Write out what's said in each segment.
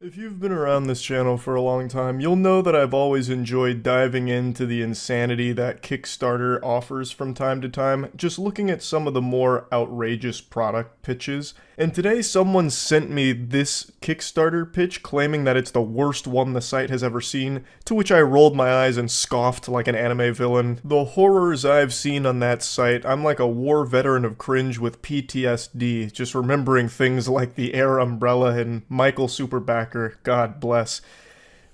If you've been around this channel for a long time, you'll know that I've always enjoyed diving into the insanity that Kickstarter offers from time to time, just looking at some of the more outrageous product pitches. And today someone sent me this Kickstarter pitch claiming that it's the worst one the site has ever seen, to which I rolled my eyes and scoffed like an anime villain. The horrors I've seen on that site, I'm like a war veteran of cringe with PTSD, just remembering things like the Air Umbrella and Michael Superbacker, God bless.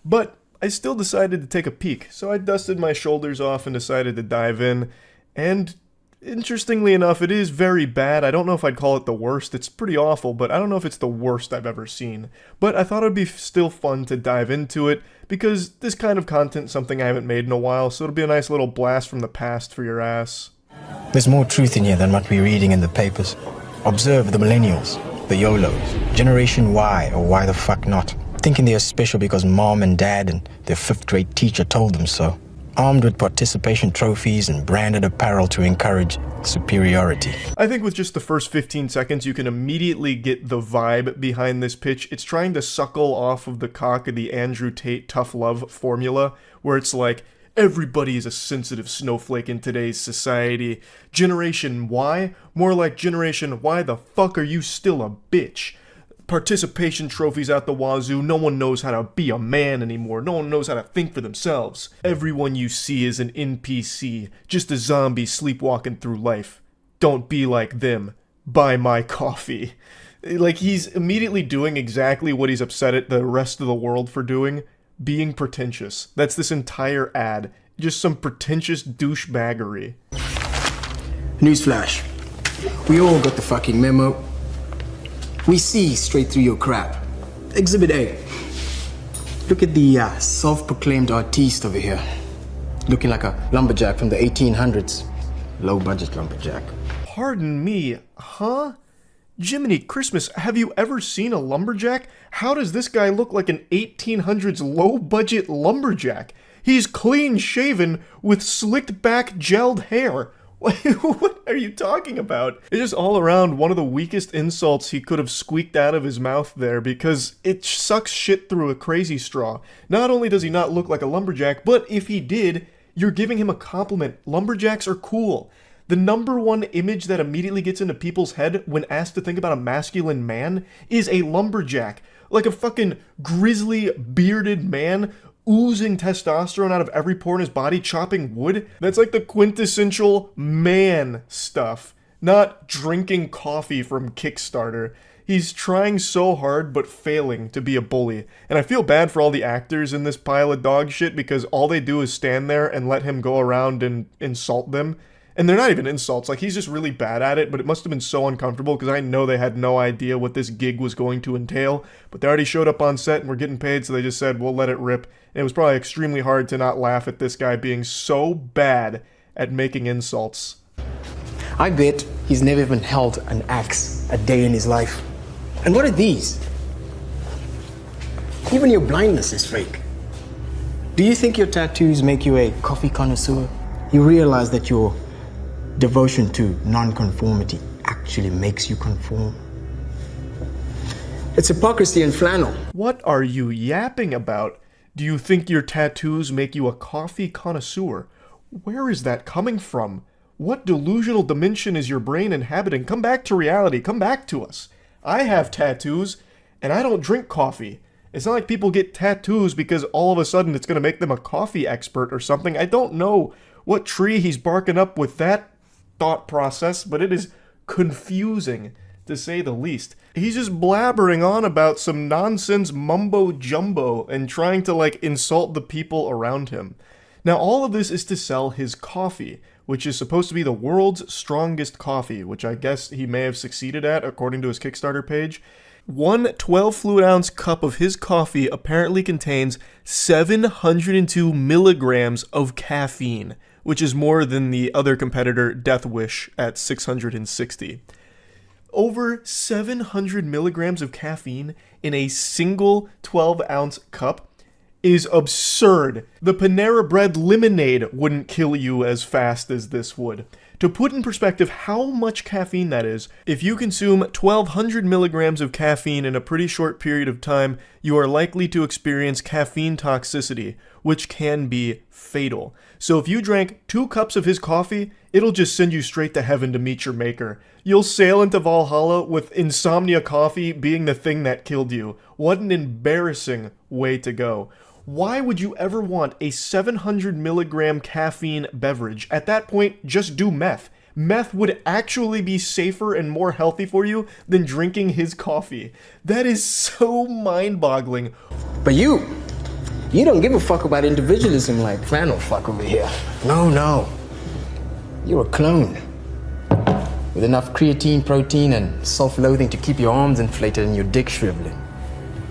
But I still decided to take a peek, so I dusted my shoulders off and decided to dive in, and interestingly enough, it is very bad. I don't know if I'd call it the worst. It's pretty awful, but I don't know if it's the worst I've ever seen. But I thought it would be still fun to dive into it, because this kind of content's something I haven't made in a while, so it'll be a nice little blast from the past for your ass. There's more truth in here than what we're reading in the papers. Observe the millennials, the YOLOs, Generation Y, or why the fuck not, thinking they are special because mom and dad and their fifth grade teacher told them so. Armed with participation trophies and branded apparel to encourage superiority. I think with just the first 15 seconds, you can immediately get the vibe behind this pitch. It's trying to suckle off of the cock of the Andrew Tate tough love formula, where it's like, everybody is a sensitive snowflake in today's society. Generation Y? More like Generation why the fuck are you still a bitch? Participation trophies out the wazoo, no one knows how to be a man anymore, no one knows how to think for themselves. Everyone you see is an NPC, just a zombie sleepwalking through life. Don't be like them. Buy my coffee. Like, he's immediately doing exactly what he's upset at the rest of the world for doing, being pretentious. That's this entire ad. Just some pretentious douchebaggery. Newsflash. We all got the fucking memo. We see straight through your crap. Exhibit A. Look at the self-proclaimed artiste over here. Looking like a lumberjack from the 1800s. Low-budget lumberjack. Pardon me, huh? Jiminy Christmas, have you ever seen a lumberjack? How does this guy look like an 1800s low-budget lumberjack? He's clean-shaven with slicked-back gelled hair. What are you talking about? It's just all around one of the weakest insults he could have squeaked out of his mouth there, because it sucks shit through a crazy straw. Not only does he not look like a lumberjack, but if he did, you're giving him a compliment. Lumberjacks are cool. The number one image that immediately gets into people's head when asked to think about a masculine man is a lumberjack. Like a fucking grizzly, bearded man oozing testosterone out of every pore in his body, chopping wood. That's like the quintessential man stuff, not drinking coffee from Kickstarter. He's trying so hard but failing to be a bully. And I feel bad for all the actors in this pile of dog shit, because all they do is stand there and let him go around and insult them. And they're not even insults, like, he's just really bad at it, but it must have been so uncomfortable, because I know they had no idea what this gig was going to entail, but they already showed up on set and were getting paid, so they just said, we'll let it rip. And it was probably extremely hard to not laugh at this guy being so bad at making insults. I bet he's never even held an axe a day in his life. And what are these? Even your blindness is fake. Do you think your tattoos make you a coffee connoisseur? You realize that your devotion to non-conformity actually makes you conform. It's hypocrisy and flannel. What are you yapping about? Do you think your tattoos make you a coffee connoisseur? Where is that coming from? What delusional dimension is your brain inhabiting? Come back to reality. Come back to us. I have tattoos, and I don't drink coffee. It's not like people get tattoos because all of a sudden it's going to make them a coffee expert or something. I don't know what tree he's barking up with that thought process, but it is confusing, to say the least. He's just blabbering on about some nonsense mumbo jumbo and trying to, like, insult the people around him. Now, all of this is to sell his coffee, which is supposed to be the world's strongest coffee, which I guess he may have succeeded at, according to his Kickstarter page. One 12 fluid ounce cup of his coffee apparently contains 702 milligrams of caffeine, which is more than the other competitor, Death Wish, at 660. Over 700 milligrams of caffeine in a single 12-ounce cup is absurd. The Panera Bread lemonade wouldn't kill you as fast as this would. To put in perspective how much caffeine that is, if you consume 1,200 milligrams of caffeine in a pretty short period of time, you are likely to experience caffeine toxicity, which can be fatal. So if you drank 2 cups of his coffee, it'll just send you straight to heaven to meet your maker. You'll sail into Valhalla with insomnia coffee being the thing that killed you. What an embarrassing way to go. Why would you ever want a 700 milligram caffeine beverage? At that point, just do meth. Meth would actually be safer and more healthy for you than drinking his coffee. That is so mind-boggling. But you don't give a fuck about individualism like flannel fuck over here. No. You're a clone. With enough creatine, protein, and self-loathing to keep your arms inflated and your dick shriveling.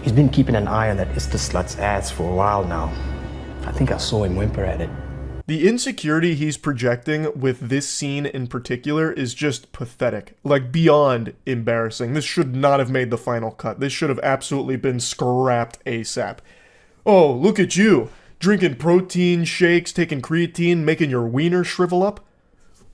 He's been keeping an eye on that Insta slut's ads for a while now. I think I saw him whimper at it. The insecurity he's projecting with this scene in particular is just pathetic. Like, beyond embarrassing. This should not have made the final cut. This should have absolutely been scrapped ASAP. Oh, look at you. Drinking protein shakes, taking creatine, making your wiener shrivel up.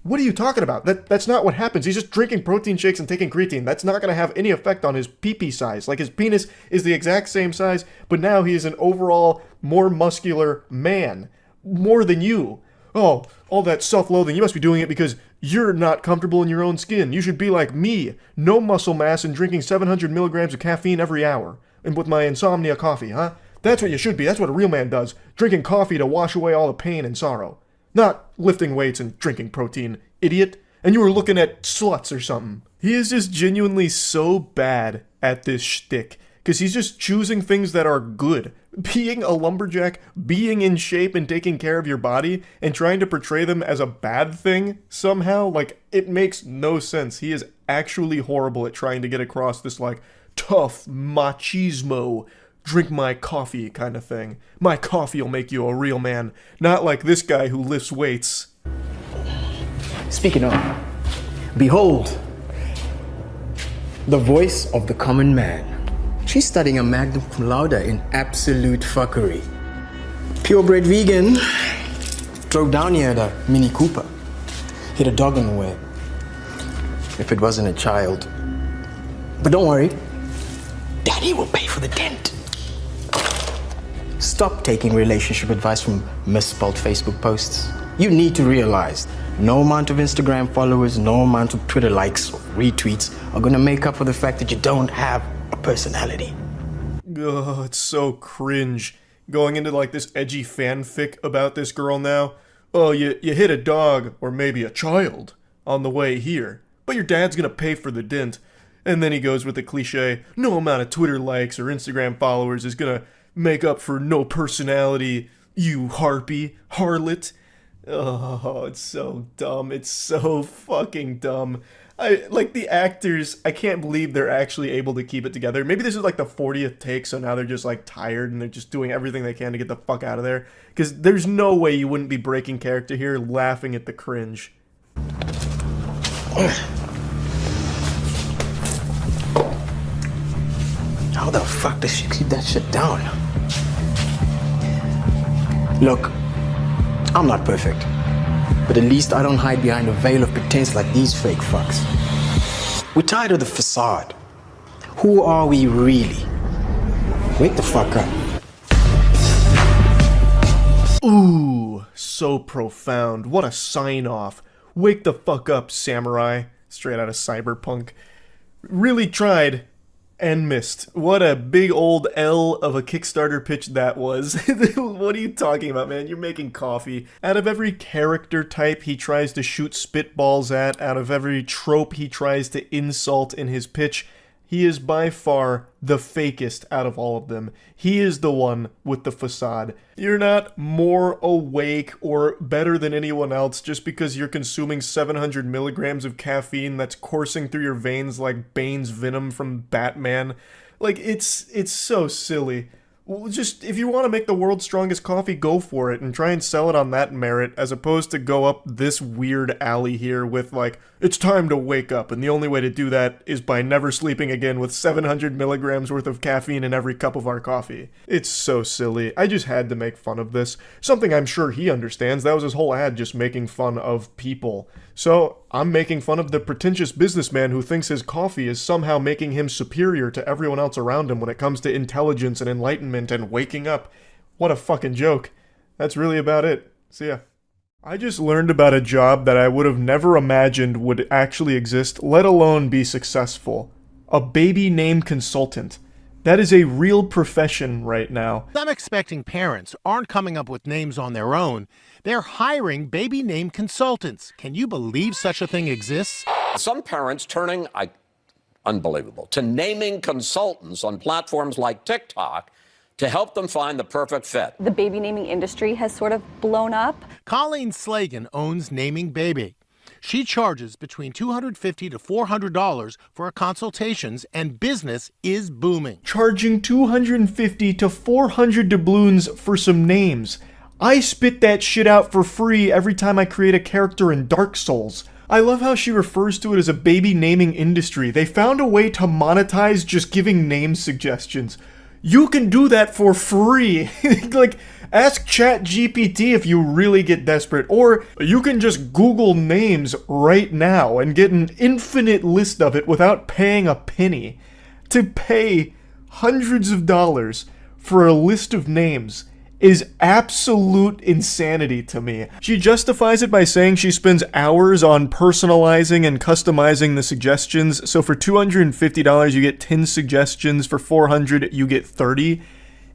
What are you talking about? That's not what happens. He's just drinking protein shakes and taking creatine. That's not going to have any effect on his pee-pee size. Like, his penis is the exact same size, but now he is an overall more muscular man. More than you. Oh, all that self-loathing. You must be doing it because you're not comfortable in your own skin. You should be like me. No muscle mass and drinking 700 milligrams of caffeine every hour. And with my insomnia coffee, huh? That's what you should be. That's what a real man does. Drinking coffee to wash away all the pain and sorrow. Not lifting weights and drinking protein, idiot. And you were looking at sluts or something. He is just genuinely so bad at this shtick. Because he's just choosing things that are good. Being a lumberjack, being in shape and taking care of your body, and trying to portray them as a bad thing somehow, like, it makes no sense. He is actually horrible at trying to get across this, like, tough machismo, drink my coffee kind of thing. My coffee will make you a real man. Not like this guy who lifts weights. Speaking of, behold, the voice of the common man. She's studying a magna cum laude in absolute fuckery. Purebred vegan. Drove down here at a Mini Cooper. Hit a dog on the way. If it wasn't a child. But don't worry. Daddy will pay for the dent. Stop taking relationship advice from misspelled Facebook posts. You need to realize no amount of Instagram followers, no amount of Twitter likes or retweets are gonna make up for the fact that you don't have a personality. Ugh, it's so cringe. Going into like this edgy fanfic about this girl now. Oh, you hit a dog, or maybe a child, on the way here. But your dad's gonna pay for the dent. And then he goes with the cliche, no amount of Twitter likes or Instagram followers is gonna make up for no personality, you harpy, harlot. Oh, it's so dumb. It's so fucking dumb. Like, the actors, I can't believe they're actually able to keep it together. Maybe this is like the 40th take, so now they're just like tired and they're just doing everything they can to get the fuck out of there. Because there's no way you wouldn't be breaking character here laughing at the cringe. How the fuck does she keep that shit down? Look, I'm not perfect. But at least I don't hide behind a veil of pretense like these fake fucks. We're tired of the facade. Who are we really? Wake the fuck up. Ooh, so profound. What a sign-off. Wake the fuck up, samurai. Straight out of Cyberpunk. Really tried and missed. What a big old L of a Kickstarter pitch that was. What are you talking about, man? You're making coffee. Out of every character type he tries to shoot spitballs at, out of every trope he tries to insult in his pitch, he is by far the fakest out of all of them. He is the one with the facade. You're not more awake or better than anyone else just because you're consuming 700 milligrams of caffeine that's coursing through your veins like Bane's venom from Batman. Like, it's so silly. Well, just if you want to make the world's strongest coffee, go for it and try and sell it on that merit, as opposed to go up this weird alley here with like, it's time to wake up, and the only way to do that is by never sleeping again with 700 milligrams worth of caffeine in every cup of our coffee. It's so silly. I just had to make fun of this. Something I'm sure he understands. That was his whole ad, just making fun of people. So I'm making fun of the pretentious businessman who thinks his coffee is somehow making him superior to everyone else around him when it comes to intelligence and enlightenment and waking up. What a fucking joke. That's really about it. See ya. I just learned about a job that I would have never imagined would actually exist, let alone be successful. A baby name consultant. That is a real profession right now. Some expecting parents aren't coming up with names on their own. They're hiring baby name consultants. Can you believe such a thing exists? Some parents turning, unbelievable, to naming consultants on platforms like TikTok to help them find the perfect fit. The baby naming industry has sort of blown up. Colleen Slagan owns Naming Baby. She charges between $250 to $400 for her consultations, and business is booming. Charging $250 to $400 doubloons for some names. I spit that shit out for free every time I create a character in Dark Souls. I love how she refers to it as a baby naming industry. They found a way to monetize just giving name suggestions. You can do that for free. Like, ask ChatGPT if you really get desperate, or you can just Google names right now and get an infinite list of it without paying a penny. To pay hundreds of dollars for a list of names is absolute insanity to me. She justifies it by saying she spends hours on personalizing and customizing the suggestions. So for $250, you get 10 suggestions. For $400, you get 30.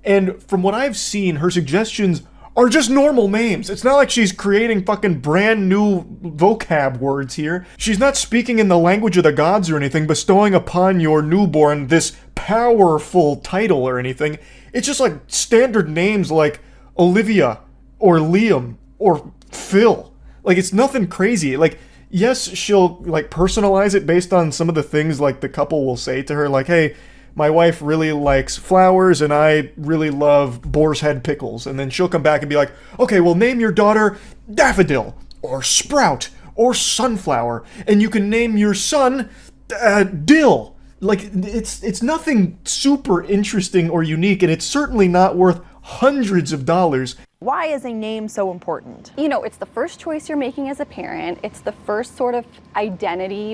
And from what I've seen, her suggestions are just normal names. It's not like she's creating fucking brand new vocab words here. She's not speaking in the language of the gods or anything, bestowing upon your newborn this powerful title or anything. It's just like standard names like Olivia or Liam or Phil. Like, it's nothing crazy. Like, yes, she'll like personalize it based on some of the things like the couple will say to her, like, hey, my wife really likes flowers and I really love boar's head pickles. And then she'll come back and be like, okay, well, name your daughter Daffodil or Sprout or Sunflower. And you can name your son Dill. Like, it's nothing super interesting or unique, and it's certainly not worth hundreds of dollars. Why is a name so important? You know, it's the first choice you're making as a parent. It's the first sort of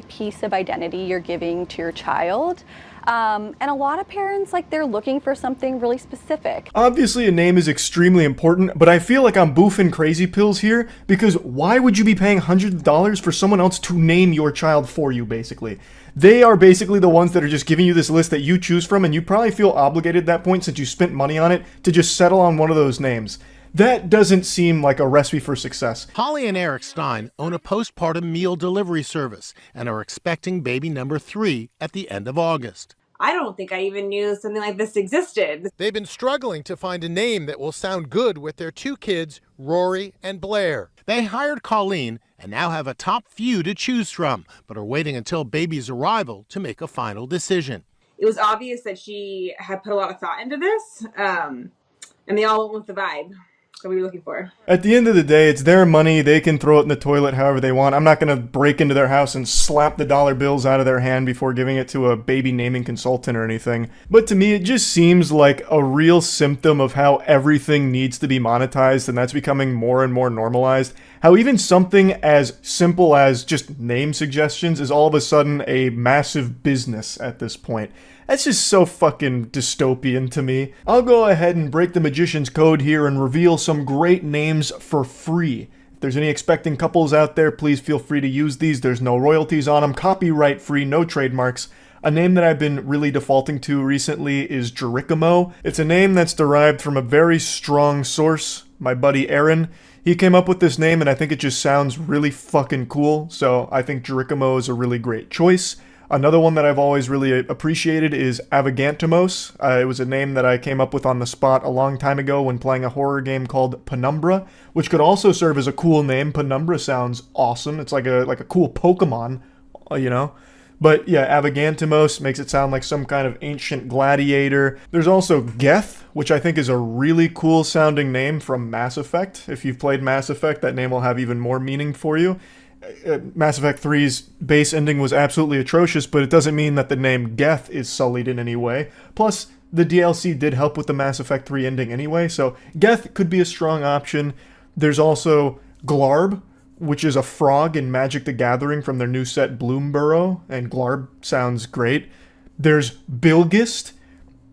piece of identity you're giving to your child. And a lot of parents, like, they're looking for something really specific. Obviously, a name is extremely important, but I feel like I'm boofing crazy pills here, because why would you be paying hundreds of dollars for someone else to name your child for you, basically? They are basically the ones that are just giving you this list that you choose from, and you probably feel obligated at that point, since you spent money on it, to just settle on one of those names. That doesn't seem like a recipe for success. Holly and Eric Stein own a postpartum meal delivery service and are expecting baby number 3 at the end of August. I don't think I even knew something like this existed. They've been struggling to find a name that will sound good with their 2 kids, Rory and Blair. They hired Colleen and now have a top few to choose from, but are waiting until baby's arrival to make a final decision. It was obvious that she had put a lot of thought into this, and they all went with the vibe that we were looking for. At the end of the day, it's their money. They can throw it in the toilet however they want. I'm not going to break into their house and slap the dollar bills out of their hand before giving it to a baby naming consultant or anything. But to me, it just seems like a real symptom of how everything needs to be monetized, and that's becoming more and more normalized. How even something as simple as just name suggestions is all of a sudden a massive business at this point. That's just so fucking dystopian to me. I'll go ahead and break the magician's code here and reveal some great names for free. If there's any expecting couples out there, please feel free to use these. There's no royalties on them, copyright free, no trademarks. A name that I've been really defaulting to recently is Jerichomo. It's a name that's derived from a very strong source, my buddy Aaron. He came up with this name and I think it just sounds really fucking cool, so I think Jerichomo is a really great choice. Another one that I've always really appreciated is Avagantimos. It was a name that I came up with on the spot a long time ago when playing a horror game called Penumbra, which could also serve as a cool name. Penumbra sounds awesome. It's like a cool Pokemon, you know? But yeah, Avagantimos makes it sound like some kind of ancient gladiator. There's also Geth, which I think is a really cool sounding name from Mass Effect. If you've played Mass Effect, that name will have even more meaning for you. Mass Effect 3's base ending was absolutely atrocious, but it doesn't mean that the name Geth is sullied in any way. Plus, the DLC did help with the Mass Effect 3 ending anyway, so Geth could be a strong option. There's also Glarb, which is a frog in Magic the Gathering from their new set Bloomburrow, and Glarb sounds great. There's Bilgist,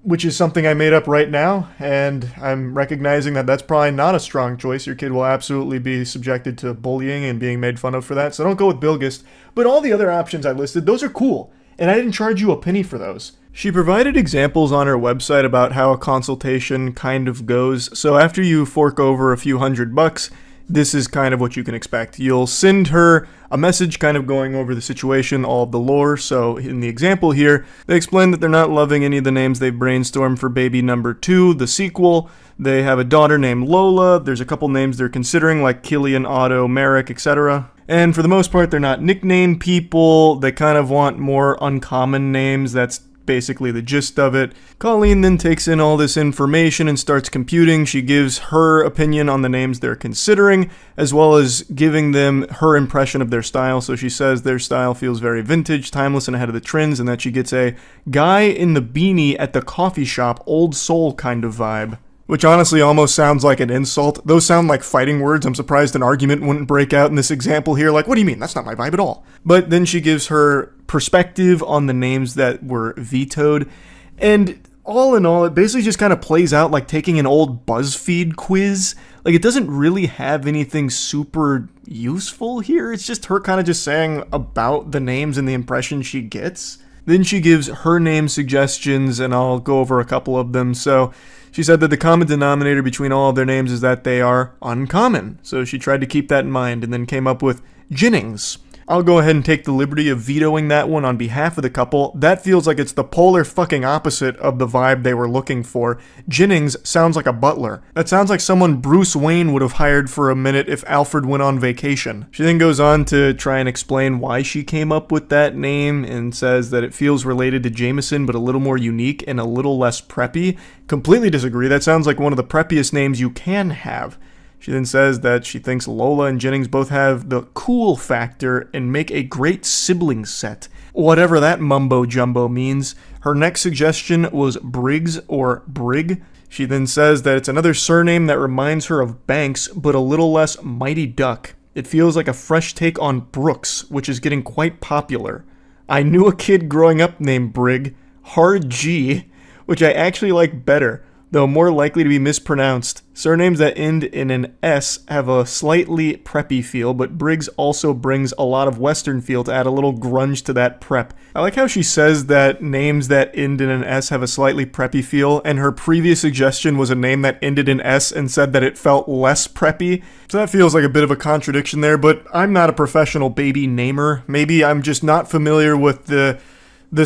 which is something I made up right now, and I'm recognizing that that's probably not a strong choice. Your kid will absolutely be subjected to bullying and being made fun of for that, so don't go with Bilgist. But all the other options I listed, those are cool, and I didn't charge you a penny for those. She provided examples on her website about how a consultation kind of goes, so after you fork over a few $100, this is kind of what you can expect. You'll send her a message kind of going over the situation, all of the lore. So in the example here, they explain that they're not loving any of the names they've brainstormed for baby number 2, the sequel. They have a daughter named Lola. There's a couple names they're considering, like Killian, Otto, Merrick, etc. And for the most part, they're not nickname people. They kind of want more uncommon names. That's basically the gist of it. Colleen then takes in all this information and starts computing. She gives her opinion on the names they're considering, as well as giving them her impression of their style. So she says their style feels very vintage, timeless, and ahead of the trends, and that she gets a guy in the beanie at the coffee shop, old soul kind of vibe. Which honestly almost sounds like an insult. Those sound like fighting words. I'm surprised an argument wouldn't break out in this example here. Like, what do you mean? That's not my vibe at all. But then she gives her perspective on the names that were vetoed. And all in all, it basically just kind of plays out like taking an old BuzzFeed quiz. Like, it doesn't really have anything super useful here. It's just her kind of just saying about the names and the impression she gets. Then she gives her name suggestions, and I'll go over a couple of them. So she said that the common denominator between all of their names is that they are uncommon. So she tried to keep that in mind and then came up with Jennings. I'll go ahead and take the liberty of vetoing that one on behalf of the couple. That feels like it's the polar fucking opposite of the vibe they were looking for. Jennings sounds like a butler. That sounds like someone Bruce Wayne would have hired for a minute if Alfred went on vacation. She then goes on to try and explain why she came up with that name and says that it feels related to Jameson but a little more unique and a little less preppy. Completely disagree. That sounds like one of the preppiest names you can have. She then says that she thinks Lola and Jennings both have the cool factor and make a great sibling set. Whatever that mumbo jumbo means. Her next suggestion was Briggs or Brig. She then says that it's another surname that reminds her of Banks, but a little less Mighty Duck. It feels like a fresh take on Brooks, which is getting quite popular. I knew a kid growing up named Brig, Hard G, which I actually like better, though more likely to be mispronounced. Surnames that end in an S have a slightly preppy feel, but Briggs also brings a lot of Western feel to add a little grunge to that prep. I like how she says that names that end in an S have a slightly preppy feel, and her previous suggestion was a name that ended in S and said that it felt less preppy. So that feels like a bit of a contradiction there, but I'm not a professional baby namer. Maybe I'm just not familiar with the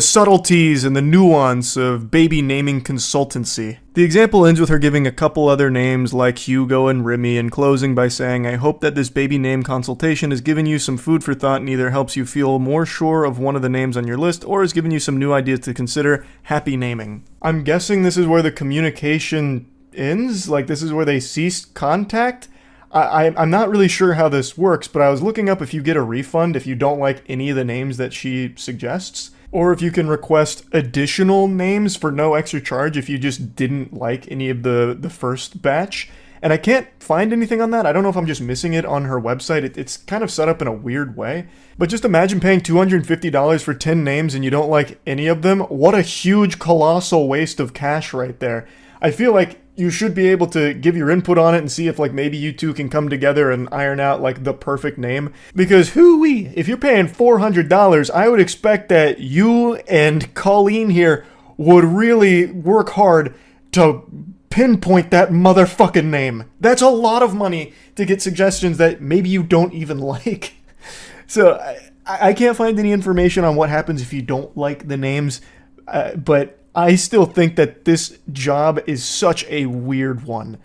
subtleties and the nuance of baby naming consultancy. The example ends with her giving a couple other names like Hugo and Remy and closing by saying, I hope that this baby name consultation has given you some food for thought and either helps you feel more sure of one of the names on your list or has given you some new ideas to consider. Happy naming. I'm guessing this is where the communication ends? Like this is where they cease contact? I'm not really sure how this works, but I was looking up if you get a refund if you don't like any of the names that she suggests. Or if you can request additional names for no extra charge if you just didn't like any of the first batch. And I can't find anything on that. I don't know if I'm just missing it on her website. It's kind of set up in a weird way. But just imagine paying $250 for 10 names and you don't like any of them. What a huge, colossal waste of cash right there. I feel like you should be able to give your input on it and see if like maybe you two can come together and iron out like the perfect name. Because hoo-wee, if you're paying $400, I would expect that you and Colleen here would really work hard to pinpoint that motherfucking name. That's a lot of money to get suggestions that maybe you don't even like. So I can't find any information on what happens if you don't like the names, but I still think that this job is such a weird one.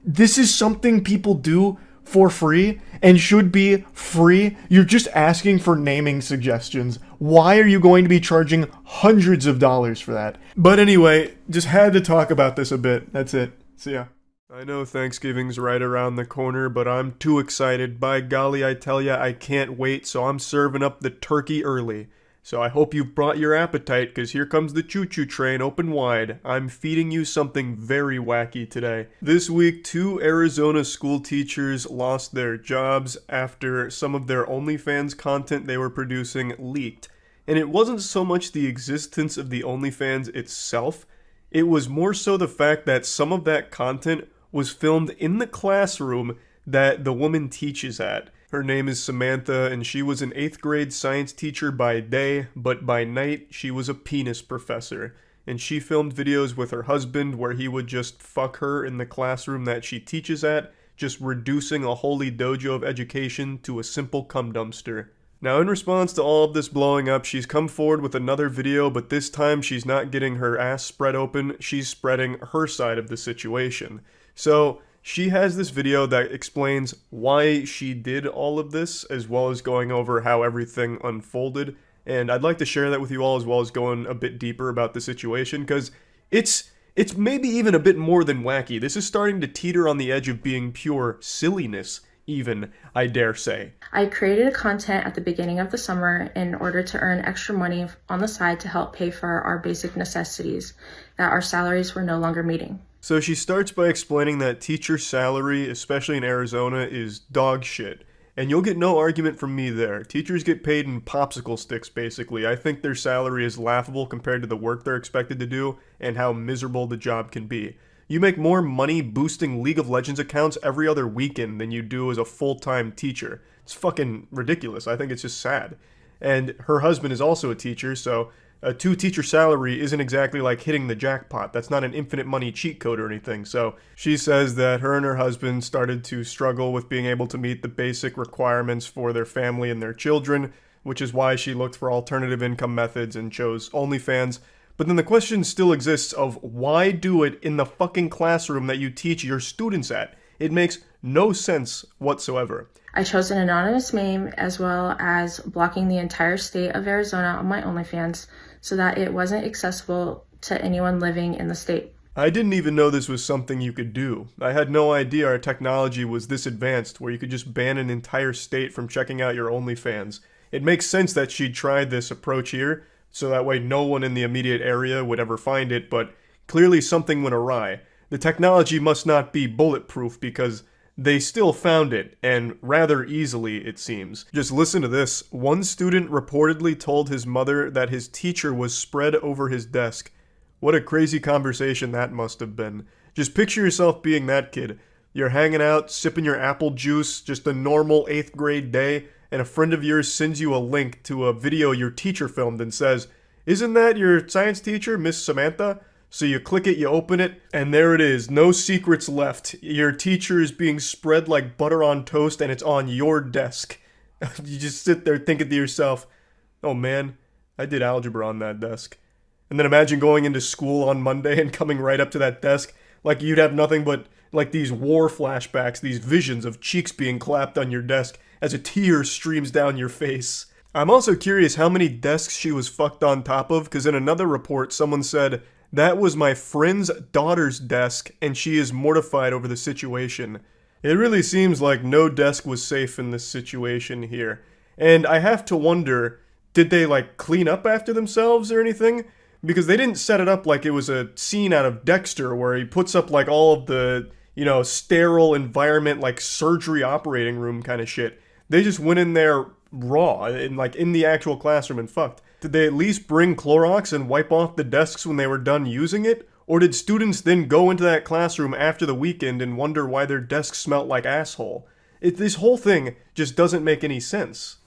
This is something people do for free and should be free. You're just asking for naming suggestions. Why are you going to be charging hundreds of dollars for that? But anyway, just had to talk about this a bit. That's it. See ya. I know Thanksgiving's right around the corner, but I'm too excited. By golly, I tell ya, I can't wait, so I'm serving up the turkey early. So I hope you've brought your appetite, because here comes the choo-choo train open wide. I'm feeding you something very wacky today. This week, 2 Arizona school teachers lost their jobs after some of their OnlyFans content they were producing leaked. And it wasn't so much the existence of the OnlyFans itself, it was more so the fact that some of that content was filmed in the classroom that the woman teaches at. Her name is Samantha, and she was an 8th grade science teacher by day, but by night, she was a penis professor. And she filmed videos with her husband where he would just fuck her in the classroom that she teaches at, just reducing a holy dojo of education to a simple cum dumpster. Now, in response to all of this blowing up, she's come forward with another video, but this time she's not getting her ass spread open, she's spreading her side of the situation. So, she has this video that explains why she did all of this, as well as going over how everything unfolded, and I'd like to share that with you all, as well as going a bit deeper about the situation, because it's maybe even a bit more than wacky. This is starting to teeter on the edge of being pure silliness, even, I dare say. I created content at the beginning of the summer in order to earn extra money on the side to help pay for our basic necessities that our salaries were no longer meeting. So she starts by explaining that teacher salary, especially in Arizona, is dog shit. And you'll get no argument from me there. Teachers get paid in popsicle sticks, basically. I think their salary is laughable compared to the work they're expected to do and how miserable the job can be. You make more money boosting League of Legends accounts every other weekend than you do as a full-time teacher. It's fucking ridiculous. I think it's just sad. And her husband is also a teacher, so a 2-teacher salary isn't exactly like hitting the jackpot. That's not an infinite money cheat code or anything. So she says that her and her husband started to struggle with being able to meet the basic requirements for their family and their children, which is why she looked for alternative income methods and chose OnlyFans. But then the question still exists of why do it in the fucking classroom that you teach your students at? It makes no sense whatsoever. I chose an anonymous name as well as blocking the entire state of Arizona on my OnlyFans so that it wasn't accessible to anyone living in the state. I didn't even know this was something you could do. I had no idea our technology was this advanced where you could just ban an entire state from checking out your OnlyFans. It makes sense that she'd tried this approach here, so that way no one in the immediate area would ever find it, but clearly something went awry. The technology must not be bulletproof because they still found it, and rather easily, it seems. Just listen to this. One student reportedly told his mother that his teacher was spread over his desk. What a crazy conversation that must have been. Just picture yourself being that kid. You're hanging out, sipping your apple juice, just a normal 8th grade day, and a friend of yours sends you a link to a video your teacher filmed and says, "Isn't that your science teacher, Miss Samantha?" So you click it, you open it, and there it is. No secrets left. Your teacher is being spread like butter on toast, and it's on your desk. You just sit there thinking to yourself, oh man, I did algebra on that desk. And then imagine going into school on Monday and coming right up to that desk, like you'd have nothing but like these war flashbacks, these visions of cheeks being clapped on your desk as a tear streams down your face. I'm also curious how many desks she was fucked on top of, because in another report someone said, "That was my friend's daughter's desk, and she is mortified over the situation." It really seems like no desk was safe in this situation here. And I have to wonder, did they like clean up after themselves or anything? Because they didn't set it up like it was a scene out of Dexter where he puts up like all of the, sterile environment, like surgery operating room kind of shit. They just went in there raw and like in the actual classroom and fucked. Did they at least bring Clorox and wipe off the desks when they were done using it? Or did students then go into that classroom after the weekend and wonder why their desks smelt like asshole? This whole thing just doesn't make any sense.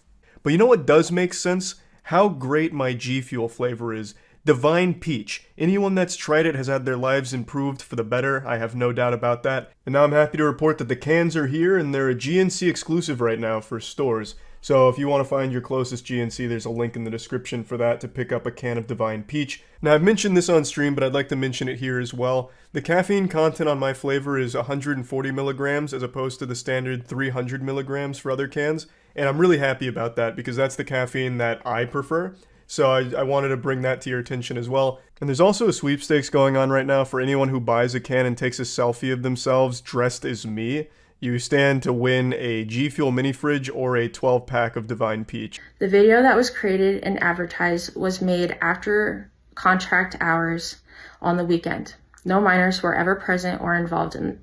But you know what does make sense? How great my G Fuel flavor is. Divine Peach. Anyone that's tried it has had their lives improved for the better, I have no doubt about that. And now I'm happy to report that the cans are here and they're a GNC exclusive right now for stores. So if you want to find your closest GNC, there's a link in the description for that to pick up a can of Divine Peach. Now, I've mentioned this on stream, but I'd like to mention it here as well. The caffeine content on my flavor is 140 milligrams as opposed to the standard 300 milligrams for other cans. And I'm really happy about that because that's the caffeine that I prefer. So I wanted to bring that to your attention as well. And there's also a sweepstakes going on right now for anyone who buys a can and takes a selfie of themselves dressed as me. You stand to win a G Fuel mini fridge or a 12-pack of Divine Peach. The video that was created and advertised was made after contract hours on the weekend. No minors were ever present or involved in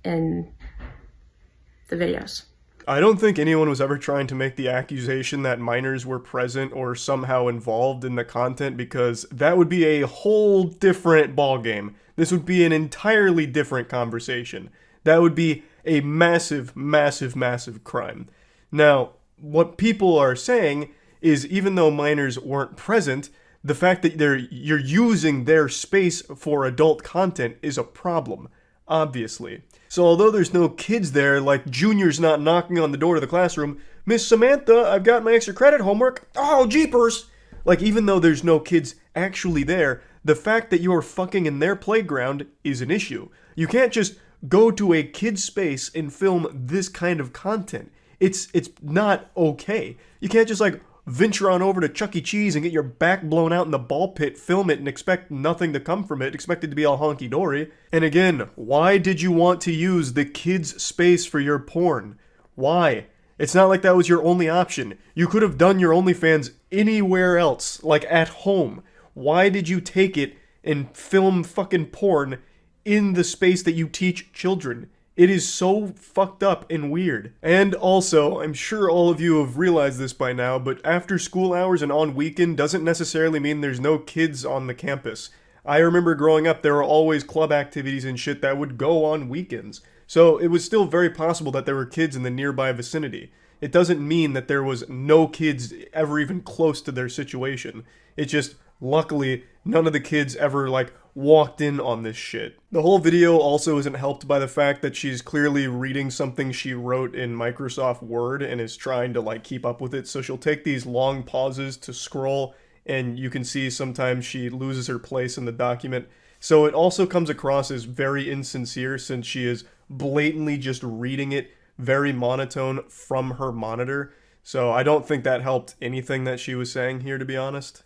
the videos. I don't think anyone was ever trying to make the accusation that minors were present or somehow involved in the content, because that would be a whole different ballgame. This would be an entirely different conversation. That would be a massive, massive, massive crime. Now, what people are saying is even though minors weren't present, the fact that you're using their space for adult content is a problem, obviously. So although there's no kids there, like Junior's not knocking on the door to the classroom, "Miss Samantha, I've got my extra credit homework." "Oh, jeepers!" Like, even though there's no kids actually there, the fact that you're fucking in their playground is an issue. You can't just go to a kid's space and film this kind of content. It's not okay. You can't just like venture on over to Chuck E. Cheese and get your back blown out in the ball pit, film it, and expect nothing to come from it, expect it to be all honky-dory. And again, why did you want to use the kids' space for your porn? Why? It's not like that was your only option. You could have done your OnlyFans anywhere else, like at home. Why did you take it and film fucking porn in the space that you teach children? It is so fucked up and weird. And also, I'm sure all of you have realized this by now, but after school hours and on weekend doesn't necessarily mean there's no kids on the campus. I remember growing up, there were always club activities and shit that would go on weekends. So it was still very possible that there were kids in the nearby vicinity. It doesn't mean that there was no kids ever even close to their situation. It just, luckily, none of the kids ever, like, walked in on this shit. The whole video also isn't helped by the fact that she's clearly reading something she wrote in Microsoft Word and is trying to, like, keep up with it. So she'll take these long pauses to scroll, and you can see sometimes she loses her place in the document. So it also comes across as very insincere since she is blatantly just reading it very monotone from her monitor. So I don't think that helped anything that she was saying here, to be honest.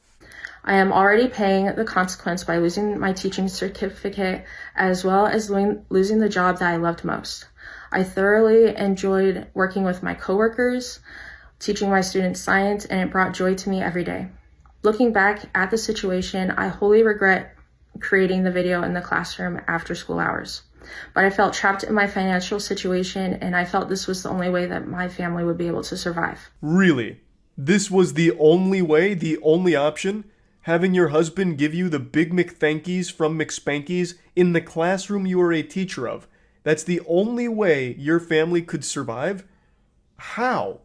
I am already paying the consequence by losing my teaching certificate as well as losing the job that I loved most. I thoroughly enjoyed working with my coworkers, teaching my students science, and it brought joy to me every day. Looking back at the situation, I wholly regret creating the video in the classroom after school hours. But I felt trapped in my financial situation, and I felt this was the only way that my family would be able to survive. Really? This was the only way, the only option? Having your husband give you the Big McThankies from McSpankies in the classroom you are a teacher of. That's the only way your family could survive? How?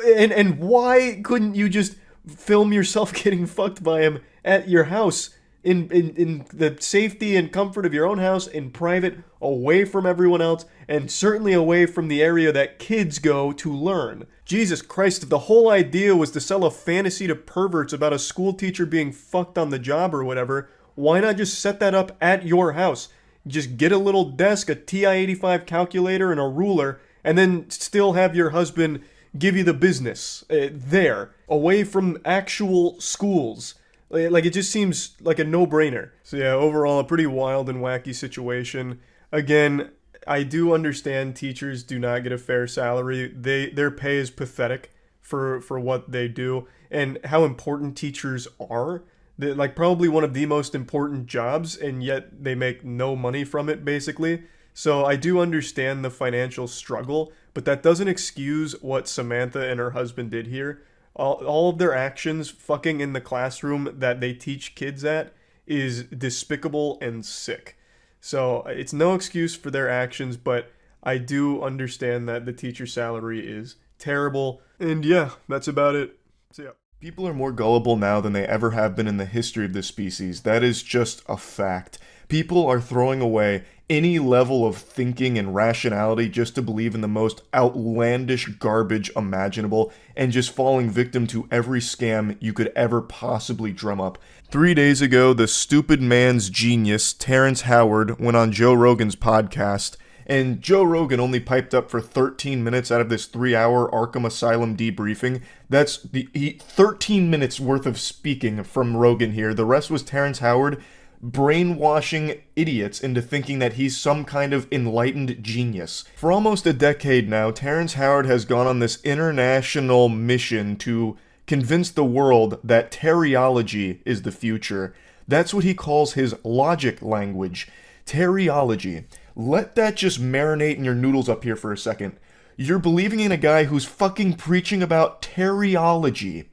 And why couldn't you just film yourself getting fucked by him at your house in the safety and comfort of your own house, in private, away from everyone else, and certainly away from the area that kids go to learn? Jesus Christ, if the whole idea was to sell a fantasy to perverts about a school teacher being fucked on the job or whatever, why not just set that up at your house? Just get a little desk, a TI-85 calculator, and a ruler, and then still have your husband give you the business there, away from actual schools. Like, it just seems like a no-brainer. So yeah, overall, a pretty wild and wacky situation. Again, I do understand teachers do not get a fair salary. Their pay is pathetic for what they do and how important teachers are. They're like probably one of the most important jobs, and yet they make no money from it, basically. So I do understand the financial struggle, but that doesn't excuse what Samantha and her husband did here. All of their actions fucking in the classroom that they teach kids at is despicable and sick. So it's no excuse for their actions, but I do understand that the teacher salary is terrible. And yeah, that's about it. So yeah. People are more gullible now than they ever have been in the history of this species. That is just a fact. People are throwing away any level of thinking and rationality just to believe in the most outlandish garbage imaginable and just falling victim to every scam you could ever possibly drum up. 3 days ago, the stupid man's genius, Terrence Howard, went on Joe Rogan's podcast, and Joe Rogan only piped up for 13 minutes out of this 3-hour Arkham Asylum debriefing. That's 13 minutes worth of speaking from Rogan here. The rest was Terrence Howard brainwashing idiots into thinking that he's some kind of enlightened genius. For almost a decade now, Terrence Howard has gone on this international mission to convince the world that teriology is the future. That's what he calls his logic language. Teriology. Let that just marinate in your noodles up here for a second. You're believing in a guy who's fucking preaching about teriology.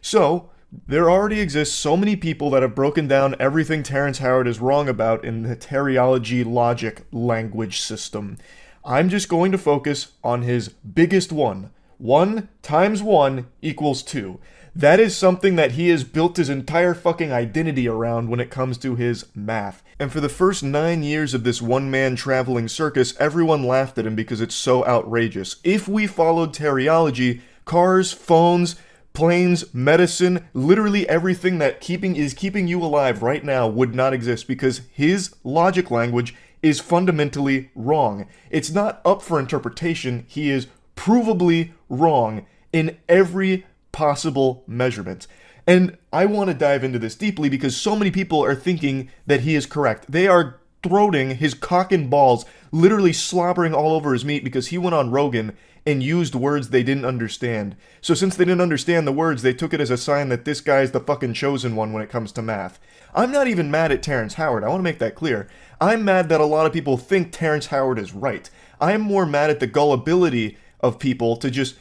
So, there already exists so many people that have broken down everything Terrence Howard is wrong about in the teriology logic language system. I'm just going to focus on his biggest one. 1 times 1 equals 2. That is something that he has built his entire fucking identity around when it comes to his math. And for the first 9 years of this one-man traveling circus, everyone laughed at him because it's so outrageous. If we followed teriology, cars, phones, planes, medicine, literally everything that is keeping you alive right now would not exist because his logic language is fundamentally wrong. It's not up for interpretation. He is provably wrong in every possible measurement. And I want to dive into this deeply because so many people are thinking that he is correct. They are throating his cock and balls, literally slobbering all over his meat because he went on Rogan and used words they didn't understand. So since they didn't understand the words, they took it as a sign that this guy's the fucking chosen one when it comes to math. I'm not even mad at Terrence Howard. I want to make that clear. I'm mad that a lot of people think Terrence Howard is right. I'm more mad at the gullibility of people to just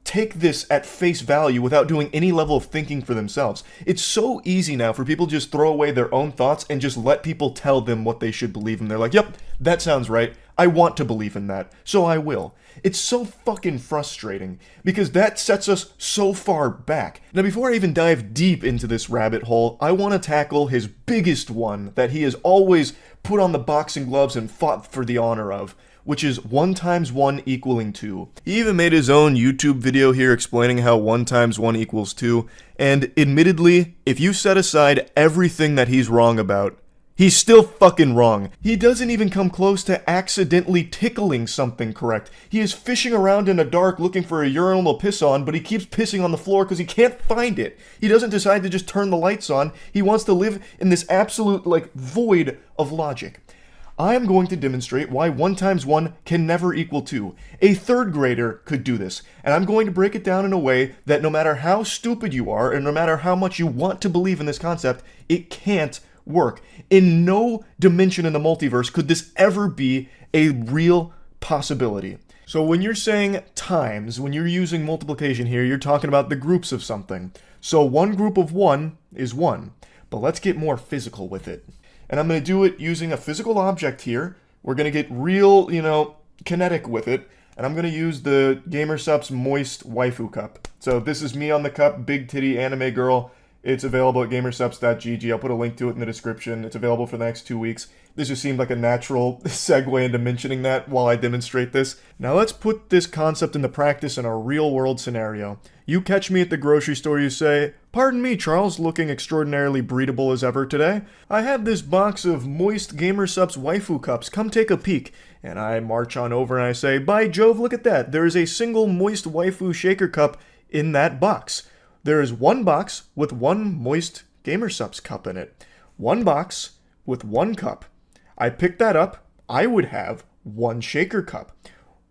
take this at face value without doing any level of thinking for themselves. It's so easy now for people to just throw away their own thoughts and just let people tell them what they should believe in. They're like, yep, that sounds right. I want to believe in that, so I will. It's so fucking frustrating because that sets us so far back. Now, before I even dive deep into this rabbit hole, I want to tackle his biggest one that he has always put on the boxing gloves and fought for the honor of, which is 1 times 1 equaling 2. He even made his own YouTube video here explaining how 1 times 1 equals 2, and admittedly, if you set aside everything that he's wrong about, he's still fucking wrong. He doesn't even come close to accidentally tickling something correct. He is fishing around in the dark looking for a urinal to piss on, but he keeps pissing on the floor because he can't find it. He doesn't decide to just turn the lights on. He wants to live in this absolute, void of logic. I am going to demonstrate why 1 times 1 can never equal 2. A third grader could do this, and I'm going to break it down in a way that no matter how stupid you are, and no matter how much you want to believe in this concept, it can't work. In no dimension in the multiverse could this ever be a real possibility. So when you're saying times, when you're using multiplication here, you're talking about the groups of something. So one group of 1 is 1, but let's get more physical with it. And I'm going to do it using a physical object here. We're going to get real, kinetic with it. And I'm going to use the GamerSupps Moist Waifu Cup. So this is me on the cup, big titty anime girl. It's available at gamersupps.gg. I'll put a link to it in the description. It's available for the next 2 weeks. This just seemed like a natural segue into mentioning that while I demonstrate this. Now let's put this concept into practice in a real-world scenario. You catch me at the grocery store, you say, "Pardon me, Charles, looking extraordinarily breedable as ever today. I have this box of moist GamerSupps waifu cups. Come take a peek." And I march on over and I say, "By Jove, look at that. There is a single moist waifu shaker cup in that box. There is one box with one moist GamerSupps cup in it. One box with one cup. I pick that up. I would have one shaker cup.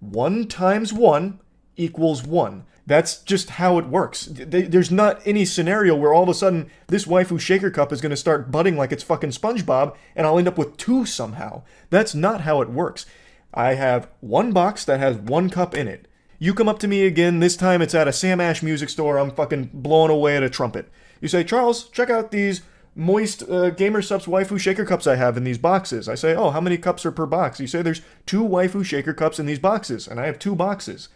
1 times 1 equals 1. That's just how it works. There's not any scenario where all of a sudden this waifu shaker cup is going to start budding like it's fucking SpongeBob and I'll end up with 2 somehow. That's not how it works. I have one box that has one cup in it. You come up to me again, this time it's at a Sam Ash music store, I'm fucking blowing away at a trumpet. You say, "Charles, check out these moist GamerSupps waifu shaker cups I have in these boxes." I say, "Oh, how many cups are per box?" You say, "There's 2 waifu shaker cups in these boxes," and I have 2 boxes.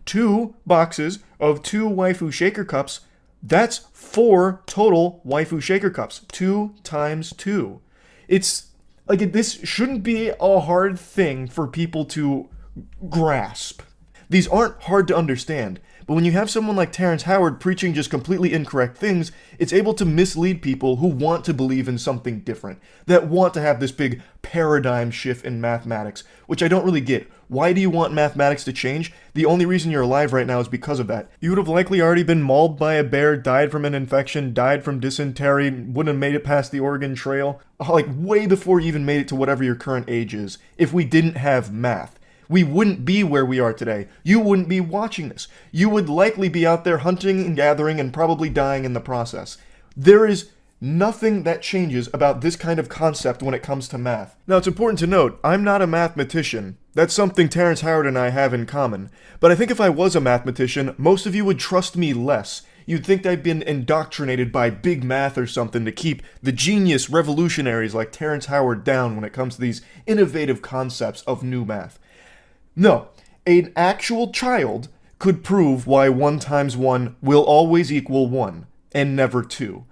2 boxes of 2 waifu shaker cups, that's 4 total waifu shaker cups. 2 times 2. It's Like, this shouldn't be a hard thing for people to grasp. These aren't hard to understand, but when you have someone like Terrence Howard preaching just completely incorrect things, it's able to mislead people who want to believe in something different, that want to have this big paradigm shift in mathematics, which I don't really get. Why do you want mathematics to change? The only reason you're alive right now is because of that. You would have likely already been mauled by a bear, died from an infection, died from dysentery, wouldn't have made it past the Oregon Trail, like way before you even made it to whatever your current age is, if we didn't have math. We wouldn't be where we are today. You wouldn't be watching this. You would likely be out there hunting and gathering and probably dying in the process. There is nothing that changes about this kind of concept when it comes to math. Now, it's important to note, I'm not a mathematician. That's something Terrence Howard and I have in common. But I think if I was a mathematician, most of you would trust me less. You'd think I'd been indoctrinated by big math or something to keep the genius revolutionaries like Terrence Howard down when it comes to these innovative concepts of new math. No, an actual child could prove why 1 times 1 will always equal 1, and never 2.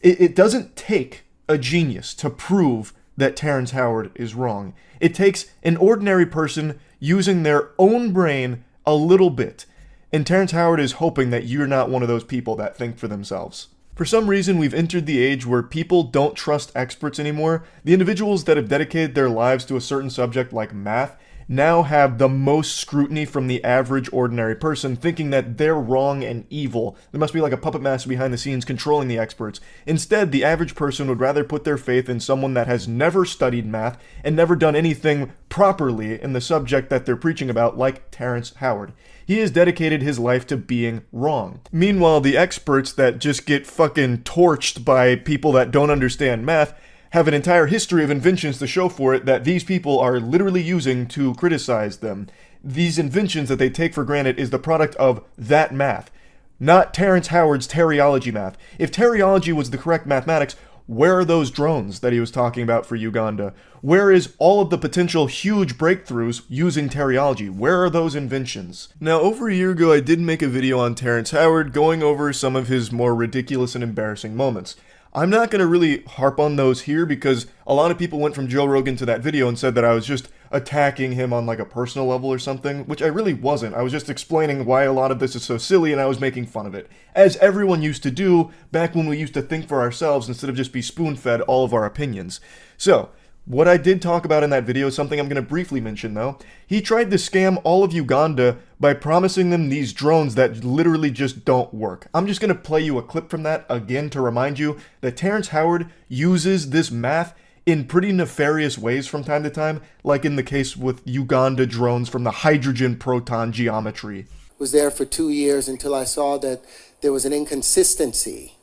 It doesn't take a genius to prove that Terrence Howard is wrong. It takes an ordinary person using their own brain a little bit, and Terrence Howard is hoping that you're not one of those people that think for themselves. For some reason, we've entered the age where people don't trust experts anymore. The individuals that have dedicated their lives to a certain subject like math now have the most scrutiny from the average ordinary person, thinking that they're wrong and evil. There must be like a puppet master behind the scenes controlling the experts. Instead, the average person would rather put their faith in someone that has never studied math and never done anything properly in the subject that they're preaching about, like Terrence Howard. He has dedicated his life to being wrong. Meanwhile, the experts that just get fucking torched by people that don't understand math have an entire history of inventions to show for it that these people are literally using to criticize them. These inventions that they take for granted is the product of that math, not Terrence Howard's teriology math. If teriology was the correct mathematics, where are those drones that he was talking about for Uganda? Where is all of the potential huge breakthroughs using teriology? Where are those inventions? Now, over a year ago, I did make a video on Terrence Howard going over some of his more ridiculous and embarrassing moments. I'm not going to really harp on those here because a lot of people went from Joe Rogan to that video and said that I was just attacking him on like a personal level or something, which I really wasn't. I was just explaining why a lot of this is so silly and I was making fun of it, as everyone used to do back when we used to think for ourselves instead of just be spoon-fed all of our opinions. So, what I did talk about in that video is something I'm going to briefly mention though. He tried to scam all of Uganda by promising them these drones that literally just don't work. I'm just going to play you a clip from that again to remind you that Terrence Howard uses this math in pretty nefarious ways from time to time, like in the case with Uganda drones from the hydrogen proton geometry. Was there for 2 years until I saw that there was an inconsistency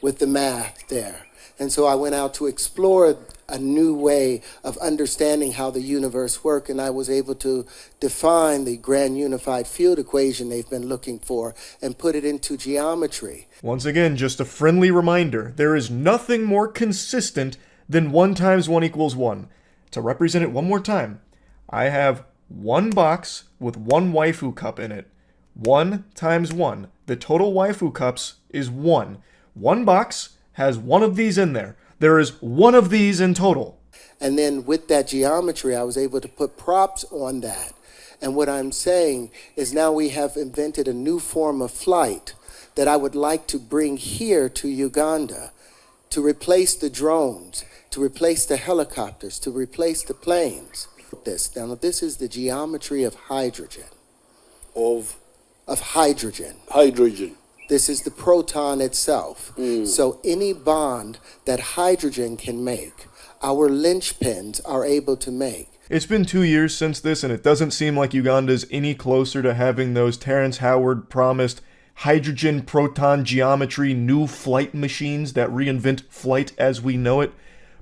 with the math there. And so I went out to explore a new way of understanding how the universe works, and I was able to define the grand unified field equation they've been looking for and put it into geometry. Once again, just a friendly reminder, there is nothing more consistent than 1 times 1 equals 1. To represent it one more time, I have one box with one waifu cup in it. 1 times 1. The total waifu cups is 1. One box has one of these in there. There is one of these in total. And then with that geometry, I was able to put props on that. And what I'm saying is now we have invented a new form of flight that I would like to bring here to Uganda to replace the drones, to replace the helicopters, to replace the planes. This is the geometry of hydrogen. Of hydrogen. Hydrogen. This is the proton itself. So any bond that hydrogen can make, our linchpins are able to make. It's been 2 years since this, and it doesn't seem like Uganda's any closer to having those Terrence Howard promised hydrogen proton geometry new flight machines that reinvent flight as we know it.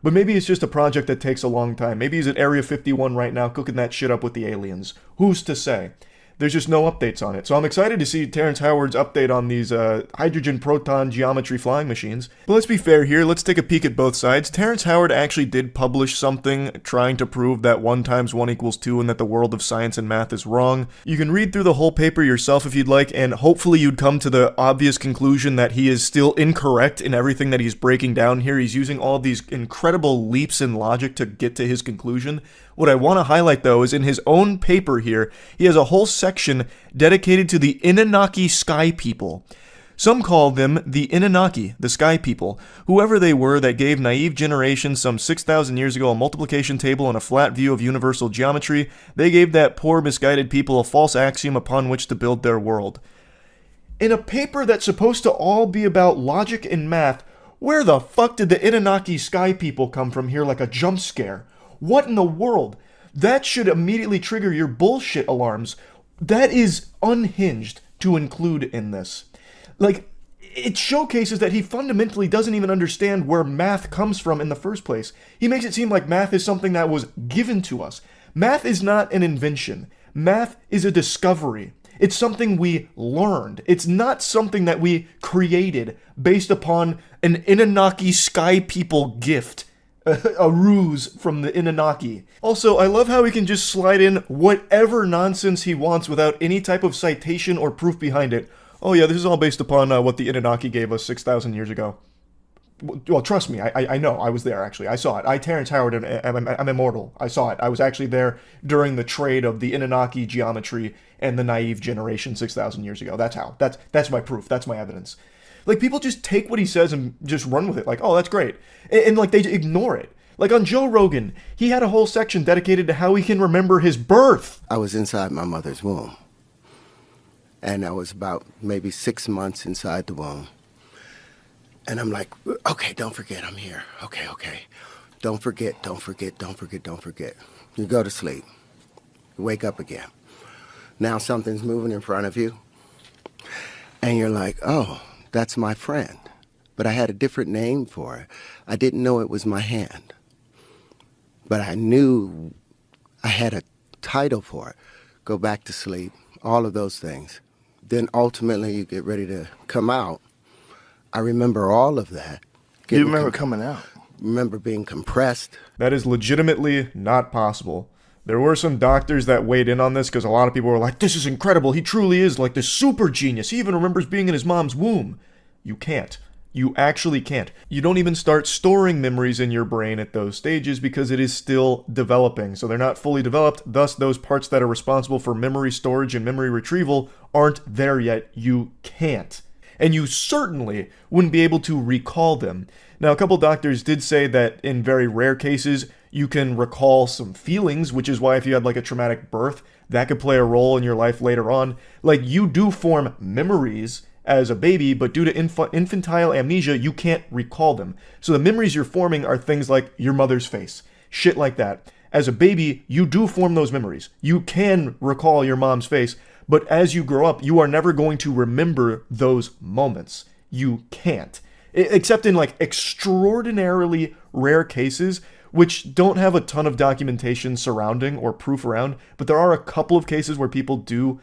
But maybe it's just a project that takes a long time. Maybe he's at Area 51 right now cooking that shit up with the aliens. Who's to say? There's just no updates on it. So I'm excited to see Terrence Howard's update on these hydrogen proton geometry flying machines. But let's be fair here. Let's take a peek at both sides. Terrence Howard actually did publish something trying to prove that 1 × 1 = 2 and that the world of science and math is wrong. You can read through the whole paper yourself if you'd like, and hopefully you'd come to the obvious conclusion that he is still incorrect in everything that he's breaking down here. He's using all of these incredible leaps in logic to get to his conclusion. What I want to highlight, though, is in his own paper here, he has a whole section dedicated to the Anunnaki Sky People. Some call them the Anunnaki, the Sky People, whoever they were that gave naive generations some 6,000 years ago a multiplication table and a flat view of universal geometry. They gave that poor, misguided people a false axiom upon which to build their world. In a paper that's supposed to all be about logic and math, where the fuck did the Anunnaki Sky People come from here like a jump scare? What in the world? That should immediately trigger your bullshit alarms. That is unhinged to include in this. Like, it showcases that he fundamentally doesn't even understand where math comes from in the first place. He makes it seem like math is something that was given to us. Math is not an invention. Math is a discovery. It's something we learned. It's not something that we created based upon an Anunnaki Sky People gift. A ruse from the Anunnaki. Also, I love how he can just slide in whatever nonsense he wants without any type of citation or proof behind it. Oh yeah, this is all based upon what the Anunnaki gave us 6,000 years ago. Well, trust me, I know. I was there, actually. I saw it. Terrence Howard, I'm immortal. I saw it. I was actually there during the trade of the Anunnaki geometry and the naive generation 6,000 years ago. That's how. That's my proof. That's my evidence. Like, people just take what he says and just run with it. Like, oh, that's great. And like, they ignore it. Like, on Joe Rogan, he had a whole section dedicated to how he can remember his birth. I was inside my mother's womb. And I was about maybe 6 months inside the womb. And I'm like, okay, don't forget I'm here. Okay. Don't forget. You go to sleep. You wake up again. Now something's moving in front of you. And you're like, oh, that's my friend. But I had a different name for it. I didn't know it was my hand. But I knew I had a title for it. Go back to sleep, all of those things. Then ultimately you get ready to come out. I remember all of that. You remember coming out? Remember being compressed. That is legitimately not possible. There were some doctors that weighed in on this because a lot of people were like, this is incredible. He truly is like this super genius. He even remembers being in his mom's womb. You can't. You actually can't. You don't even start storing memories in your brain at those stages because it is still developing. So they're not fully developed. Thus, those parts that are responsible for memory storage and memory retrieval aren't there yet. You can't. And you certainly wouldn't be able to recall them. Now, a couple doctors did say that in very rare cases, you can recall some feelings, which is why if you had like a traumatic birth, that could play a role in your life later on. Like, you do form memories as a baby, but due to infantile amnesia, you can't recall them. So the memories you're forming are things like your mother's face, shit like that. As a baby, you do form those memories. You can recall your mom's face, but as you grow up, you are never going to remember those moments. You can't. Except in like extraordinarily rare cases, which don't have a ton of documentation surrounding or proof around, but there are a couple of cases where people do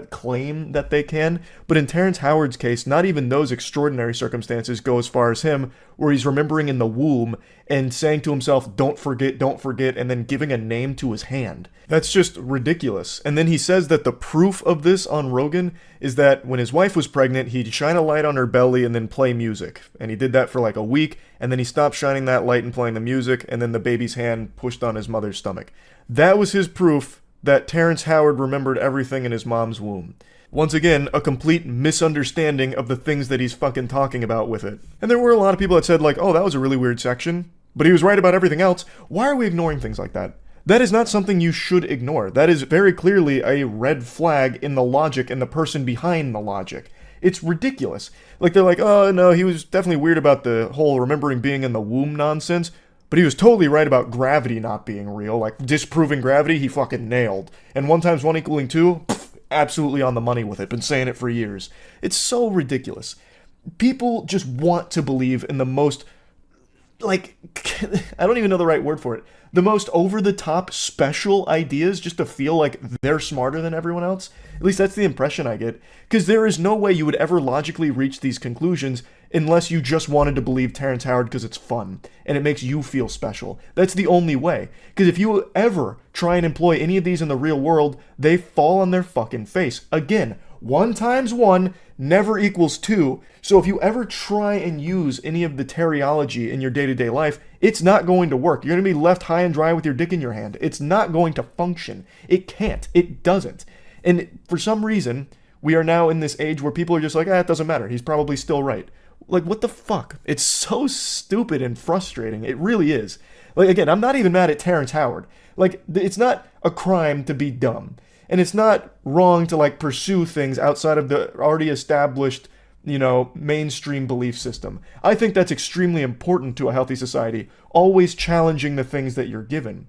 claim that they can. But in Terrence Howard's case, not even those extraordinary circumstances go as far as him, where he's remembering in the womb and saying to himself, don't forget, and then giving a name to his hand. That's just ridiculous. And then he says that the proof of this on Rogan is that when his wife was pregnant, he'd shine a light on her belly and then play music. And he did that for like a week, and then he stopped shining that light and playing the music, and then the baby's hand pushed on his mother's stomach. That was his proof that Terrence Howard remembered everything in his mom's womb. Once again, a complete misunderstanding of the things that he's fucking talking about with it. And there were a lot of people that said like, oh, that was a really weird section, but he was right about everything else. Why are we ignoring things like that? That is not something you should ignore. That is very clearly a red flag in the logic and the person behind the logic. It's ridiculous. Like, they're like, oh, no, he was definitely weird about the whole remembering being in the womb nonsense. But he was totally right about gravity not being real. Like, disproving gravity, he fucking nailed. And 1 × 1 = 2, absolutely on the money with it. Been saying it for years. It's so ridiculous. People just want to believe in the most like, I don't even know the right word for it. The most over-the-top special ideas just to feel like they're smarter than everyone else. At least that's the impression I get. Because there is no way you would ever logically reach these conclusions unless you just wanted to believe Terrence Howard because it's fun and it makes you feel special. That's the only way. Because if you ever try and employ any of these in the real world, they fall on their fucking face. Again, 1 times 1 never equals 2. So if you ever try and use any of the teriology in your day-to-day life, it's not going to work. You're going to be left high and dry with your dick in your hand. It's not going to function. It can't. It doesn't. And for some reason, we are now in this age where people are just like, it doesn't matter. He's probably still right. Like, what the fuck? It's so stupid and frustrating. It really is. Like, again, I'm not even mad at Terrence Howard. Like, it's not a crime to be dumb. And it's not wrong to, like, pursue things outside of the already established, mainstream belief system. I think that's extremely important to a healthy society, always challenging the things that you're given.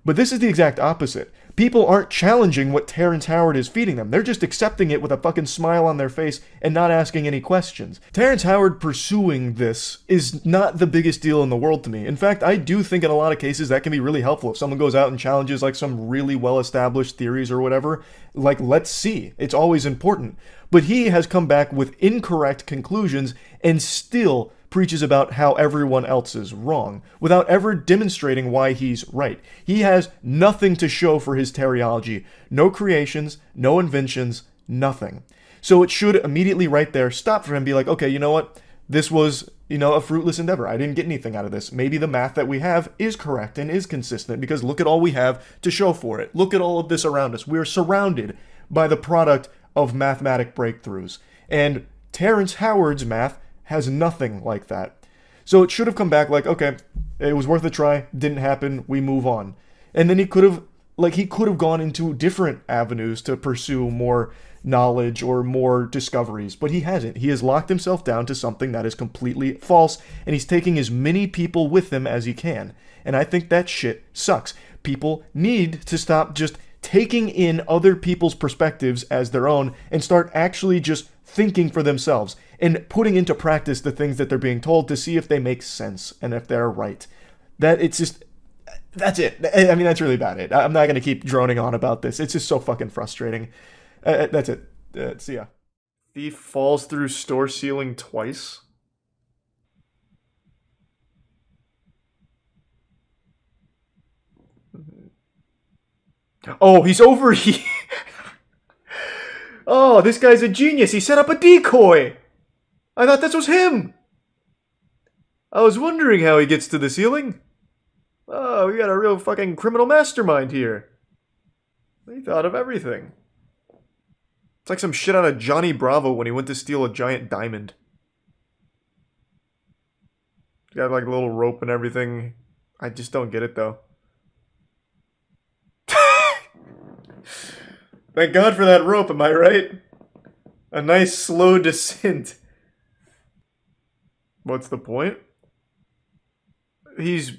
But this is the exact opposite. People aren't challenging what Terrence Howard is feeding them. They're just accepting it with a fucking smile on their face and not asking any questions. Terrence Howard pursuing this is not the biggest deal in the world to me. In fact, I do think in a lot of cases that can be really helpful. If someone goes out and challenges like some really well-established theories or whatever, like, let's see. It's always important. But he has come back with incorrect conclusions and still preaches about how everyone else is wrong, without ever demonstrating why he's right. He has nothing to show for his teriology. No creations, no inventions, nothing. So it should immediately right there stop for him and be like, okay, you know what? This was, a fruitless endeavor. I didn't get anything out of this. Maybe the math that we have is correct and is consistent because look at all we have to show for it. Look at all of this around us. We are surrounded by the product of mathematic breakthroughs. And Terrence Howard's math has nothing like that. So it should have come back like, okay, it was worth a try, didn't happen, we move on. And then he could have gone into different avenues to pursue more knowledge or more discoveries, but he hasn't. He has locked himself down to something that is completely false, and he's taking as many people with him as he can. And I think that shit sucks. People need to stop just taking in other people's perspectives as their own and start actually just thinking for themselves and putting into practice the things that they're being told to see if they make sense and if they're right. That's it. I mean, that's really about it. I'm not going to keep droning on about this. It's just so fucking frustrating. That's it. See ya. Thief falls through store ceiling twice. Oh, he's over here. Oh, this guy's a genius. He set up a decoy. I thought this was him. I was wondering how he gets to the ceiling. Oh, we got a real fucking criminal mastermind here. He thought of everything. It's like some shit out of Johnny Bravo when he went to steal a giant diamond. Got like a little rope and everything. I just don't get it though. Thank God for that rope, am I right? A nice slow descent. What's the point? He's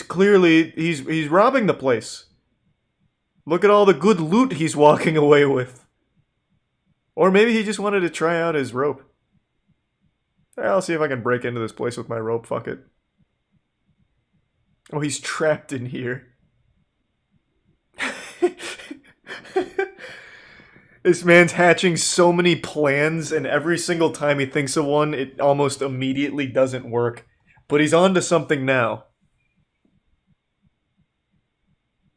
clearly robbing the place. Look at all the good loot he's walking away with. Or maybe he just wanted to try out his rope. I'll see if I can break into this place with my rope, fuck it. Oh, he's trapped in here. This man's hatching so many plans, and every single time he thinks of one, it almost immediately doesn't work. But he's on to something now.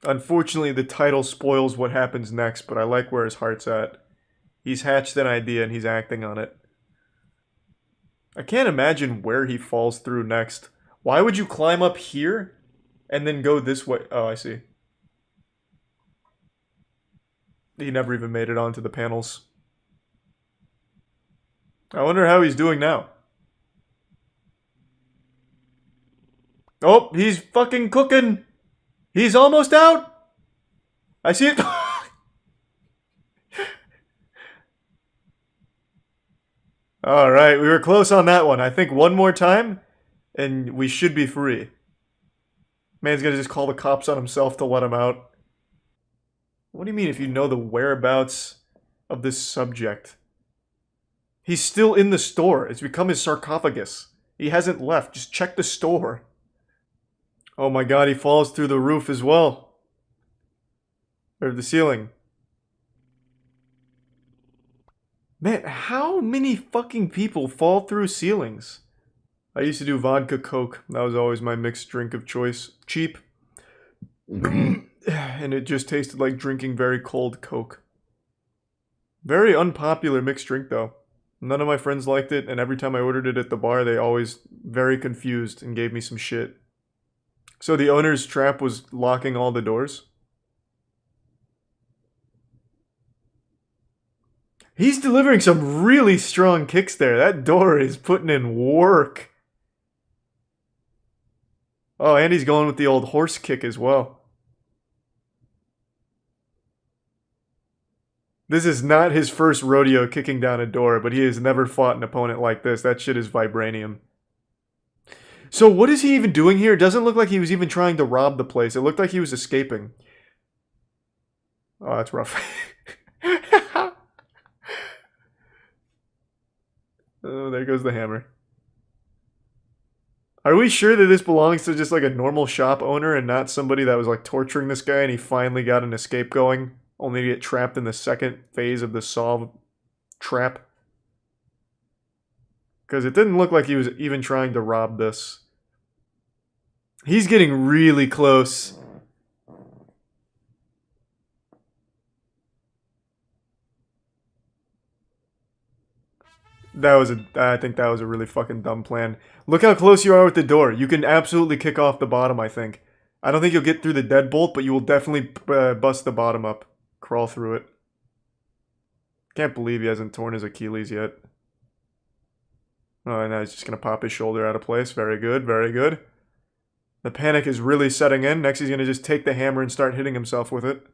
Unfortunately, the title spoils what happens next, but I like where his heart's at. He's hatched an idea and he's acting on it. I can't imagine where he falls through next. Why would you climb up here and then go this way? Oh, I see. He never even made it onto the panels. I wonder how he's doing now. Oh, he's fucking cooking. He's almost out. I see it. All right, we were close on that one. I think one more time, and we should be free. Man's gonna just call the cops on himself to let him out. What do you mean if you know the whereabouts of this subject? He's still in the store. It's become his sarcophagus. He hasn't left. Just check the store. Oh my god, he falls through the roof as well. Or the ceiling. Man, how many fucking people fall through ceilings? I used to do vodka Coke. That was always my mixed drink of choice. Cheap. And it just tasted like drinking very cold Coke. Very unpopular mixed drink though. None of my friends liked it, and every time I ordered it at the bar, they always very confused and gave me some shit. So the owner's trap was locking all the doors? He's delivering some really strong kicks there. That door is putting in work. Oh, and he's going with the old horse kick as well. This is not his first rodeo kicking down a door, but he has never fought an opponent like this. That shit is vibranium. So what is he even doing here? It doesn't look like he was even trying to rob the place. It looked like he was escaping. Oh, that's rough. Oh, there goes the hammer. Are we sure that this belongs to just like a normal shop owner and not somebody that was like torturing this guy and he finally got an escape going, only to get trapped in the second phase of the solve trap? Because it didn't look like he was even trying to rob this. He's getting really close. I think that was a really fucking dumb plan. Look how close you are with the door. You can absolutely kick off the bottom, I think. I don't think you'll get through the deadbolt, but you will definitely bust the bottom up. Crawl through it. Can't believe he hasn't torn his Achilles yet. Oh, and now he's just going to pop his shoulder out of place. Very good, very good. The panic is really setting in. Next he's going to just take the hammer and start hitting himself with it.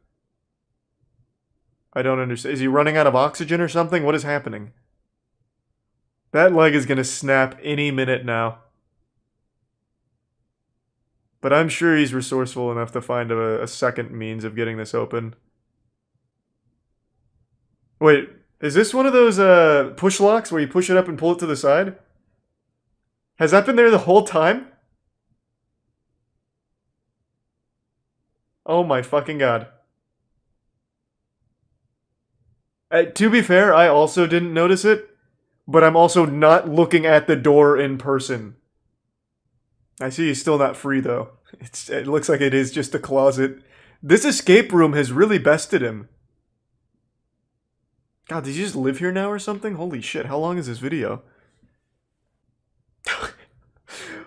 I don't understand. Is he running out of oxygen or something? What is happening? That leg is going to snap any minute now. But I'm sure he's resourceful enough to find a second means of getting this open. Wait, is this one of those push locks where you push it up and pull it to the side? Has that been there the whole time? Oh my fucking god. To be fair, I also didn't notice it. But I'm also not looking at the door in person. I see he's still not free, though. It looks like it is just a closet. This escape room has really bested him. God, did you just live here now or something? Holy shit, how long is this video?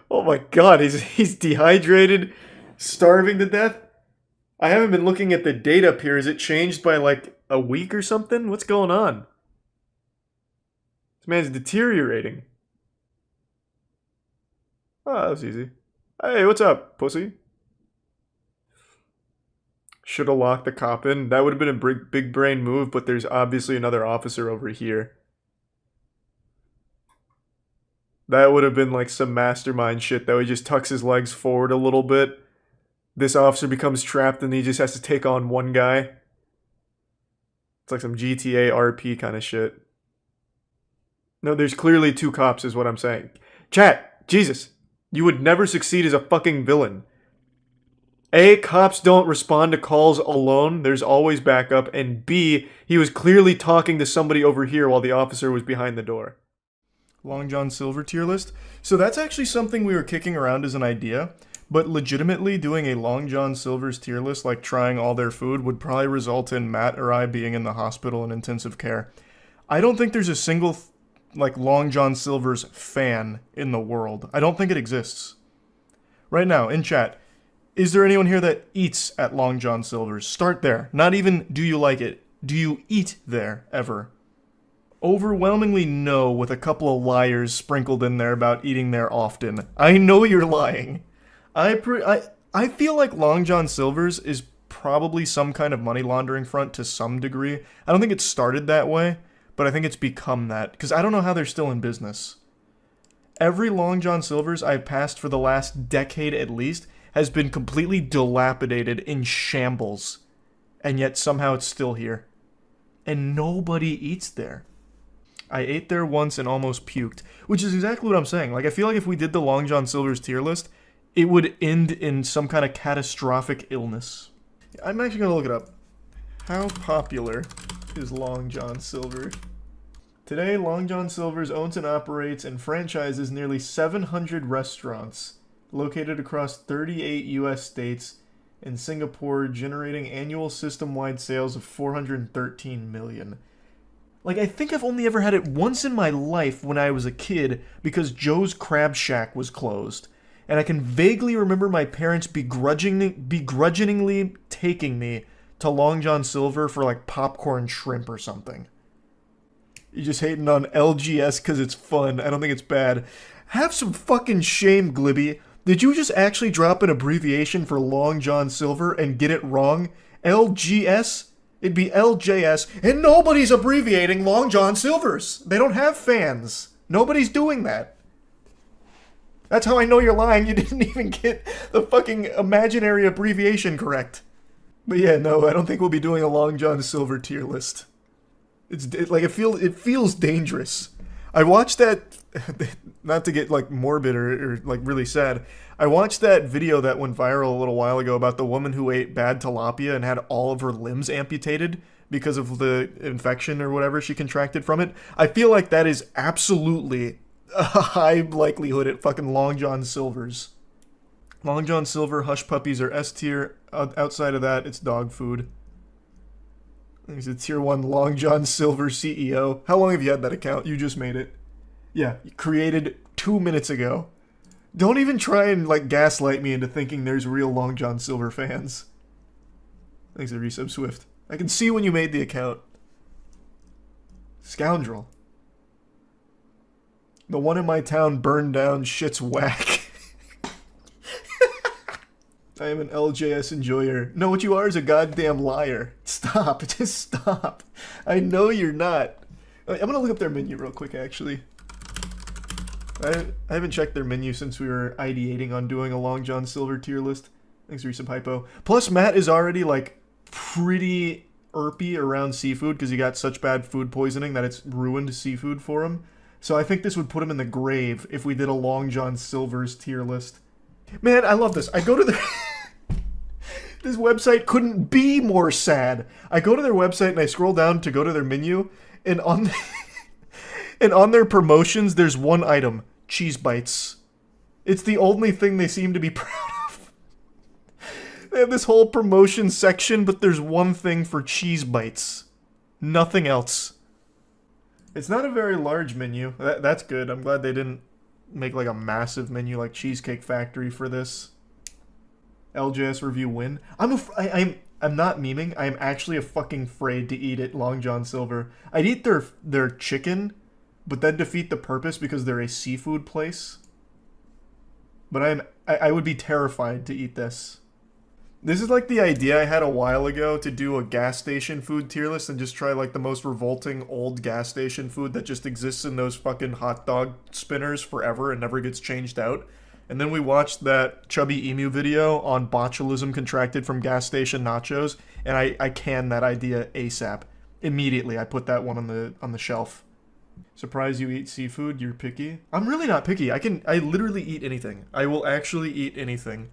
Oh my god, he's dehydrated, starving to death. I haven't been looking at the date up here. Is it changed by like a week or something? What's going on? Man's deteriorating. Oh, that was easy. Hey, what's up, pussy? Should have locked the cop in. That would have been a big brain move, but there's obviously another officer over here. That would have been like some mastermind shit, though. He just tucks his legs forward a little bit. This officer becomes trapped and he just has to take on one guy. It's like some GTA RP kind of shit. No, there's clearly two cops is what I'm saying. Chat, Jesus, you would never succeed as a fucking villain. A, cops don't respond to calls alone. There's always backup. And B, he was clearly talking to somebody over here while the officer was behind the door. Long John Silver tier list. So that's actually something we were kicking around as an idea. But legitimately doing a Long John Silver's tier list, like trying all their food, would probably result in Matt or I being in the hospital in intensive care. I don't think there's a single like Long John Silver's fan in the world. I don't think it exists. Right now, in chat, is there anyone here that eats at Long John Silver's? Start there. Not even do you like it. Do you eat there ever? Overwhelmingly no, with a couple of liars sprinkled in there about eating there often. I know you're lying. I feel like Long John Silver's is probably some kind of money laundering front to some degree. I don't think it started that way, but I think it's become that, because I don't know how they're still in business. Every Long John Silver's I've passed for the last decade at least has been completely dilapidated in shambles, and yet somehow it's still here. And nobody eats there. I ate there once and almost puked, which is exactly what I'm saying. Like, I feel like if we did the Long John Silver's tier list, it would end in some kind of catastrophic illness. I'm actually going to look it up. How popular is Long John Silver? Today, Long John Silver's owns and operates and franchises nearly 700 restaurants located across 38 U.S. states and Singapore, generating annual system-wide sales of $413 million. Like, I think I've only ever had it once in my life when I was a kid because Joe's Crab Shack was closed. And I can vaguely remember my parents begrudgingly taking me to Long John Silver for like popcorn shrimp or something. You're just hating on LGS because it's fun. I don't think it's bad. Have some fucking shame, Glibby. Did you just actually drop an abbreviation for Long John Silver and get it wrong? LGS? It'd be LJS, and nobody's abbreviating Long John Silver's. They don't have fans. Nobody's doing that. That's how I know you're lying. You didn't even get the fucking imaginary abbreviation correct. But yeah, no, I don't think we'll be doing a Long John Silver tier list. It feels dangerous. I watched that, not to get like morbid or like really sad. I watched that video that went viral a little while ago about the woman who ate bad tilapia and had all of her limbs amputated because of the infection or whatever she contracted from it. I feel like that is absolutely a high likelihood at fucking Long John Silver's. Long John Silver hush puppies are S tier. Outside of that, it's dog food. He's a tier 1 Long John Silver CEO. How long have you had that account? You just made it. Yeah, you created 2 minutes ago. Don't even try and like gaslight me into thinking there's real Long John Silver fans. Thanks to Resub Swift. I can see when you made the account. Scoundrel. The one in my town burned down, shit's whack. I am an LJS enjoyer. No, what you are is a goddamn liar. Stop. Just stop. I know you're not. I'm gonna look up their menu real quick, actually. I haven't checked their menu since we were ideating on doing a Long John Silver tier list. Thanks, Resub Hypo. Plus, Matt is already, like, pretty irpy around seafood because he got such bad food poisoning that it's ruined seafood for him. So I think this would put him in the grave if we did a Long John Silver's tier list. Man, I love this. I go to the... This website couldn't be more sad. I go to their website and I scroll down to go to their menu, and on and on their promotions, there's one item: cheese bites. It's the only thing they seem to be proud of. They have this whole promotion section, but there's one thing for cheese bites. Nothing else. It's not a very large menu. That's good. I'm glad they didn't make like a massive menu like Cheesecake Factory for this. LJS review win. I'm not memeing. I'm actually fucking afraid to eat at Long John Silver. I'd eat their chicken, but then defeat the purpose because they're a seafood place. But I would be terrified to eat this. This is like the idea I had a while ago to do a gas station food tier list and just try like the most revolting old gas station food that just exists in those fucking hot dog spinners forever and never gets changed out. And then we watched that Chubby Emu video on botulism contracted from gas station nachos, and I canned that idea ASAP. Immediately, I put that one on the shelf. Surprised you eat seafood? You're picky? I'm really not picky. I literally eat anything. I will actually eat anything.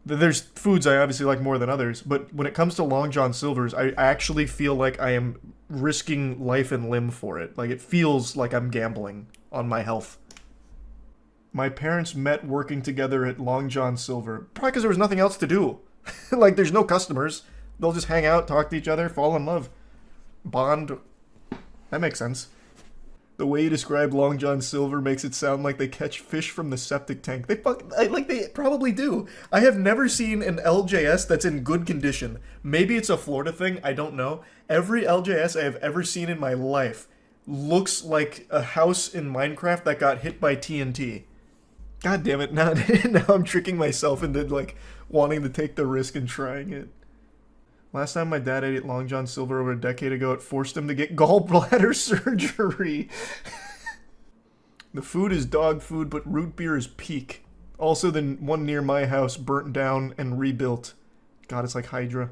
There's foods I obviously like more than others, but when it comes to Long John Silver's, I actually feel like I am risking life and limb for it. Like, it feels like I'm gambling on my health. My parents met working together at Long John Silver. Probably because there was nothing else to do. Like, there's no customers. They'll just hang out, talk to each other, fall in love. Bond. That makes sense. The way you describe Long John Silver makes it sound like they catch fish from the septic tank. They probably do. I have never seen an LJS that's in good condition. Maybe it's a Florida thing, I don't know. Every LJS I have ever seen in my life looks like a house in Minecraft that got hit by TNT. God damn it, now I'm tricking myself into, like, wanting to take the risk and trying it. Last time my dad ate at Long John Silver over a decade ago, it forced him to get gallbladder surgery. The food is dog food, but root beer is peak. Also, the one near my house burnt down and rebuilt. God, it's like Hydra.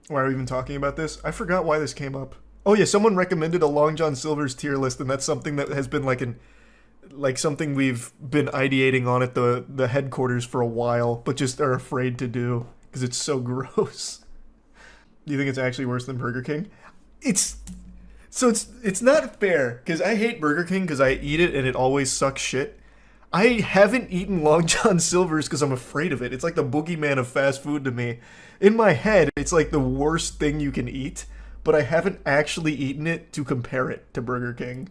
Why are we even talking about this? I forgot why this came up. Oh yeah, someone recommended a Long John Silver's tier list, and that's something that has been like something we've been ideating on at the headquarters for a while, but just are afraid to do because it's so gross. Do you think it's actually worse than Burger King? It's not fair because I hate Burger King because I eat it and it always sucks shit. I haven't eaten Long John Silver's because I'm afraid of it. It's like the boogeyman of fast food to me. In my head, it's like the worst thing you can eat, but I haven't actually eaten it to compare it to Burger King.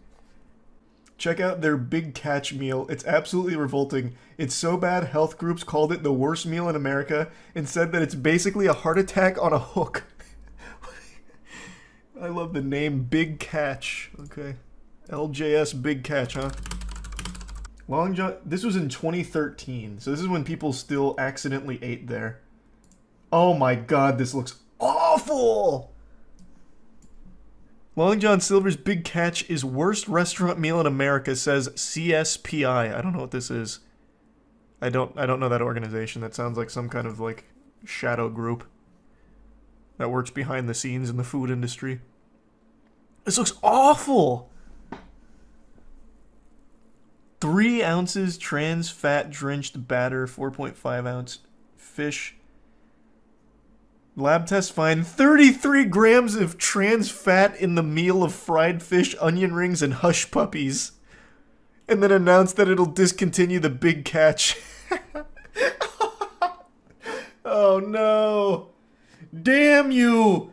Check out their Big Catch meal. It's absolutely revolting. It's so bad health groups called it the worst meal in America and said that it's basically a heart attack on a hook. I love the name Big Catch. Okay. LJS Big Catch, huh? Long John... This was in 2013, so this is when people still accidentally ate there. Oh my god, this looks awful! Long John Silver's Big Catch is worst restaurant meal in America, says CSPI. I don't know what this is. I don't know that organization. That sounds like some kind of like shadow group that works behind the scenes in the food industry. This looks awful! 3 ounces trans fat drenched batter, 4.5 ounce fish. Lab test find 33 grams of trans fat in the meal of fried fish, onion rings, and hush puppies. And then announced that it'll discontinue the Big Catch. Oh no. Damn you!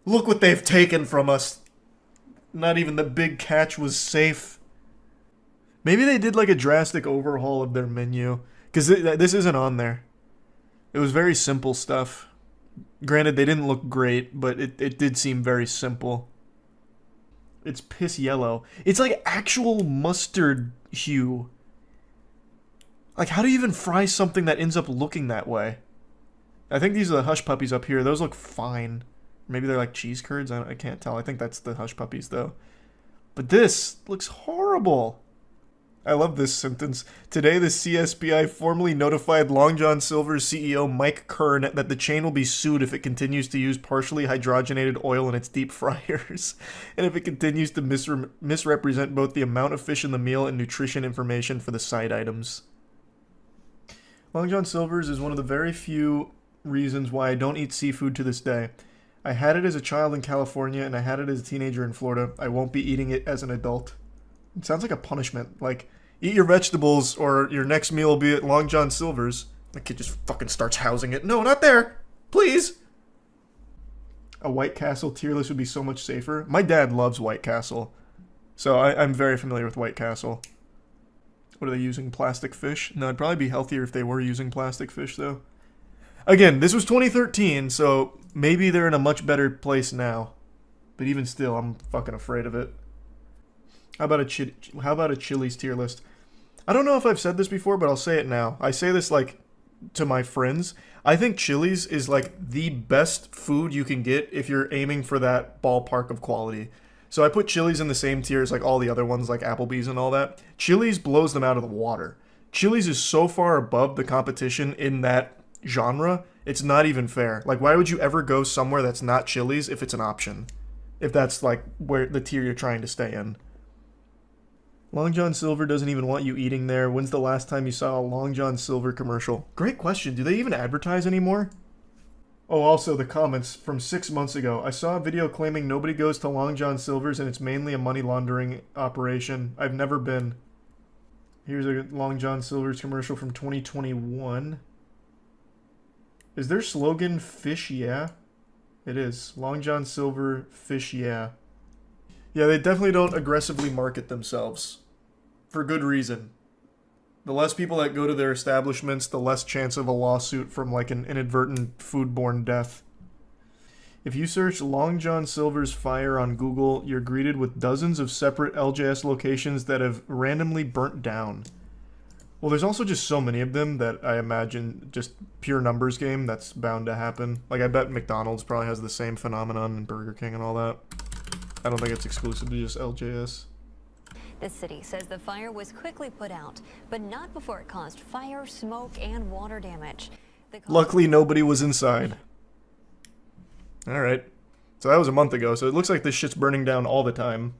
Look what they've taken from us. Not even the Big Catch was safe. Maybe they did like a drastic overhaul of their menu. Because this isn't on there. It was very simple stuff. Granted, they didn't look great, but it did seem very simple. It's piss yellow. It's like actual mustard hue. Like, how do you even fry something that ends up looking that way? I think these are the hush puppies up here. Those look fine. Maybe they're like cheese curds. I can't tell. I think that's the hush puppies, though. But this looks horrible. I love this sentence. Today, the CSPI formally notified Long John Silver's CEO Mike Kern that the chain will be sued if it continues to use partially hydrogenated oil in its deep fryers, and if it continues to misrepresent both the amount of fish in the meal and nutrition information for the side items. Long John Silver's is one of the very few reasons why I don't eat seafood to this day. I had it as a child in California, and I had it as a teenager in Florida. I won't be eating it as an adult. It sounds like a punishment. Like, eat your vegetables or your next meal will be at Long John Silver's. The kid just fucking starts housing it. No, not there! Please! A White Castle tier list would be so much safer. My dad loves White Castle. So I'm very familiar with White Castle. What are they using? Plastic fish? No, it'd probably be healthier if they were using plastic fish, though. Again, this was 2013, so maybe they're in a much better place now. But even still, I'm fucking afraid of it. How about a Chili's tier list? I don't know if I've said this before, but I'll say it now. I say this, like, to my friends. I think Chili's is, like, the best food you can get if you're aiming for that ballpark of quality. So I put Chili's in the same tier as, like, all the other ones, like Applebee's and all that. Chili's blows them out of the water. Chili's is so far above the competition in that genre, it's not even fair. Like, why would you ever go somewhere that's not Chili's if it's an option? If that's, like, where the tier you're trying to stay in. Long John Silver doesn't even want you eating there. When's the last time you saw a Long John Silver commercial? Great question. Do they even advertise anymore? Oh, also the comments from 6 months ago. I saw a video claiming nobody goes to Long John Silver's and it's mainly a money laundering operation. I've never been. Here's a Long John Silver's commercial from 2021. Is their slogan Fish Yeah? It is. Long John Silver Fish Yeah. Yeah, they definitely don't aggressively market themselves. For good reason. The less people that go to their establishments, the less chance of a lawsuit from like an inadvertent foodborne death. If you search Long John Silver's fire on Google, you're greeted with dozens of separate LJS locations that have randomly burnt down. Well, there's also just so many of them that I imagine just pure numbers game, that's bound to happen. Like, I bet McDonald's probably has the same phenomenon and Burger King and all that. I don't think it's exclusive to just LJS. The city says the fire was quickly put out, but not before it caused fire, smoke, and water damage. Luckily, nobody was inside. Alright. So that was a month ago, so it looks like this shit's burning down all the time.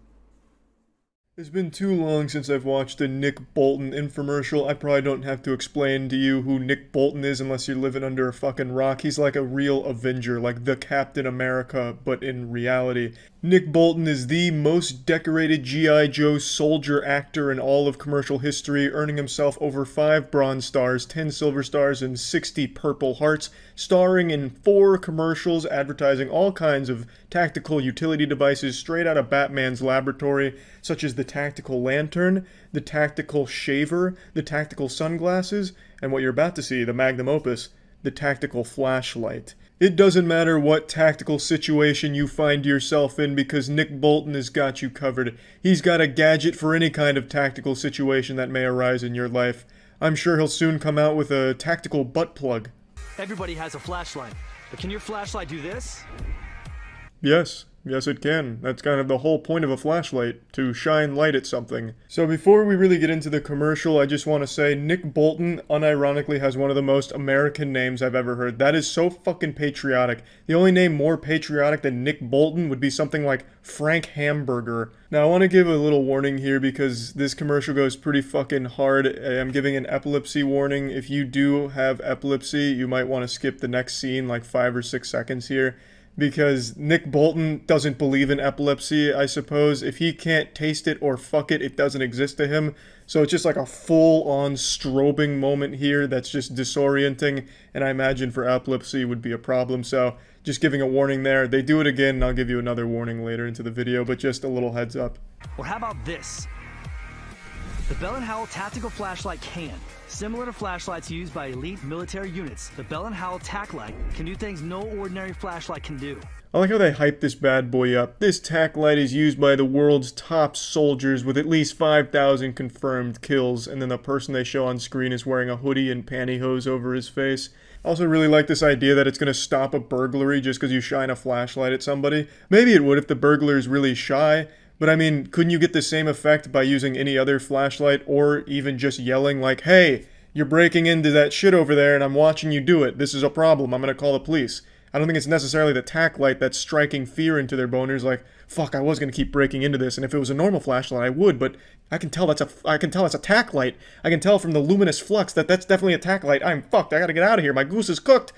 It's been too long since I've watched a Nick Bolton infomercial. I probably don't have to explain to you who Nick Bolton is unless you're living under a fucking rock. He's like a real Avenger, like the Captain America, but in reality. Nick Bolton is the most decorated G.I. Joe soldier actor in all of commercial history, earning himself over 5 Bronze Stars, 10 Silver Stars, and 60 Purple Hearts, starring in 4 commercials advertising all kinds of tactical utility devices straight out of Batman's laboratory, such as the tactical lantern, the tactical shaver, the tactical sunglasses, and what you're about to see, the magnum opus, the tactical flashlight. It doesn't matter what tactical situation you find yourself in because Nick Bolton has got you covered. He's got a gadget for any kind of tactical situation that may arise in your life. I'm sure he'll soon come out with a tactical butt plug. Everybody has a flashlight, but can your flashlight do this? Yes. Yes, it can. That's kind of the whole point of a flashlight, to shine light at something. So before we really get into the commercial, I just want to say Nick Bolton unironically has one of the most American names I've ever heard. That is so fucking patriotic. The only name more patriotic than Nick Bolton would be something like Frank Hamburger. Now I want to give a little warning here because this commercial goes pretty fucking hard. I'm giving an epilepsy warning. If you do have epilepsy, you might want to skip the next scene like 5 or 6 seconds here. Because Nick Bolton doesn't believe in epilepsy, I suppose. If he can't taste it or fuck it, it doesn't exist to him. So it's just like a full-on strobing moment here that's just disorienting, and I imagine for epilepsy would be a problem. So just giving a warning there. They do it again, and I'll give you another warning later into the video, but just a little heads up. Or how about this? The Bell & Howell Tactical Flashlight can. Similar to flashlights used by elite military units, the Bell & Howell Tac Light can do things no ordinary flashlight can do. I like how they hype this bad boy up. This tac light is used by the world's top soldiers with at least 5,000 confirmed kills, and then the person they show on screen is wearing a hoodie and pantyhose over his face. I also really like this idea that it's going to stop a burglary just because you shine a flashlight at somebody. Maybe it would if the burglar is really shy. But I mean, couldn't you get the same effect by using any other flashlight or even just yelling like, hey, you're breaking into that shit over there and I'm watching you do it. This is a problem. I'm going to call the police. I don't think it's necessarily the tac light that's striking fear into their boners like, fuck, I was going to keep breaking into this, and if it was a normal flashlight I would, but I can tell that's a tac light. I can tell from the luminous flux that that's definitely a tac light. I'm fucked. I got to get out of here. My goose is cooked.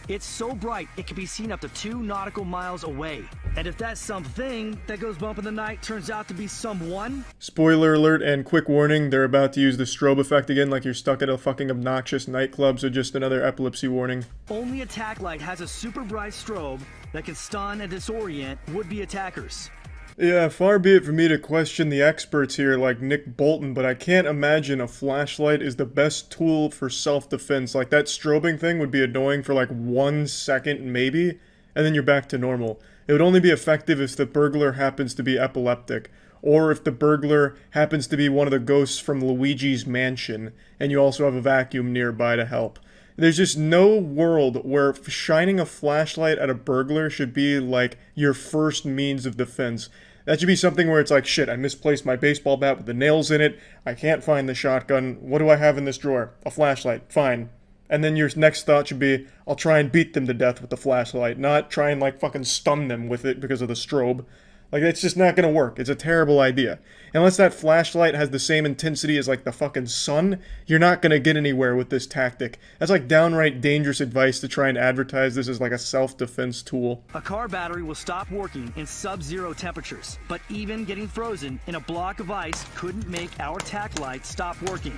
It's so bright, it can be seen up to 2 nautical miles away. And if that something that goes bump in the night turns out to be someone... Spoiler alert and quick warning, they're about to use the strobe effect again like you're stuck at a fucking obnoxious nightclub, so just another epilepsy warning. Only a tac light has a super bright strobe that can stun and disorient would-be attackers. Yeah, far be it for me to question the experts here like Nick Bolton, but I can't imagine a flashlight is the best tool for self-defense. Like, that strobing thing would be annoying for like 1 second maybe, and then you're back to normal. It would only be effective if the burglar happens to be epileptic, or if the burglar happens to be one of the ghosts from Luigi's Mansion, and you also have a vacuum nearby to help. There's just no world where shining a flashlight at a burglar should be like your first means of defense. That should be something where it's like, shit, I misplaced my baseball bat with the nails in it. I can't find the shotgun. What do I have in this drawer? A flashlight. Fine. And then your next thought should be, I'll try and beat them to death with the flashlight, not try and like fucking stun them with it because of the strobe. Like, it's just not gonna work. It's a terrible idea. Unless that flashlight has the same intensity as, like, the fucking sun, you're not gonna get anywhere with this tactic. That's, like, downright dangerous advice to try and advertise this as, like, a self-defense tool. A car battery will stop working in sub-zero temperatures, but even getting frozen in a block of ice couldn't make our tac light stop working.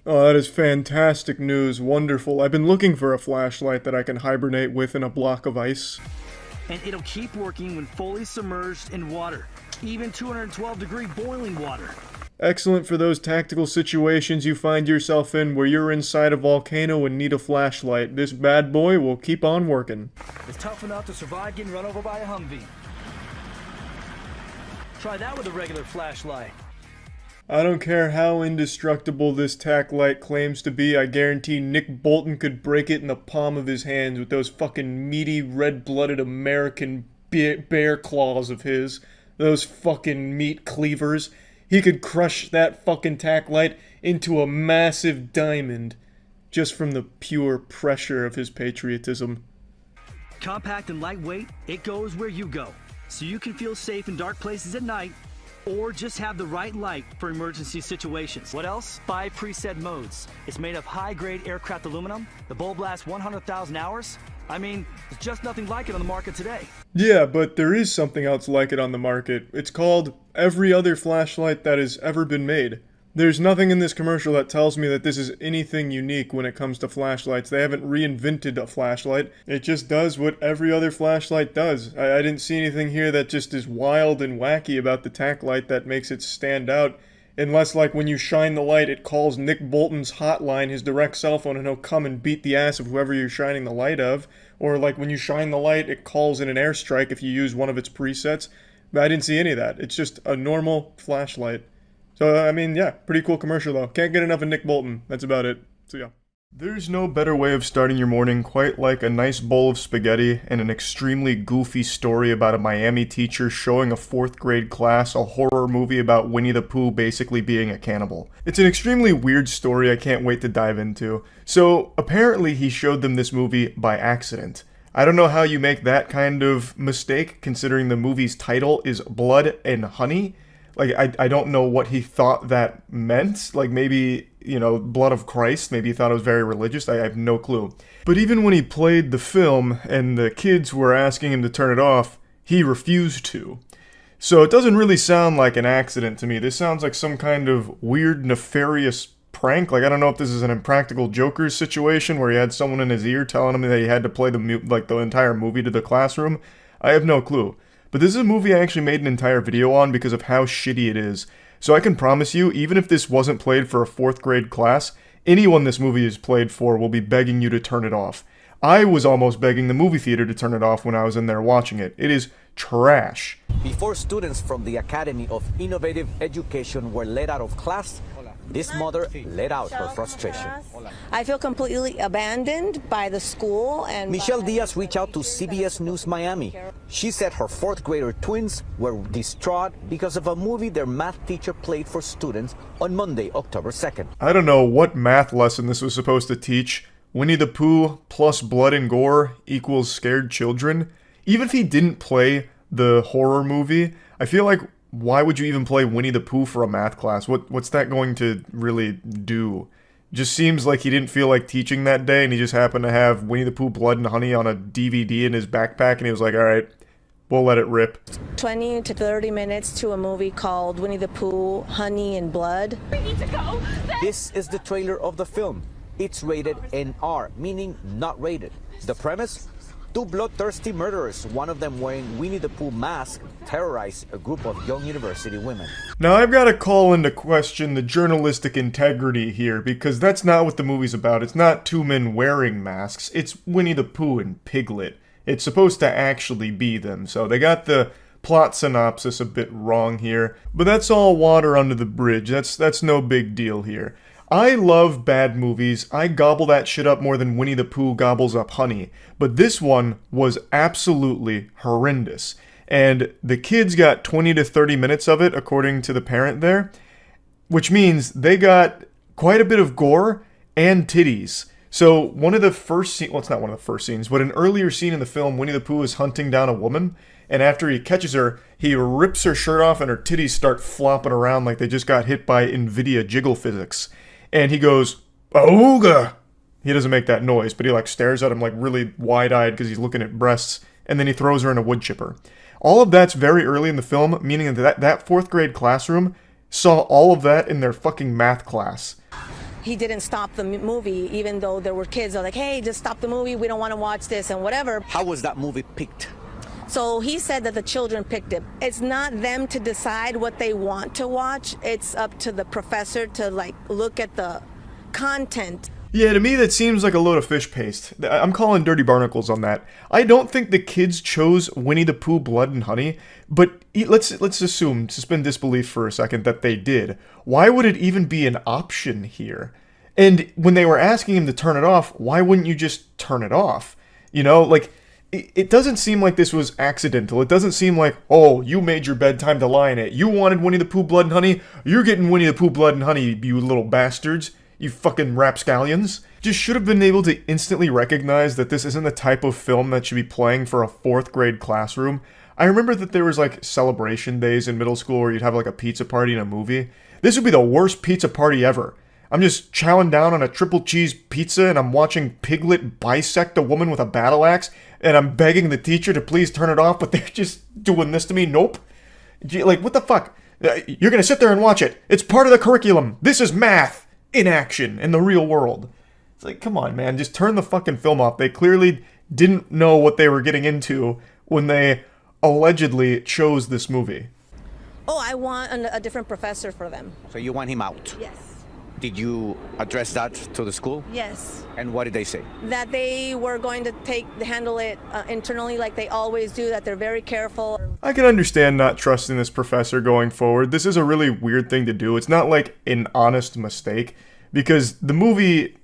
Oh, that is fantastic news. Wonderful. I've been looking for a flashlight that I can hibernate with in a block of ice. And it'll keep working when fully submerged in water, even 212-degree boiling water. Excellent for those tactical situations you find yourself in where you're inside a volcano and need a flashlight. This bad boy will keep on working. It's tough enough to survive getting run over by a Humvee. Try that with a regular flashlight. I don't care how indestructible this tac light claims to be, I guarantee Nick Bolton could break it in the palm of his hands with those fucking meaty, red-blooded American bear claws of his. Those fucking meat cleavers. He could crush that fucking tac light into a massive diamond just from the pure pressure of his patriotism. Compact and lightweight, it goes where you go. So you can feel safe in dark places at night, or just have the right light for emergency situations. What else? 5 preset modes. It's made of high-grade aircraft aluminum. The bulb lasts 100,000 hours. I mean, there's just nothing like it on the market today. Yeah, but there is something else like it on the market. It's called every other flashlight that has ever been made. There's nothing in this commercial that tells me that this is anything unique when it comes to flashlights. They haven't reinvented a flashlight. It just does what every other flashlight does. I didn't see anything here that just is wild and wacky about the tack light that makes it stand out. Unless, like, when you shine the light, it calls Nick Bolton's hotline, his direct cell phone, and he'll come and beat the ass of whoever you're shining the light of. Or, like, when you shine the light, it calls in an airstrike if you use one of its presets. But I didn't see any of that. It's just a normal flashlight. So, I mean, yeah, pretty cool commercial, though. Can't get enough of Nick Bolton. That's about it. So, yeah. There's no better way of starting your morning quite like a nice bowl of spaghetti and an extremely goofy story about a Miami teacher showing a 4th grade class a horror movie about Winnie the Pooh basically being a cannibal. It's an extremely weird story I can't wait to dive into. So, apparently he showed them this movie by accident. I don't know how you make that kind of mistake, considering the movie's title is Blood and Honey. Like, I don't know what he thought that meant. Like, maybe, you know, blood of Christ. Maybe he thought it was very religious. I have no clue. But even when he played the film and the kids were asking him to turn it off, he refused to. So it doesn't really sound like an accident to me. This sounds like some kind of weird, nefarious prank. Like, I don't know if this is an Impractical Jokers situation where he had someone in his ear telling him that he had to play the entire movie to the classroom. I have no clue. But this is a movie I actually made an entire video on because of how shitty it is. So I can promise you, even if this wasn't played for a 4th grade class, anyone this movie is played for will be begging you to turn it off. I was almost begging the movie theater to turn it off when I was in there watching it. It is trash. Before students from the Academy of Innovative Education were let out of class, this mother let out her frustration. I feel completely abandoned by the school and Michelle Diaz reached out to CBS News Miami. She said her 4th grader twins were distraught because of a movie their math teacher played for students on Monday, October 2nd. I don't know what math lesson this was supposed to teach. Winnie the Pooh plus blood and gore equals scared children. Even if he didn't play the horror movie, I feel like why would you even play Winnie the Pooh for a math class? What's that going to really do? Just seems like he didn't feel like teaching that day, and he just happened to have Winnie the Pooh Blood and Honey on a DVD in his backpack, and he was like, all right, we'll let it rip. 20 to 30 minutes to a movie called Winnie the Pooh, Honey and Blood. We need to go. This is the trailer of the film. It's rated NR, meaning not rated. The premise? 2 bloodthirsty murderers, one of them wearing Winnie the Pooh mask, terrorized a group of young university women. Now I've got to call into question the journalistic integrity here, because that's not what the movie's about. It's not 2 men wearing masks, it's Winnie the Pooh and Piglet. It's supposed to actually be them, so they got the plot synopsis a bit wrong here. But that's all water under the bridge, that's no big deal here. I love bad movies. I gobble that shit up more than Winnie the Pooh gobbles up honey. But this one was absolutely horrendous. And the kids got 20 to 30 minutes of it, according to the parent there. Which means they got quite a bit of gore and titties. So one of the first scenes, well, it's not one of the first scenes, but an earlier scene in the film, Winnie the Pooh is hunting down a woman. And after he catches her, he rips her shirt off and her titties start flopping around like they just got hit by NVIDIA jiggle physics. And he goes, "Ooga!" He doesn't make that noise, but he like stares at him like really wide-eyed because he's looking at breasts, and then he throws her in a wood chipper. All of that's very early in the film, meaning that 4th grade classroom saw all of that in their fucking math class. He didn't stop the movie, even though there were kids that were like, hey, just stop the movie, we don't want to watch this and whatever. How was that movie picked? So he said that the children picked it. It's not them to decide what they want to watch. It's up to the professor to like look at the content. Yeah, to me that seems like a load of fish paste. I'm calling dirty barnacles on that. I don't think the kids chose Winnie the Pooh Blood and Honey, but let's assume, suspend disbelief for a second, that they did. Why would it even be an option here? And when they were asking him to turn it off, why wouldn't you just turn it off? You know, like, it doesn't seem like this was accidental. It doesn't seem like, oh, you made your bedtime to lie in it. You wanted Winnie the Pooh Blood and Honey? You're getting Winnie the Pooh Blood and Honey, you little bastards. You fucking rapscallions. Just should have been able to instantly recognize that this isn't the type of film that should be playing for a 4th grade classroom. I remember that there was like celebration days in middle school where you'd have like a pizza party and a movie. This would be the worst pizza party ever. I'm just chowing down on a triple cheese pizza and I'm watching Piglet bisect a woman with a battle axe and I'm begging the teacher to please turn it off, but they're just doing this to me. Nope. Like, what the fuck? You're gonna sit there and watch it. It's part of the curriculum. This is math in action in the real world. It's like, come on, man. Just turn the fucking film off. They clearly didn't know what they were getting into when they allegedly chose this movie. Oh, I want a different professor for them. So you want him out? Yes. Did you address that to the school? Yes. And what did they say? That they were going to handle it internally like they always do, that they're very careful. I can understand not trusting this professor going forward. This is a really weird thing to do. It's not like an honest mistake, because the movie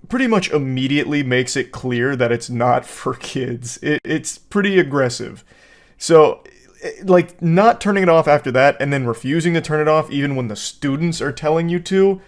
pretty much immediately makes it clear that it's not for kids. It's pretty aggressive. So, like, not turning it off after that and then refusing to turn it off even when the students are telling you to,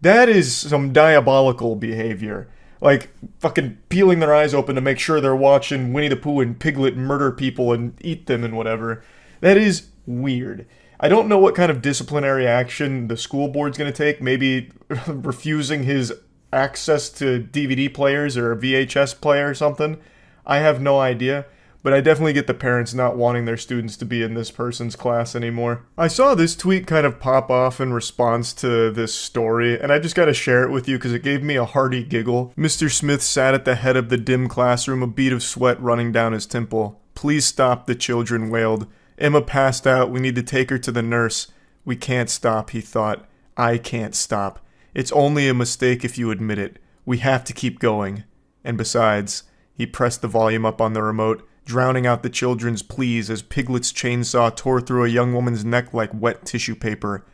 that is some diabolical behavior. Like, fucking peeling their eyes open to make sure they're watching Winnie the Pooh and Piglet murder people and eat them and whatever. That is weird. I don't know what kind of disciplinary action the school board's going to take. Maybe refusing his access to DVD players or a VHS player or something. I have no idea. But I definitely get the parents not wanting their students to be in this person's class anymore. I saw this tweet kind of pop off in response to this story, and I just gotta share it with you because it gave me a hearty giggle. Mr. Smith sat at the head of the dim classroom, a bead of sweat running down his temple. Please stop, the children wailed. Emma passed out. We need to take her to the nurse. We can't stop, he thought. I can't stop. It's only a mistake if you admit it. We have to keep going. And besides, he pressed the volume up on the remote, drowning out the children's pleas as Piglet's chainsaw tore through a young woman's neck like wet tissue paper.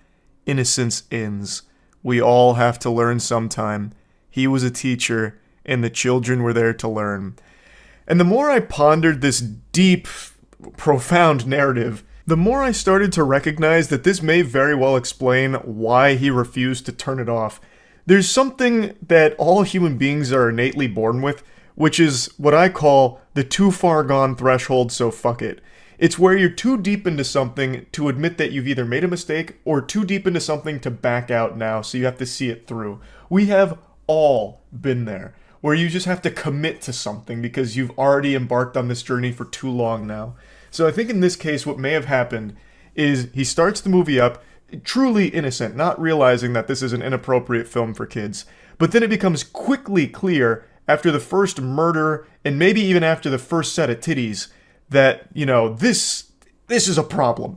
Innocence ends. We all have to learn sometime. He was a teacher, and the children were there to learn. And the more I pondered this deep, profound narrative, the more I started to recognize that this may very well explain why he refused to turn it off. There's something that all human beings are innately born with, which is what I call the too far gone threshold, so fuck it. It's where you're too deep into something to admit that you've either made a mistake or too deep into something to back out now, so you have to see it through. We have all been there, where you just have to commit to something because you've already embarked on this journey for too long now. So I think in this case what may have happened is he starts the movie up truly innocent, not realizing that this is an inappropriate film for kids, but then it becomes quickly clear after the first murder, and maybe even after the first set of titties, that, you know, this is a problem.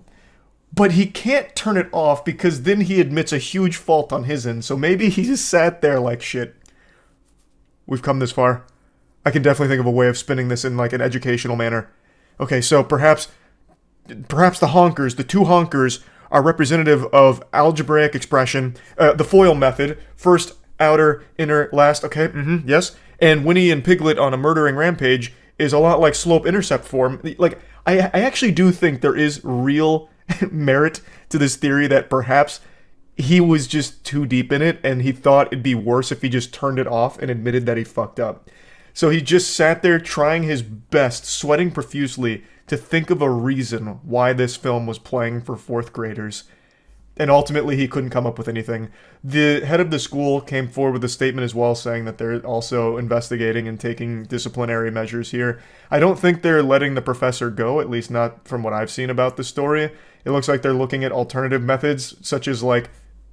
But he can't turn it off because then he admits a huge fault on his end, so maybe he just sat there like, shit, we've come this far. I can definitely think of a way of spinning this in, like, an educational manner. Okay, so perhaps the honkers, the two honkers, are representative of algebraic expression, the FOIL method, first, outer, inner, last, okay, yes. And Winnie and Piglet on a murdering rampage is a lot like slope-intercept form. Like, I actually do think there is real merit to this theory that perhaps he was just too deep in it and he thought it'd be worse if he just turned it off and admitted that he fucked up. So he just sat there trying his best, sweating profusely, to think of a reason why this film was playing for 4th graders. And ultimately, he couldn't come up with anything. The head of the school came forward with a statement as well, saying that they're also investigating and taking disciplinary measures here. I don't think they're letting the professor go, at least not from what I've seen about the story. It looks like they're looking at alternative methods, such as, like,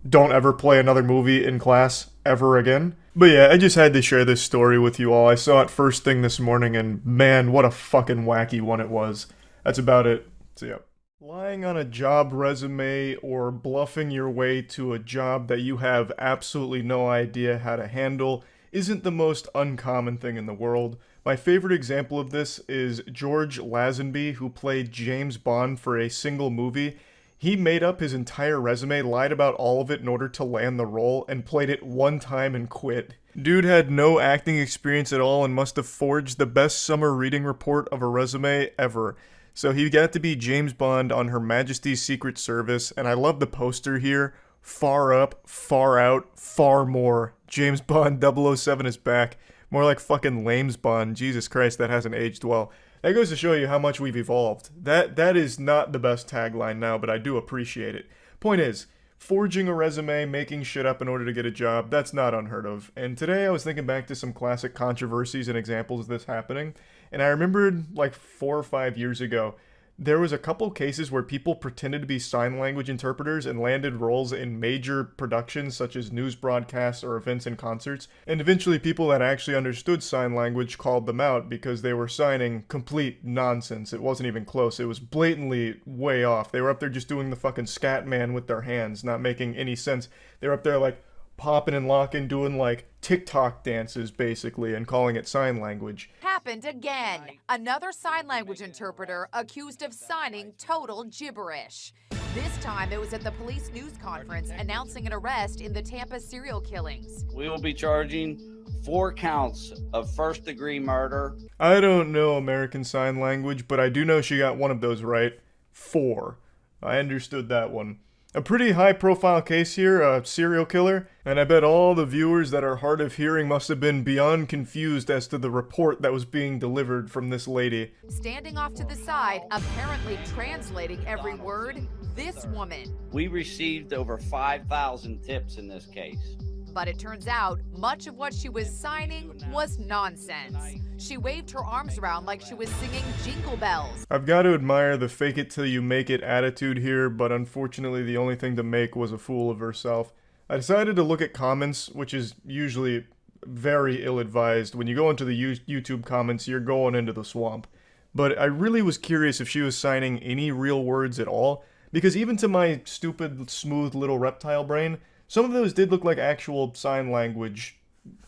don't ever play another movie in class ever again. But yeah, I just had to share this story with you all. I saw it first thing this morning, and man, what a fucking wacky one it was. That's about it. See ya. Lying on a job resume or bluffing your way to a job that you have absolutely no idea how to handle isn't the most uncommon thing in the world. My favorite example of this is George Lazenby, who played James Bond for a single movie. He made up his entire resume, lied about all of it in order to land the role, and played it one time and quit. Dude had no acting experience at all and must have forged the best summer reading report of a resume ever. So he got to be James Bond on Her Majesty's Secret Service, and I love the poster here far up, far out, far more. James Bond 007 is back. More like fucking Lames Bond. Jesus Christ, that hasn't aged well. That goes to show you how much we've evolved. That is not the best tagline now, but I do appreciate it. Point is, forging a resume, making shit up in order to get a job, that's not unheard of. And today I was thinking back to some classic controversies and examples of this happening, and I remembered like 4 or 5 years ago, there was a couple cases where people pretended to be sign language interpreters and landed roles in major productions such as news broadcasts or events and concerts, and eventually people that actually understood sign language called them out because they were signing complete nonsense. It wasn't even close. It was blatantly way off. They were up there just doing the fucking scat man with their hands, not making any sense. They were up there like popping and locking, doing like TikTok dances basically, and calling it sign language. Happened again. Another sign language interpreter accused of signing total gibberish. This time it was at the police news conference announcing an arrest in the Tampa serial killings. We will be charging 4 counts of first-degree murder. I don't know American Sign Language, but I do know she got one of those right. 4. I understood that one. A pretty high-profile case here, a serial killer, and I bet all the viewers that are hard of hearing must have been beyond confused as to the report that was being delivered from this lady. Standing off to the side, apparently translating every word, this woman. We received over 5,000 tips in this case. But it turns out, much of what she was signing was nonsense. She waved her arms around like she was singing Jingle Bells. I've got to admire the fake it till you make it attitude here, but unfortunately the only thing to make was a fool of herself. I decided to look at comments, which is usually very ill-advised. When you go into the YouTube comments, you're going into the swamp. But I really was curious if she was signing any real words at all, because even to my stupid, smooth little reptile brain, some of those did look like actual sign language,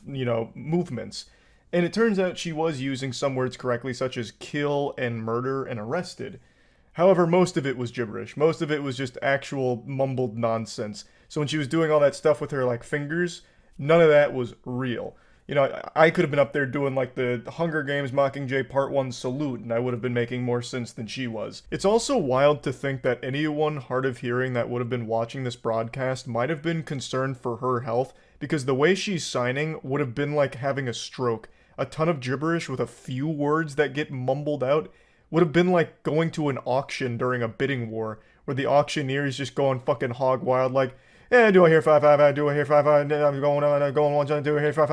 movements. And it turns out she was using some words correctly, such as kill and murder and arrested. However, most of it was gibberish. Most of it was just actual mumbled nonsense. So when she was doing all that stuff with her, fingers, none of that was real. I could have been up there doing, the Hunger Games Mockingjay Part 1 salute, and I would have been making more sense than she was. It's also wild to think that anyone hard of hearing that would have been watching this broadcast might have been concerned for her health, because the way she's signing would have been like having a stroke. A ton of gibberish with a few words that get mumbled out would have been like going to an auction during a bidding war, where the auctioneer is just going fucking hog wild, like, yeah, do I hear 5 do I hear 5 I'm going 1 do I hear 5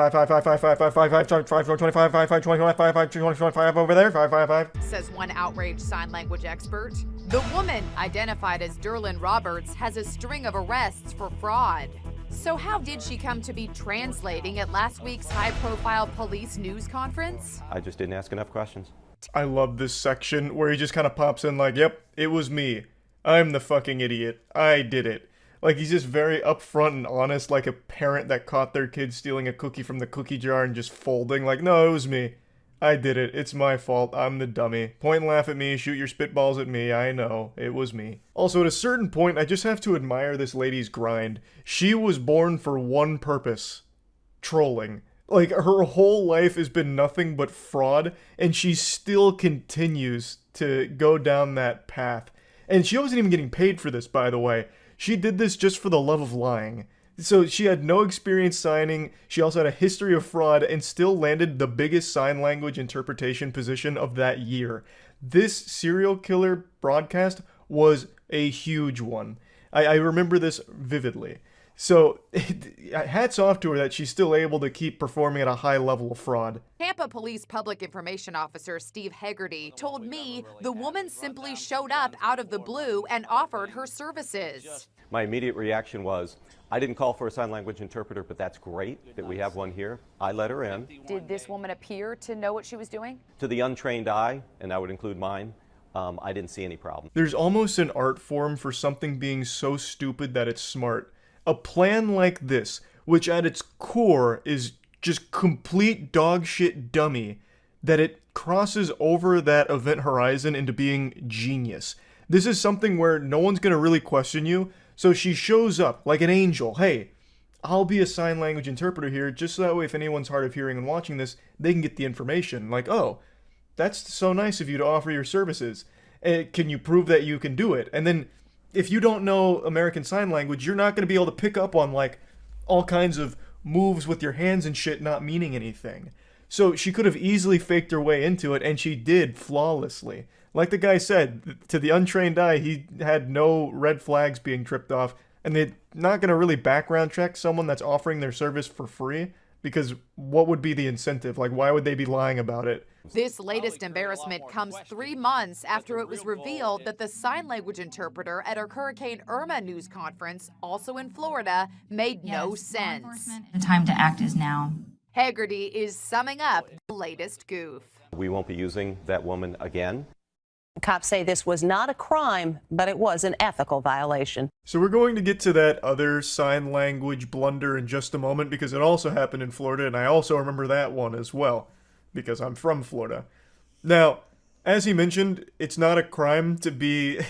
25 over there 5 says one outraged sign language expert. The woman, identified as Derlin Roberts, has a string of arrests for fraud. So how did she come to be translating at last week's high-profile police news conference? I just didn't ask enough questions. I love this section where he just kind of pops in like, yep, it was me. I'm the fucking idiot. I did it. Like, he's just very upfront and honest, like a parent that caught their kid stealing a cookie from the cookie jar and just folding. Like, no, it was me. I did it. It's my fault. I'm the dummy. Point and laugh at me. Shoot your spitballs at me. I know. It was me. Also, at a certain point, I just have to admire this lady's grind. She was born for one purpose. Trolling. Like, her whole life has been nothing but fraud, and she still continues to go down that path. And she wasn't even getting paid for this, by the way. She did this just for the love of lying. So she had no experience signing, she also had a history of fraud, and still landed the biggest sign language interpretation position of that year. This serial killer broadcast was a huge one. I remember this vividly. So, hats off to her that she's still able to keep performing at a high level of fraud. Tampa Police Public Information Officer Steve Hegarty told me the woman simply showed up out of the blue and offered her services. My immediate reaction was, I didn't call for a sign language interpreter, but that's great that we have one here. I let her in. Did this woman appear to know what she was doing? To the untrained eye, and that would include mine, I didn't see any problem. There's almost an art form for something being so stupid that it's smart. A plan like this, which at its core is just complete dogshit dummy, that it crosses over that event horizon into being genius. This is something where no one's going to really question you, so she shows up like an angel. Hey, I'll be a sign language interpreter here, just so that way if anyone's hard of hearing and watching this, they can get the information. Like, oh, that's so nice of you to offer your services. Can you prove that you can do it? And then if you don't know American Sign Language, you're not going to be able to pick up on like all kinds of moves with your hands and shit not meaning anything. So she could have easily faked her way into it, and she did flawlessly. Like the guy said, to the untrained eye, he had no red flags being tripped off, and they're not going to really background check someone that's offering their service for free, because what would be the incentive? Like, why would they be lying about it? This latest embarrassment comes 3 months after it was revealed that the sign language interpreter at a Hurricane Irma news conference, also in Florida, made no sense. The time to act is now. Haggerty is summing up the latest goof. We won't be using that woman again. Cops say this was not a crime, but it was an ethical violation. So we're going to get to that other sign language blunder in just a moment, because it also happened in Florida, and I also remember that one as well, because I'm from Florida. Now, as he mentioned, it's not a crime to be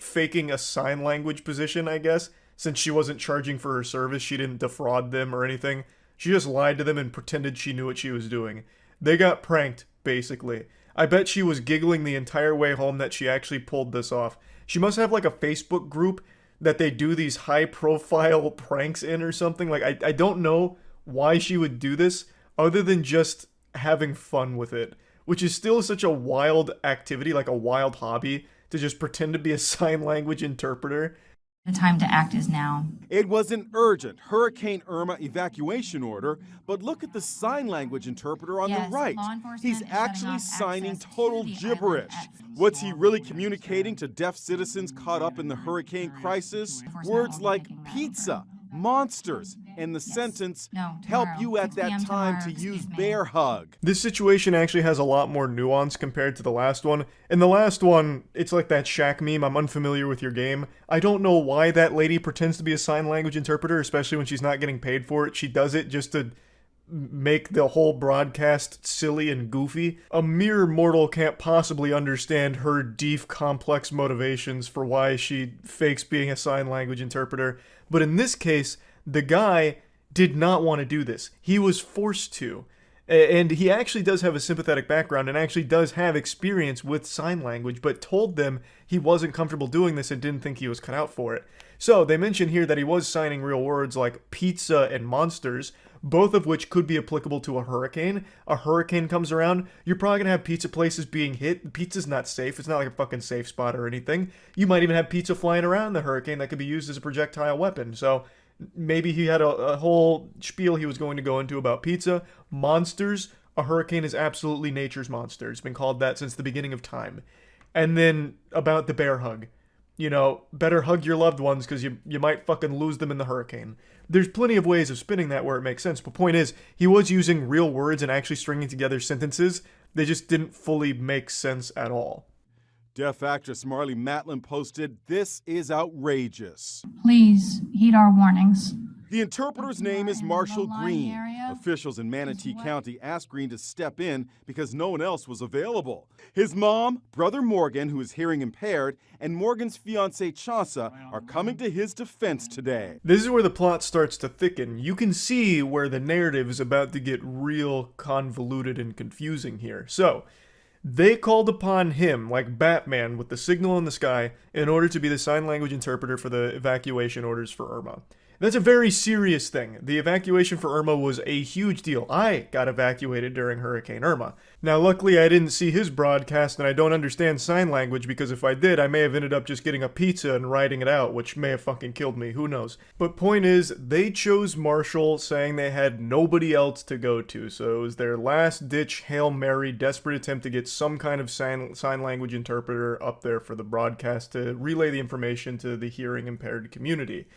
faking a sign language position, I guess. Since she wasn't charging for her service, she didn't defraud them or anything. She just lied to them and pretended she knew what she was doing. They got pranked, basically. I bet she was giggling the entire way home that she actually pulled this off. She must have like a Facebook group that they do these high-profile pranks in or something. Like, I don't know why she would do this other than just having fun with it, which is still such a wild activity, like a wild hobby, to just pretend to be a sign language interpreter. The time to act is now. It was an urgent Hurricane Irma evacuation order, but look at the sign language interpreter on the right. He's actually signing total gibberish. What's he really communicating to deaf citizens caught up in the hurricane crisis? Words like pizza, monsters, and the sentence, help you at that time to use bear hug. This situation actually has a lot more nuance compared to the last one. In the last one, it's like that Shaq meme, I'm unfamiliar with your game. I don't know why that lady pretends to be a sign language interpreter, especially when she's not getting paid for it. She does it just to make the whole broadcast silly and goofy. A mere mortal can't possibly understand her deep, complex motivations for why she fakes being a sign language interpreter. But in this case, the guy did not want to do this. He was forced to. And he actually does have a sympathetic background and actually does have experience with sign language, but told them he wasn't comfortable doing this and didn't think he was cut out for it. So they mention here that he was signing real words like pizza and monsters, both of which could be applicable to a hurricane. A hurricane comes around, you're probably going to have pizza places being hit. Pizza's not safe. It's not like a fucking safe spot or anything. You might even have pizza flying around the hurricane that could be used as a projectile weapon. So maybe he had a whole spiel he was going to go into about pizza. Monsters. A hurricane is absolutely nature's monster. It's been called that since the beginning of time. And then about the bear hug. You know, better hug your loved ones because you might fucking lose them in the hurricane. There's plenty of ways of spinning that where it makes sense. But point is, he was using real words and actually stringing together sentences. They just didn't fully make sense at all. Deaf actress Marlee Matlin posted, "This is outrageous." Please heed our warnings. The interpreter's name is Marshall Green. Officials in Manatee County asked Green to step in because no one else was available. His mom, brother Morgan, who is hearing impaired, and Morgan's fiancée Chauncey are coming to his defense today. This is where the plot starts to thicken. You can see where the narrative is about to get real convoluted and confusing here. So, they called upon him, like Batman with the signal in the sky, in order to be the sign language interpreter for the evacuation orders for Irma. That's a very serious thing. The evacuation for Irma was a huge deal. I got evacuated during Hurricane Irma. Now, luckily, I didn't see his broadcast, and I don't understand sign language, because if I did, I may have ended up just getting a pizza and writing it out, which may have fucking killed me. Who knows? But point is, they chose Marshall, saying they had nobody else to go to, so it was their last-ditch Hail Mary, desperate attempt to get some kind of sign language interpreter up there for the broadcast to relay the information to the hearing-impaired community.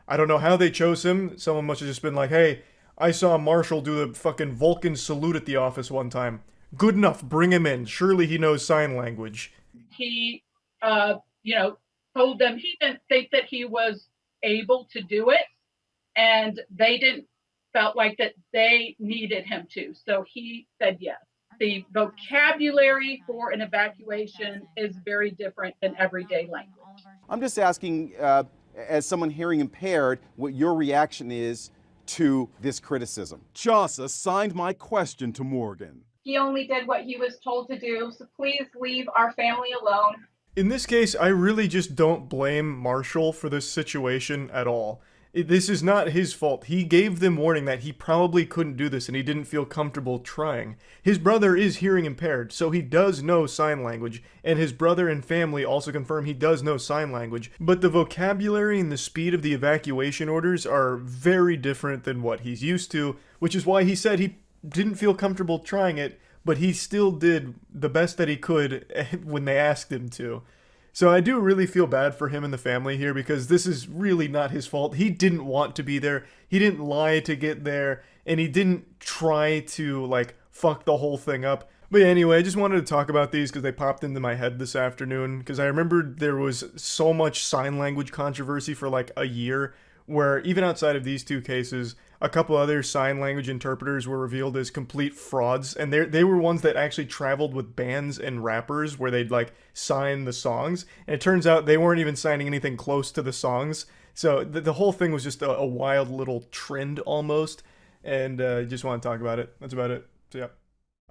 I don't know how they chose him. Someone must have just been like, hey, I saw Marshall do the fucking Vulcan salute at the office one time. Good enough, bring him in. Surely he knows sign language. He, told them he didn't think that he was able to do it, and they felt like that they needed him to. So he said yes. The vocabulary for an evacuation is very different than everyday language. I'm just asking, as someone hearing impaired, what your reaction is to this criticism. Chauncey signed my question to Morgan. He only did what he was told to do, so please leave our family alone. In this case, I really just don't blame Marshall for this situation at all. This is not his fault. He gave them warning that he probably couldn't do this and he didn't feel comfortable trying. His brother is hearing impaired, so he does know sign language, and his brother and family also confirm he does know sign language, but the vocabulary and the speed of the evacuation orders are very different than what he's used to, which is why he said he didn't feel comfortable trying it, but he still did the best that he could when they asked him to. So I do really feel bad for him and the family here, because this is really not his fault. He didn't want to be there. He didn't lie to get there, and he didn't try to, like, fuck the whole thing up. But yeah, anyway, I just wanted to talk about these because they popped into my head this afternoon, because I remembered there was so much sign language controversy for like a year, where even outside of these two cases, a couple other sign language interpreters were revealed as complete frauds, and they were ones that actually traveled with bands and rappers where they'd like sign the songs, and it turns out they weren't even signing anything close to the songs. So the whole thing was just a wild little trend almost, and just want to talk about it. That's about it. So yeah.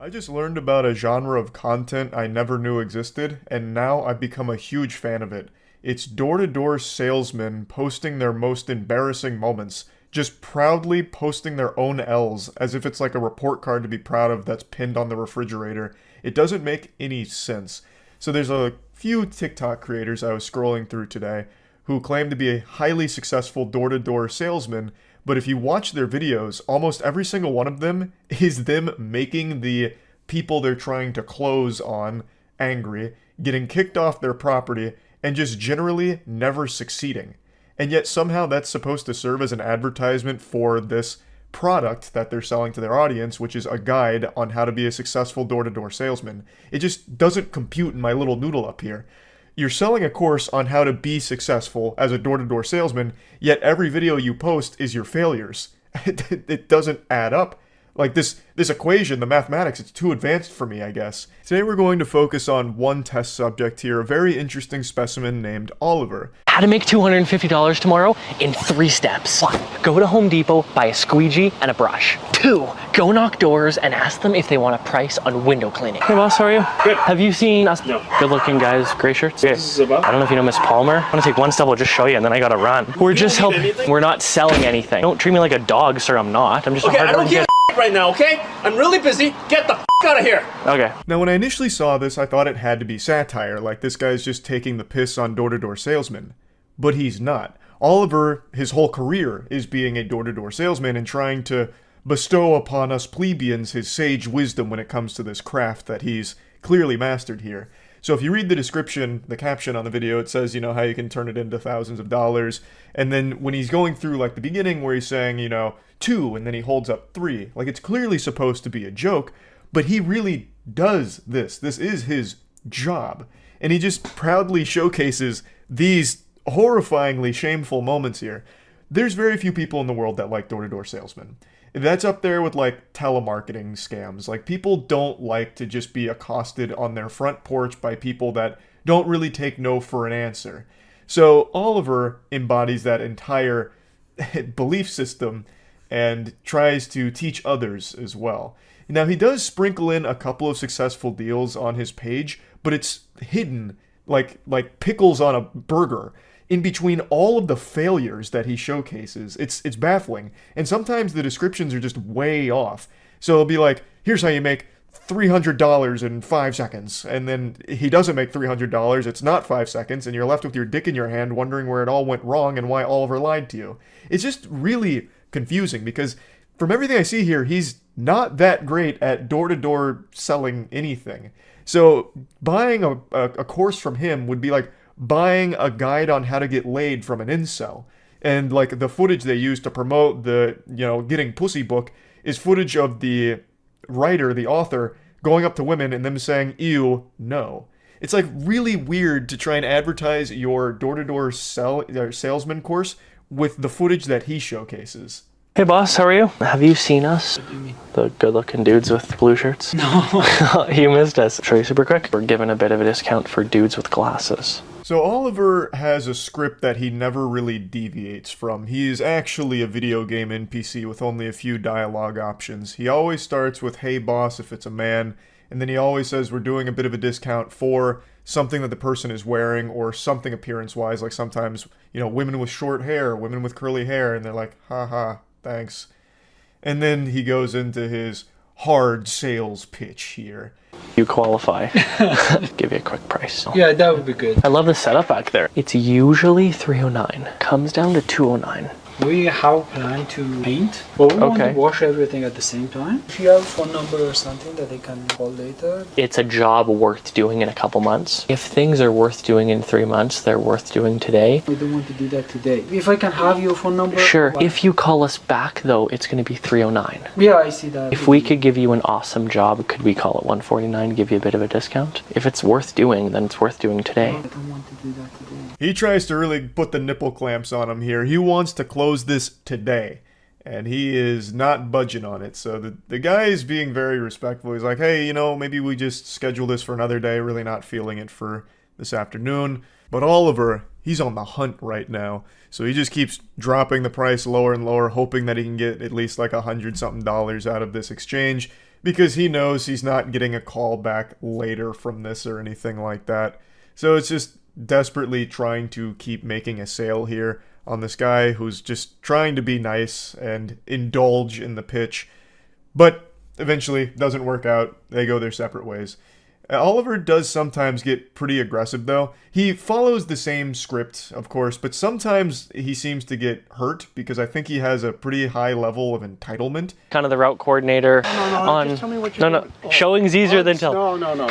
I just learned about a genre of content I never knew existed, and now I've become a huge fan of it. It's door-to-door salesmen posting their most embarrassing moments, just proudly posting their own L's as if it's like a report card to be proud of that's pinned on the refrigerator. It doesn't make any sense. So there's a few TikTok creators I was scrolling through today who claim to be a highly successful door-to-door salesman, but if you watch their videos, almost every single one of them is them making the people they're trying to close on angry, getting kicked off their property, and just generally never succeeding. And yet somehow that's supposed to serve as an advertisement for this product that they're selling to their audience, which is a guide on how to be a successful door-to-door salesman. It just doesn't compute in my little noodle up here. You're selling a course on how to be successful as a door-to-door salesman, yet every video you post is your failures. It doesn't add up. Like this equation, the mathematics, it's too advanced for me, I guess. Today we're going to focus on one test subject here, a very interesting specimen named Oliver. How to make $250 tomorrow in 3 steps. 1. Go to Home Depot, buy a squeegee and a brush. 2. Go knock doors and ask them if they want a price on window cleaning. Hey boss, how are you? Good. Have you seen us? No. Good looking guys, gray shirts? Yes. I don't know if you know Miss Palmer. I'm gonna take one step, I'll just show you and then I gotta run. We're just helping. We're not selling anything. Don't treat me like a dog, sir, I'm not. I'm just a hard-working kid. Right now, okay? I'm really busy. Get the f out of here. Okay. Now, when I initially saw this, I thought it had to be satire, like this guy's just taking the piss on door-to-door salesmen. But he's not. Oliver, his whole career is being a door-to-door salesman and trying to bestow upon us plebeians his sage wisdom when it comes to this craft that he's clearly mastered here. So if you read the description, the caption on the video, it says, you know, how you can turn it into thousands of dollars. And then when he's going through, like, the beginning where he's saying, you know, 2, and then he holds up 3. Like, it's clearly supposed to be a joke, but he really does this. This is his job. And he just proudly showcases these horrifyingly shameful moments here. There's very few people in the world that like door-to-door salesmen. That's up there with, like, telemarketing scams. Like, people don't like to just be accosted on their front porch by people that don't really take no for an answer. So Oliver embodies that entire belief system and tries to teach others as well. Now, he does sprinkle in a couple of successful deals on his page, but it's hidden like pickles on a burger in between all of the failures that he showcases. It's baffling. And sometimes the descriptions are just way off. So it'll be like, here's how you make $300 in 5 seconds. And then he doesn't make $300, it's not 5 seconds, and you're left with your dick in your hand wondering where it all went wrong and why Oliver lied to you. It's just really confusing because from everything I see here, he's not that great at door-to-door selling anything. So buying a course from him would be like buying a guide on how to get laid from an incel. And like the footage they use to promote the, you know, getting pussy book is footage of the writer, the author, going up to women and them saying, ew, no. It's like really weird to try and advertise your door-to-door salesman course with the footage that he showcases. Hey boss, how are you? Have you seen us? What do you mean? The good-looking dudes with blue shirts? No. You missed us. Show you super quick. We're giving a bit of a discount for dudes with glasses. So Oliver has a script that he never really deviates from. He is actually a video game NPC with only a few dialogue options. He always starts with, hey boss, if it's a man, and then he always says we're doing a bit of a discount for something that the person is wearing or something appearance-wise. Like sometimes, women with short hair, women with curly hair, and they're like, haha, thanks. And then he goes into his hard sales pitch here. You qualify. Give you a quick price. Yeah, that would be good. I love the setup back there. It's usually $309. Comes down to $209. We have a plan to paint, but we want to wash everything at the same time. If you have a phone number or something that they can call later. It's a job worth doing in a couple months. If things are worth doing in 3 months, they're worth doing today. I don't want to do that today. If I can have your phone number. Sure. If you call us back though, it's going to be $309. Yeah, I see that. If we could give you an awesome job, could we call it $149, give you a bit of a discount? If it's worth doing, then it's worth doing today. I don't want to do that today. He tries to really put the nipple clamps on him here. He wants to close this today, and he is not budging on it. So the guy is being very respectful. He's like, hey, maybe we just schedule this for another day. Really not feeling it for this afternoon. But Oliver, he's on the hunt right now. So he just keeps dropping the price lower and lower, hoping that he can get at least like $100-something out of this exchange, because he knows he's not getting a call back later from this or anything like that. So it's just desperately trying to keep making a sale here on this guy who's just trying to be nice and indulge in the pitch, but eventually doesn't work out. They go their separate ways. Oliver does sometimes get pretty aggressive though. He follows the same script, of course, but sometimes he seems to get hurt because I think he has a pretty high level of entitlement. Kind of the route coordinator Just tell me what you're doing. Showing's easier than telling. No.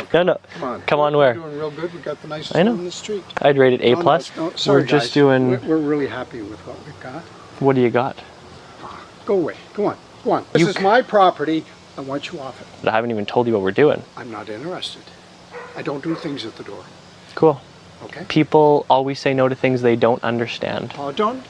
Come on, where? We're doing real good. We got the nicest I know. one in the street. I'd rate it A+. Sorry, We're just guys. doing... We're really happy with what we've got. What do you got? Go away. Go on. This is my property. I want you off it. But I haven't even told you what we're doing. I'm not interested. I don't do things at the door. Cool. Okay. People always say no to things they don't understand. Oh, don't.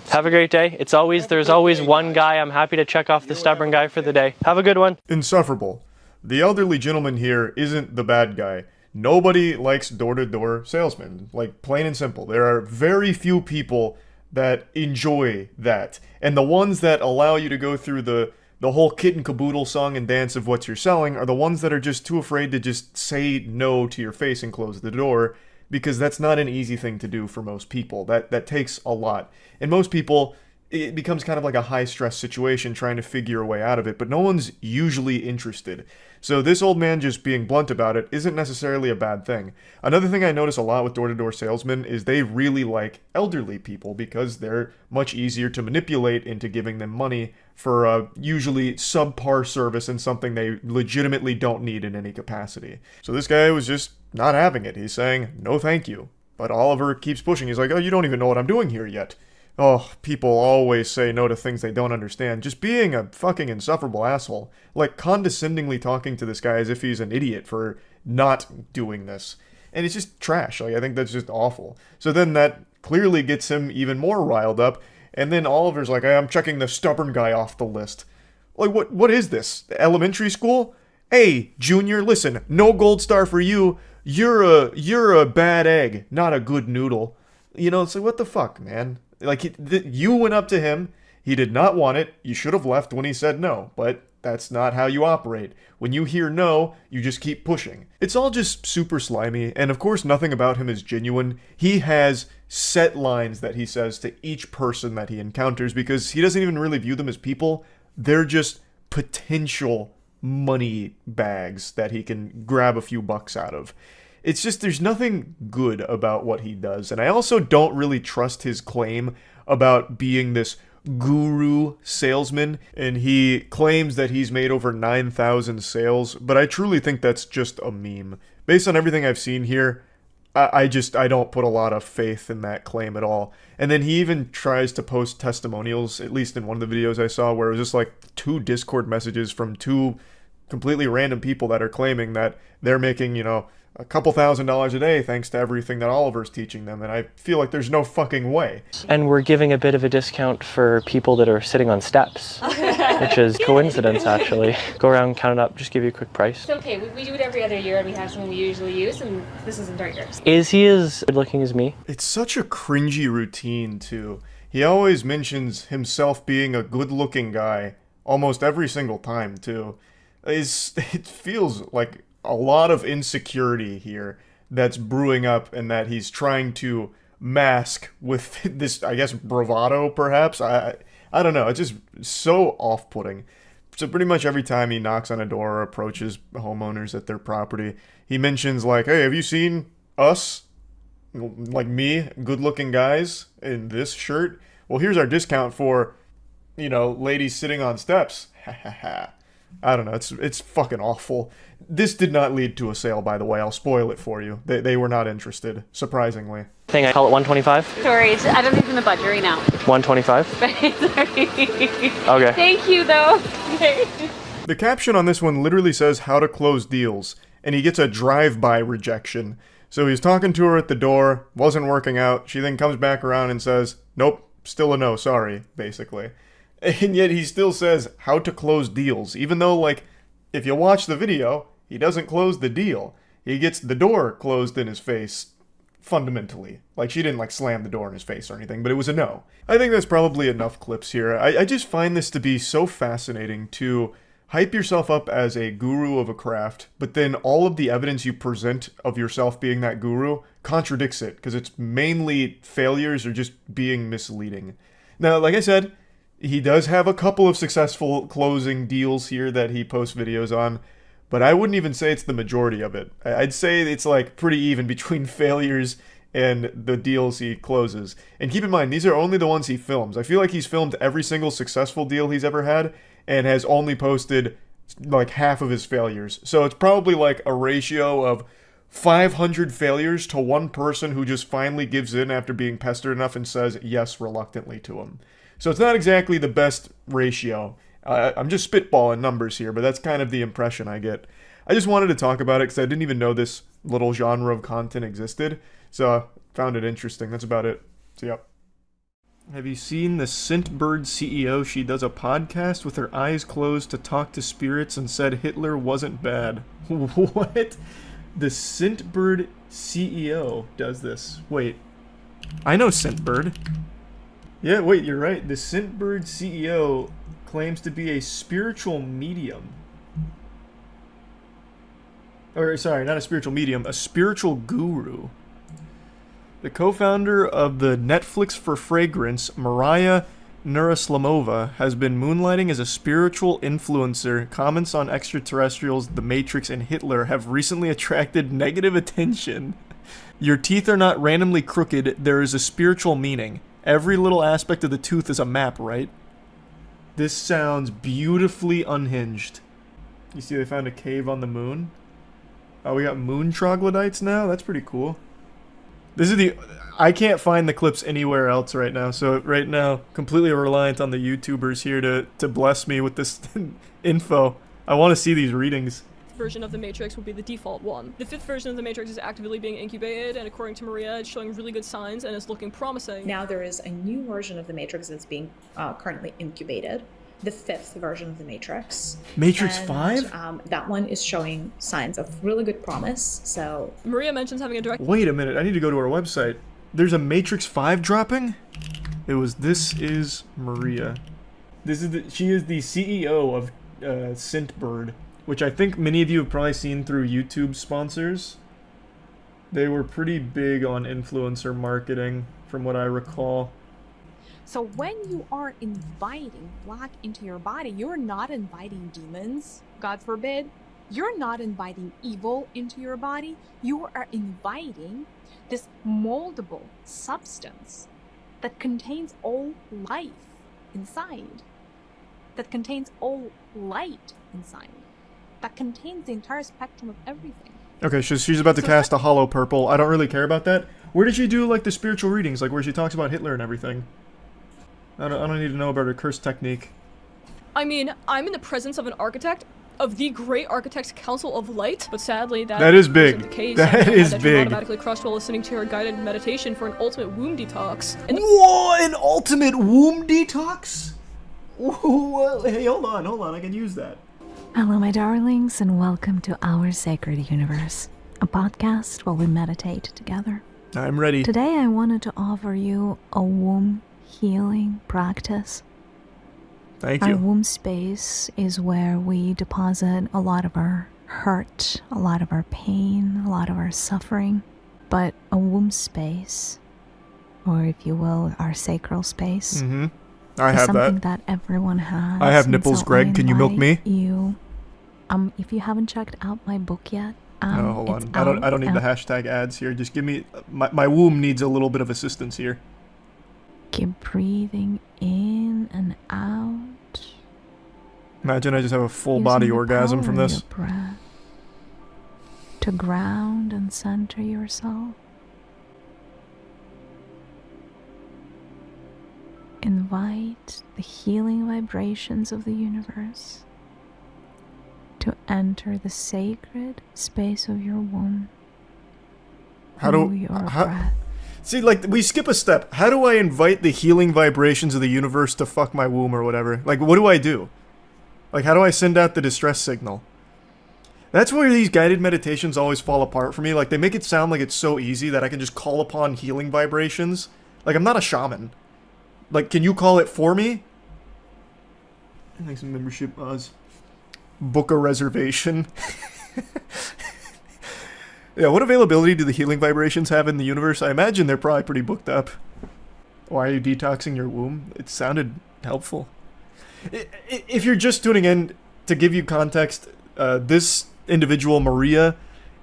Have a great day. There's always one guy. I'm happy to check off the stubborn guy for the day. Have a good one. Insufferable. The elderly gentleman here isn't the bad guy. Nobody likes door-to-door salesmen. Like, plain and simple. There are very few people that enjoy that. And the ones that allow you to go through the whole kit and caboodle song and dance of what you're selling are the ones that are just too afraid to just say no to your face and close the door, because that's not an easy thing to do for most people. That takes a lot. And most people, it becomes kind of like a high-stress situation trying to figure a way out of it, but no one's usually interested. So this old man just being blunt about it isn't necessarily a bad thing. Another thing I notice a lot with door-to-door salesmen is they really like elderly people because they're much easier to manipulate into giving them money for a usually subpar service and something they legitimately don't need in any capacity. So this guy was just not having it. He's saying, no thank you. But Oliver keeps pushing. He's like, oh, you don't even know what I'm doing here yet. Oh, people always say no to things they don't understand. Just being a fucking insufferable asshole. Like, condescendingly talking to this guy as if he's an idiot for not doing this. And it's just trash. Like, I think that's just awful. So then that clearly gets him even more riled up. And then Oliver's like, hey, I'm checking the stubborn guy off the list. Like, what is this? Elementary school? Hey, Junior, listen, no gold star for you. You're a bad egg, not a good noodle. It's like, what the fuck, man? Like, you went up to him, he did not want it, you should have left when he said no, but that's not how you operate. When you hear no, you just keep pushing. It's all just super slimy, and of course nothing about him is genuine. He has set lines that he says to each person that he encounters because he doesn't even really view them as people. They're just potential money bags that he can grab a few bucks out of. It's just, there's nothing good about what he does. And I also don't really trust his claim about being this guru salesman. And he claims that he's made over 9,000 sales. But I truly think that's just a meme. Based on everything I've seen here, I don't put a lot of faith in that claim at all. And then he even tries to post testimonials, at least in one of the videos I saw, where it was just like 2 Discord messages from 2 completely random people that are claiming that they're making, a couple $1,000s a day thanks to everything that Oliver's teaching them, and I feel like there's no fucking way. And we're giving a bit of a discount for people that are sitting on steps, which is coincidence, actually. Go around, count it up, just give you a quick price. It's okay, we do it every other year, and we have something we usually use, and this isn't our year. Is he as good looking as me? It's such a cringy routine, too. He always mentions himself being a good-looking guy almost every single time, too. It feels like a lot of insecurity here that's brewing up and that he's trying to mask with this, I guess, bravado, perhaps. I don't know. It's just so off-putting. So pretty much every time he knocks on a door or approaches homeowners at their property, he mentions like, hey, have you seen us? Like me, good-looking guys in this shirt? Well, here's our discount for, you know, ladies sitting on steps. Ha ha ha. I don't know. It's fucking awful. This did not lead to a sale, by the way. I'll spoil it for you. They were not interested, surprisingly. I call it 125? Sorry, I don't think it's in the budget right now. 125? Sorry. Okay. Thank you, though. The caption on this one literally says how to close deals, and he gets a drive-by rejection. So he's talking to her at the door, wasn't working out. She then comes back around and says, nope, still a no, sorry, basically. And yet he still says how to close deals, even though, like, if you watch the video, he doesn't close the deal. He gets the door closed in his face, fundamentally. Like, she didn't, like, slam the door in his face or anything, but it was a no. I think that's probably enough clips here. I just find this to be so fascinating to hype yourself up as a guru of a craft, but then all of the evidence you present of yourself being that guru contradicts it, because it's mainly failures or just being misleading. Now, like I said, he does have a couple of successful closing deals here that he posts videos on, but I wouldn't even say it's the majority of it. I'd say it's like pretty even between failures and the deals he closes. And keep in mind, these are only the ones he films. I feel like he's filmed every single successful deal he's ever had and has only posted like half of his failures. So it's probably like a ratio of 500 failures to one person who just finally gives in after being pestered enough and says yes reluctantly to him. So it's not exactly the best ratio. I'm just spitballing numbers here, but that's kind of the impression I get. I just wanted to talk about it because I didn't even know this little genre of content existed, so I found it interesting. That's about it. So, yep. Have you seen the Scentbird CEO? She does a podcast with her eyes closed to talk to spirits and said Hitler wasn't bad. What? The Scentbird CEO does this. Wait. I know Scentbird. Yeah, wait, you're right. The Scentbird CEO claims to be a spiritual medium. Or, sorry, not a spiritual medium, a spiritual guru. The co-founder of the Netflix for Fragrance, Mariah Nuraslamova, has been moonlighting as a spiritual influencer. Comments on extraterrestrials, The Matrix, and Hitler have recently attracted negative attention. Your teeth are not randomly crooked, there is a spiritual meaning. Every little aspect of the tooth is a map, right? This sounds beautifully unhinged. You see they found a cave on the moon? Oh, we got moon troglodytes now? That's pretty cool. This is I can't find the clips anywhere else right now, so right now, completely reliant on the YouTubers here to bless me with this info. I want to see these readings. Version of the Matrix will be the default one. The 5th version of the Matrix is actively being incubated, and according to Maria, it's showing really good signs and is looking promising. Now there is a new version of the Matrix that's being currently incubated. The 5th version of the Matrix. Matrix and, 5? That one is showing signs of really good promise, so... Maria mentions having a direct... Wait a minute, I need to go to our website. There's a Matrix 5 dropping? This is Maria. She is the CEO of Scentbird, which I think many of you have probably seen through YouTube sponsors. They were pretty big on influencer marketing, from what I recall. So when you are inviting black into your body, you're not inviting demons, God forbid. You're not inviting evil into your body. You are inviting this moldable substance that contains all life inside, that contains all light inside, that contains the entire spectrum of everything. Okay, so she's about to cast a hollow purple. I don't really care about that. Where did she do, like, the spiritual readings, like where she talks about Hitler and everything? I don't need to know about her curse technique. I mean, I'm in the presence of an architect, of the Great Architects Council of Light, but sadly that is big. The case. That is that big. Automatically crushed while listening to her guided meditation for an ultimate womb detox. And whoa, an ultimate womb detox? Whoa, hey, hold on, I can use that. Hello, my darlings, and welcome to Our Sacred Universe, a podcast where we meditate together. I'm ready. Today I wanted to offer you a womb healing practice. Thank you. Our womb space is where we deposit a lot of our hurt, a lot of our pain, a lot of our suffering. But a womb space, or if you will, our sacral space, I is have something that. everyone has. I have and nipples, so Greg. Can you milk me? You, if you haven't checked out my book yet, No, hold it's on. I don't need the out. hashtag ads here. Just give me my womb needs a little bit of assistance here. Keep breathing in and out. Imagine I just have a full Using body the orgasm power from of this. your breath to ground and center yourself. Invite the healing vibrations of the universe to enter the sacred space of your womb. See, like, we skip a step. How do I invite the healing vibrations of the universe to fuck my womb or whatever? Like, what do I do? Like, how do I send out the distress signal? That's where these guided meditations always fall apart for me. Like, they make it sound like it's so easy that I can just call upon healing vibrations. Like, I'm not a shaman. Like, can you call it for me? Thanks for membership, Oz. Book a reservation. Yeah, what availability do the healing vibrations have in the universe? I imagine they're probably pretty booked up. Why are you detoxing your womb? It sounded helpful. If you're just tuning in, to give you context, this individual, Maria,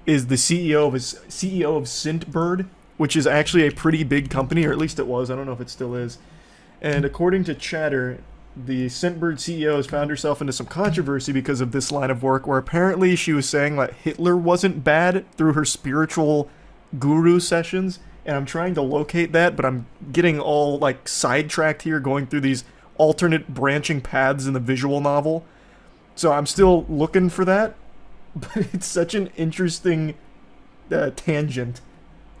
is the CEO of Scentbird, which is actually a pretty big company, or at least it was. I don't know if it still is. And according to Chatter, the Scentbird CEO has found herself into some controversy because of this line of work, where apparently she was saying that Hitler wasn't bad through her spiritual guru sessions. And I'm trying to locate that, but I'm getting all, like, sidetracked here, going through these alternate branching paths in the visual novel. So I'm still looking for that, but it's such an interesting tangent.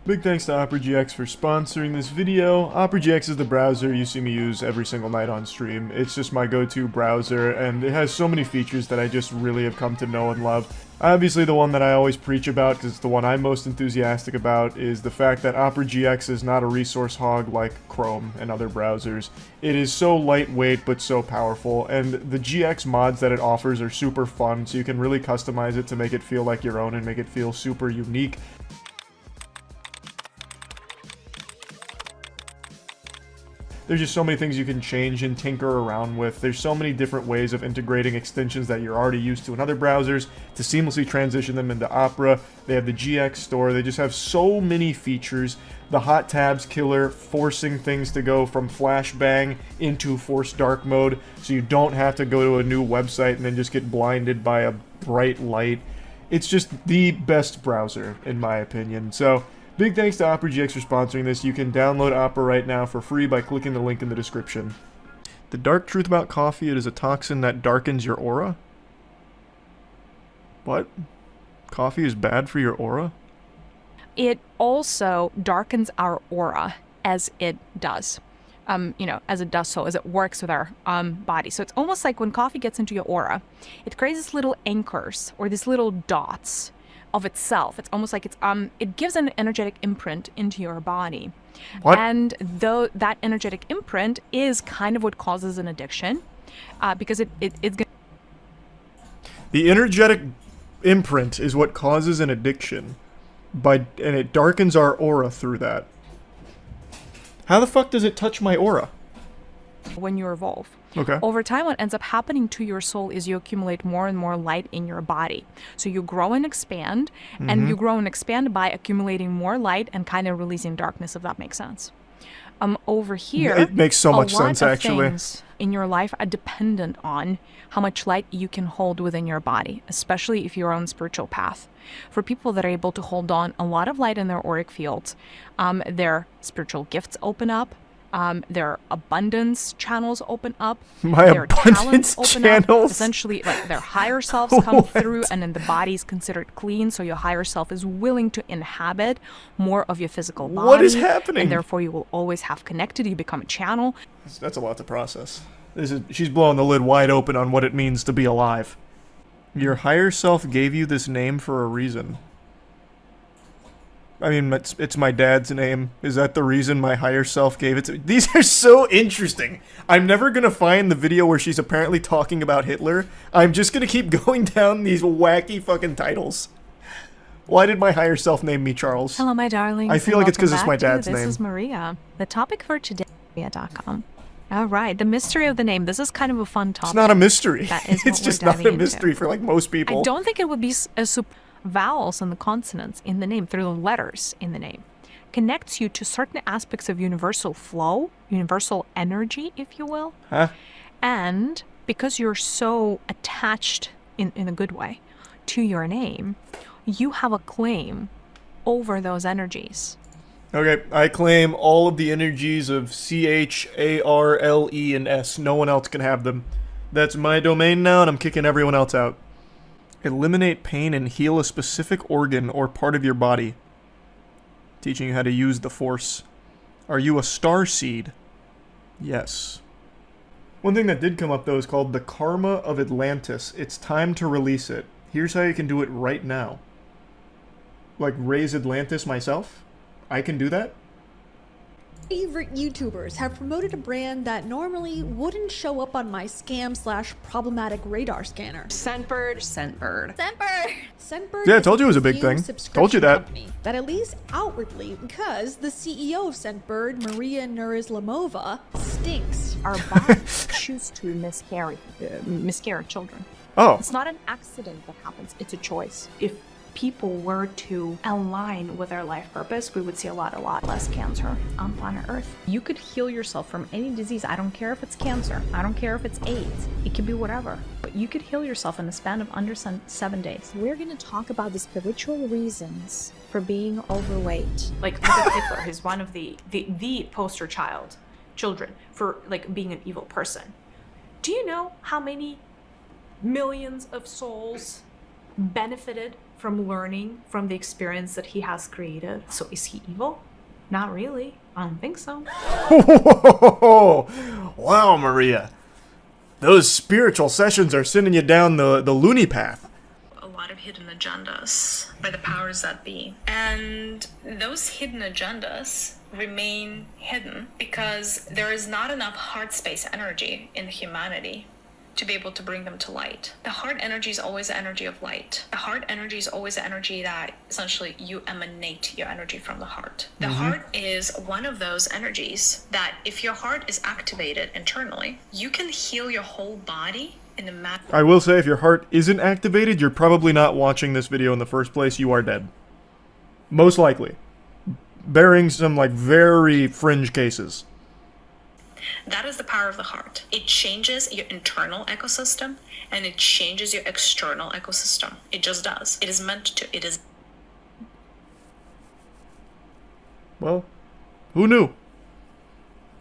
Big thanks to Opera GX for sponsoring this video. Opera GX is the browser you see me use every single night on stream. It's just my go-to browser, and it has so many features that I just really have come to know and love. Obviously, the one that I always preach about, because it's the one I'm most enthusiastic about, is the fact that Opera GX is not a resource hog like Chrome and other browsers. It is so lightweight but so powerful, and the GX mods that it offers are super fun, so you can really customize it to make it feel like your own and make it feel super unique. There's just so many things you can change and tinker around with. There's so many different ways of integrating extensions that you're already used to in other browsers to seamlessly transition them into Opera. They have the GX store. They just have so many features. The hot tabs killer, forcing things to go from flashbang into forced dark mode, so you don't have to go to a new website and then just get blinded by a bright light. It's just the best browser, in my opinion. So, big thanks to Opera GX for sponsoring this. You can download Opera right now for free by clicking the link in the description. The dark truth about coffee, it is a toxin that darkens your aura? What? Coffee is bad for your aura? It also darkens our aura as it does. As it does so, as it works with our body. So it's almost like when coffee gets into your aura, it creates these little anchors or these little dots of itself. It's almost like it gives an energetic imprint into your body. What? And though that energetic imprint is kind of what causes an addiction, because it's gonna. The energetic imprint is what causes an addiction, and it darkens our aura through that. How the fuck does it touch my aura? When you evolve. Okay. Over time, what ends up happening to your soul is you accumulate more and more light in your body. So you grow and expand, and you grow and expand by accumulating more light and kind of releasing darkness, if that makes sense. Over here, it makes so much sense, a lot of actually. things in your life are dependent on how much light you can hold within your body, especially if you're on spiritual path. For people that are able to hold on a lot of light in their auric fields, their spiritual gifts open up. Their abundance channels open up. Their talents open up. Essentially, like their higher selves come through, and then the body is considered clean. So your higher self is willing to inhabit more of your physical body. What is happening? And therefore, you will always have connected. You become a channel. That's a lot to process. She's blowing the lid wide open on what it means to be alive. Your higher self gave you this name for a reason. I mean, it's my dad's name. Is that the reason my higher self gave it to me? These are so interesting. I'm never gonna find the video where she's apparently talking about Hitler. I'm just gonna keep going down these wacky fucking titles. Why did my higher self name me Charles? Hello, my darlings. I feel like it's because it's my dad's This name. is Maria. The topic for today, Maria.com. All right, the mystery of the name. This is kind of a fun topic. It's not a mystery. That is It's what just we're not a diving mystery into. for like most people. I don't think it would be vowels and the consonants in the name, through the letters in the name, connects you to certain aspects of universal flow, universal energy, if you will. Huh? And because you're so attached, in a good way, to your name, you have a claim over those energies. Okay, I claim all of the energies of CHARLE and S. No one else can have them. That's my domain now, and I'm kicking everyone else out. Eliminate pain and heal a specific organ or part of your body. Teaching you how to use the Force. Are you a star seed? Yes. One thing that did come up, though, is called the Karma of Atlantis. It's time to release it. Here's how you can do it right now. Like, raise Atlantis myself? I can do that? Favorite YouTubers have promoted a brand that normally wouldn't show up on my scam/problematic radar scanner. Scentbird. Yeah, I told you it was a big thing. Told you that. That at least outwardly, because the CEO of Scentbird, Maria Nurislamova, stinks. Our bodies choose to miscarry children. Oh. It's not an accident that happens, it's a choice. If people were to align with their life purpose, we would see a lot less cancer on planet Earth. You could heal yourself from any disease. I don't care if it's cancer. I don't care if it's AIDS. It could be whatever. But you could heal yourself in a span of under 7 days. We're going to talk about the spiritual reasons for being overweight. Like, look at Hitler, who's one of the poster children for, like, being an evil person. Do you know how many millions of souls benefited from learning from the experience that he has created? So is he evil? Not really. I don't think so. Wow, Maria. Those spiritual sessions are sending you down the loony path. A lot of hidden agendas by the powers that be. And those hidden agendas remain hidden because there is not enough heart space energy in humanity to be able to bring them to light. The heart energy is always the energy of light. The heart energy is always the energy that essentially you emanate your energy from the heart. The heart is one of those energies that if your heart is activated internally, you can heal your whole body in a matter. I will say, if your heart isn't activated, you're probably not watching this video in the first place. You are dead. Most likely. Bearing some, like, very fringe cases. That is the power of the heart. It changes your internal ecosystem and it changes your external ecosystem. It just does. It is meant to. It is. Well, who knew?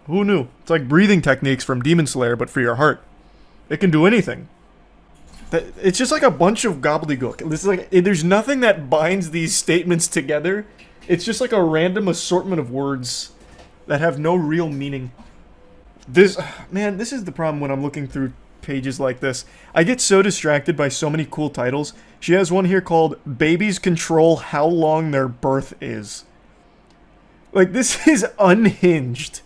Who knew? It's like breathing techniques from Demon Slayer, but for your heart. It can do anything. It's just like a bunch of gobbledygook. This is like, there's nothing that binds these statements together. It's just like a random assortment of words that have no real meaning. This is the problem when I'm looking through pages like this. I get so distracted by so many cool titles. She has one here called Babies Control How Long Their Birth Is. Like, this is unhinged.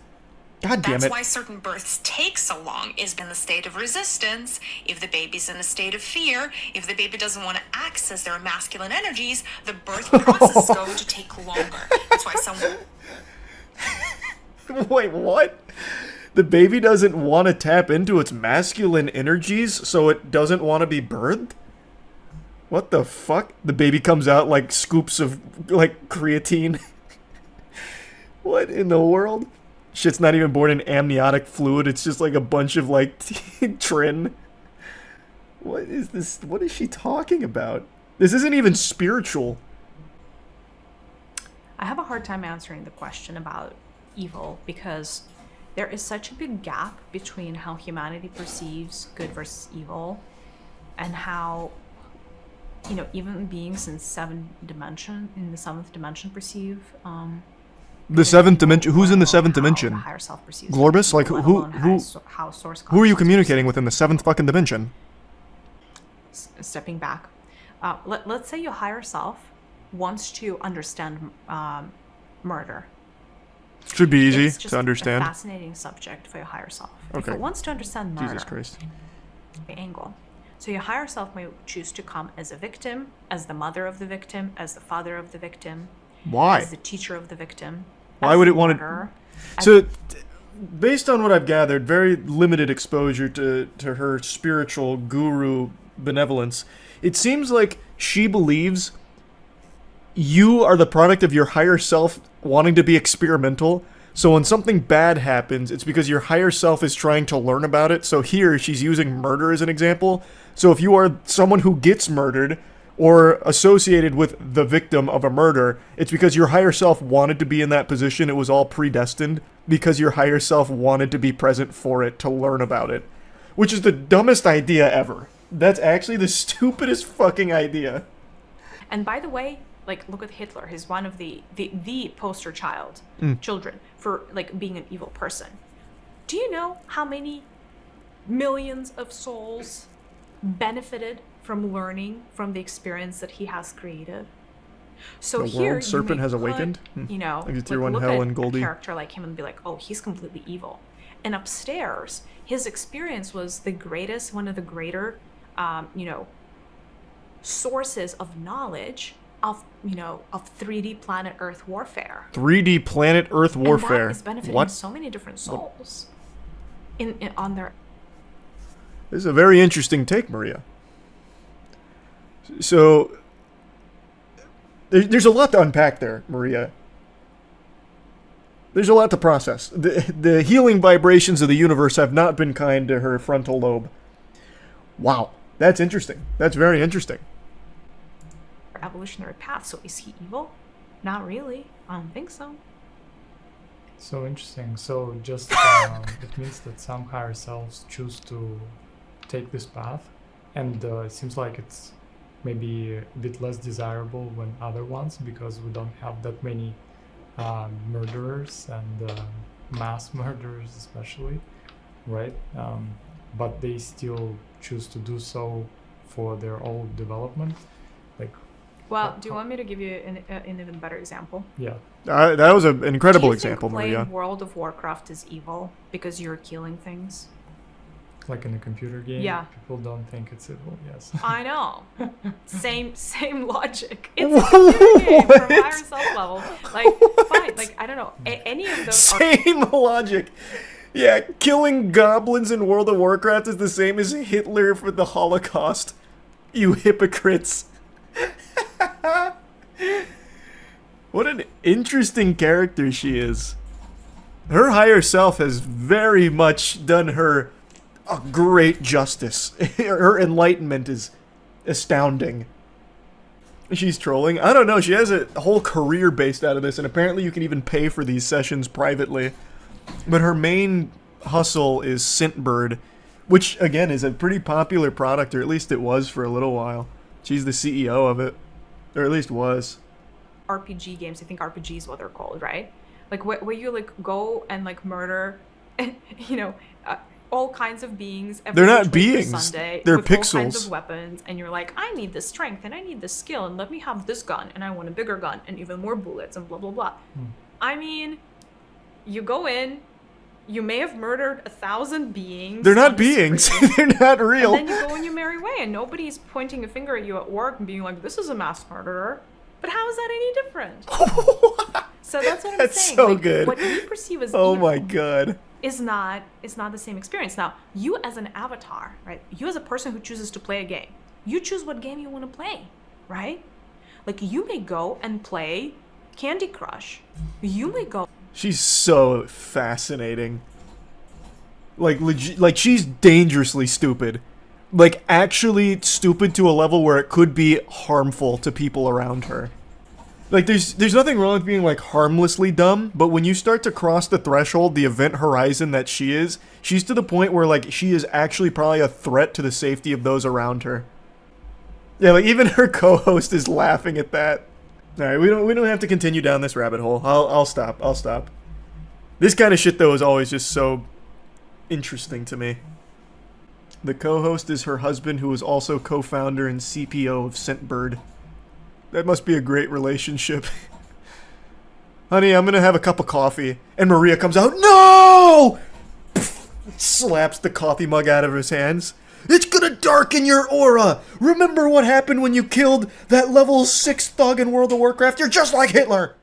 God damn it. That's why certain births take so long, is in the state of resistance. If the baby's in a state of fear, if the baby doesn't want to access their masculine energies, the birth process is going to take longer. That's why someone... Wait, what? The baby doesn't want to tap into its masculine energies, so it doesn't want to be birthed? What the fuck? The baby comes out like scoops of, like, creatine. What in the world? Shit's not even born in amniotic fluid, it's just like a bunch of, like, trin. What is this? What is she talking about? This isn't even spiritual. I have a hard time answering the question about evil because there is such a big gap between how humanity perceives good versus evil and how, you know, even beings in the seventh dimension perceive The seventh dimension. Who's in the seventh dimension? the higher self perceives Glorbus? Like, let who alone how source are you communicating with in the seventh fucking dimension? Stepping back, let's say your higher self wants to understand murder. Should be easy It's just to understand. a fascinating subject for your higher self. Okay. If it wants to understand murder, Jesus Christ. angle. So your higher self may choose to come as a victim, as the mother of the victim, as the father of the victim. Why? As the teacher of the victim. Why would it want to? So, based on what I've gathered, very limited exposure to her spiritual guru benevolence, it seems like she believes you are the product of your higher self wanting to be experimental. So when something bad happens, it's because your higher self is trying to learn about it. So here, she's using murder as an example. So if you are someone who gets murdered or associated with the victim of a murder, it's because your higher self wanted to be in that position. It was all predestined because your higher self wanted to be present for it, to learn about it. Which is the dumbest idea ever. That's actually the stupidest fucking idea. And by the way, like, look at Hitler. He's one of the poster child children for, like, being an evil person. Do you know how many millions of souls benefited from learning from the experience that he has created? So The here, world serpent has put, awakened? You know, Like it's like, tier 1 look hell at and Goldie. a character like him and be like, oh, he's completely evil. And upstairs, his experience was the greatest, one of the greater, you know, sources of knowledge of, you know, of 3D planet Earth warfare. 3D planet Earth warfare. And that is benefiting What? so many different souls in on their. This is a very interesting take, Maria. So, there's a lot to unpack there, Maria. There's a lot to process. The healing vibrations of the universe have not been kind to her frontal lobe. Wow, that's interesting. That's very interesting. Evolutionary path. So is he evil? Not really. I don't think so. So interesting. So just it means that some higher selves choose to take this path, and it seems like it's maybe a bit less desirable when other ones, because we don't have that many murderers and mass murderers especially, right? But they still choose to do so for their own development. Like, well, do you want me to give you an even better example? Yeah. That was an incredible example, Do you think Maria. playing World of Warcraft is evil because you're killing things? like in a computer game, Yeah. people don't think it's evil. Yes. I know. Same logic. It's a computer game from higher self level. Like, fine. Like, I don't know. Any of those Same logic. Yeah, killing goblins in World of Warcraft is the same as Hitler for the Holocaust. You hypocrites. What an interesting character she is. Her higher self has very much done her a great justice. Her enlightenment is astounding. She's trolling. I don't know, she has a whole career based out of this, and apparently you can even pay for these sessions privately. But her main hustle is Scentbird, which, again, is a pretty popular product, or at least it was for a little while. She's the CEO of it. Or at least was. RPG games, I think RPG is what they're called, right? Like, where you, like, go and, like, murder, you know, all kinds of beings. They're not which way beings. Sunday, They're with all kinds pixels. of weapons, and you're like, I need this strength, and I need this skill, and let me have this gun, and I want a bigger gun, and even more bullets, and blah, blah, blah. I mean, you go in, you may have murdered 1,000 beings. They're not on the beings. screen, They're not real. And then you go on your merry way, and nobody's pointing a finger at you at work and being like, this is a mass murderer. But how is that any different? So that's what I'm That's saying. so Like, good. What you perceive as Oh evil my god. is not the same experience. Now, you as an avatar, right? You as a person who chooses to play a game, you choose what game you want to play, right? Like, you may go and play Candy Crush. You may go. She's so fascinating. Like, like she's dangerously stupid. Like, actually stupid to a level where it could be harmful to people around her. Like, there's nothing wrong with being, like, harmlessly dumb, but when you start to cross the threshold, the event horizon that she is, she's to the point where, like, she is actually probably a threat to the safety of those around her. Yeah, like, even her co-host is laughing at that. Alright, we don't have to continue down this rabbit hole. I'll stop. This kind of shit, though, is always just so interesting to me. The co-host is her husband, who is also co-founder and CPO of Scentbird. That must be a great relationship. Honey, I'm gonna have a cup of coffee. And Maria comes out, no! Slaps the coffee mug out of his hands. It's gonna darken your aura! Remember what happened when you killed that level 6 thug in World of Warcraft? You're just like Hitler!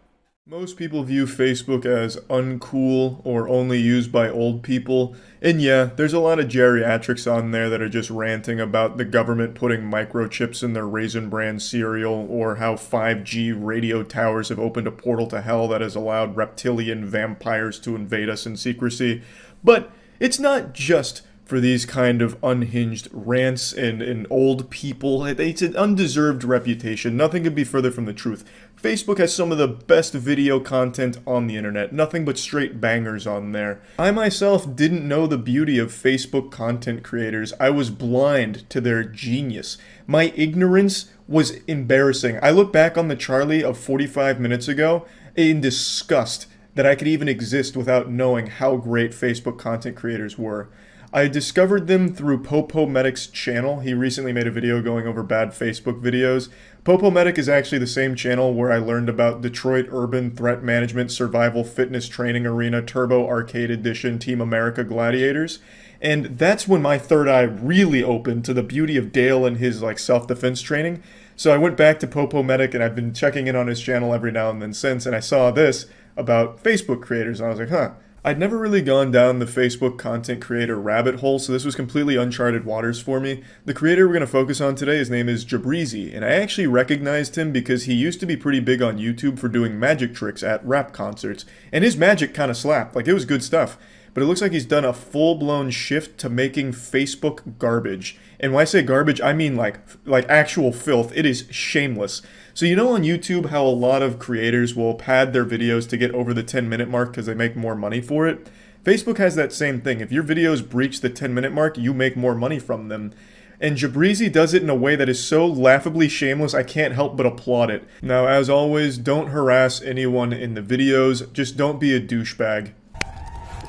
Most people view Facebook as uncool or only used by old people. And yeah, there's a lot of geriatrics on there that are just ranting about the government putting microchips in their Raisin Bran cereal, or how 5G radio towers have opened a portal to hell that has allowed reptilian vampires to invade us in secrecy. But it's not just for these kind of unhinged rants and old people. It's an undeserved reputation. Nothing could be further from the truth. Facebook has some of the best video content on the internet. Nothing but straight bangers on there. I myself didn't know the beauty of Facebook content creators. I was blind to their genius. My ignorance was embarrassing. I look back on the Charlie of 45 minutes ago in disgust that I could even exist without knowing how great Facebook content creators were. I discovered them through Popo Medic's channel. He recently made a video going over bad Facebook videos. Popo Medic is actually the same channel where I learned about Detroit Urban Threat Management Survival Fitness Training Arena Turbo Arcade Edition Team America Gladiators. And that's when my third eye really opened to the beauty of Dale and his self-defense training. So I went back to Popo Medic and I've been checking in on his channel every now and then since, and I saw this about Facebook creators and I was like, huh. I'd never really gone down the Facebook content creator rabbit hole, so this was completely uncharted waters for me. The creator we're going to focus on today, his name is Jabrizi, and I actually recognized him because he used to be pretty big on YouTube for doing magic tricks at rap concerts, and his magic kind of slapped, it was good stuff. But it looks like he's done a full-blown shift to making Facebook garbage. And when I say garbage, I mean like actual filth. It is shameless. So you know on YouTube how a lot of creators will pad their videos to get over the 10-minute mark because they make more money for it? Facebook has that same thing. If your videos breach the 10-minute mark, you make more money from them. And Jabrizi does it in a way that is so laughably shameless, I can't help but applaud it. Now, as always, don't harass anyone in the videos. Just don't be a douchebag.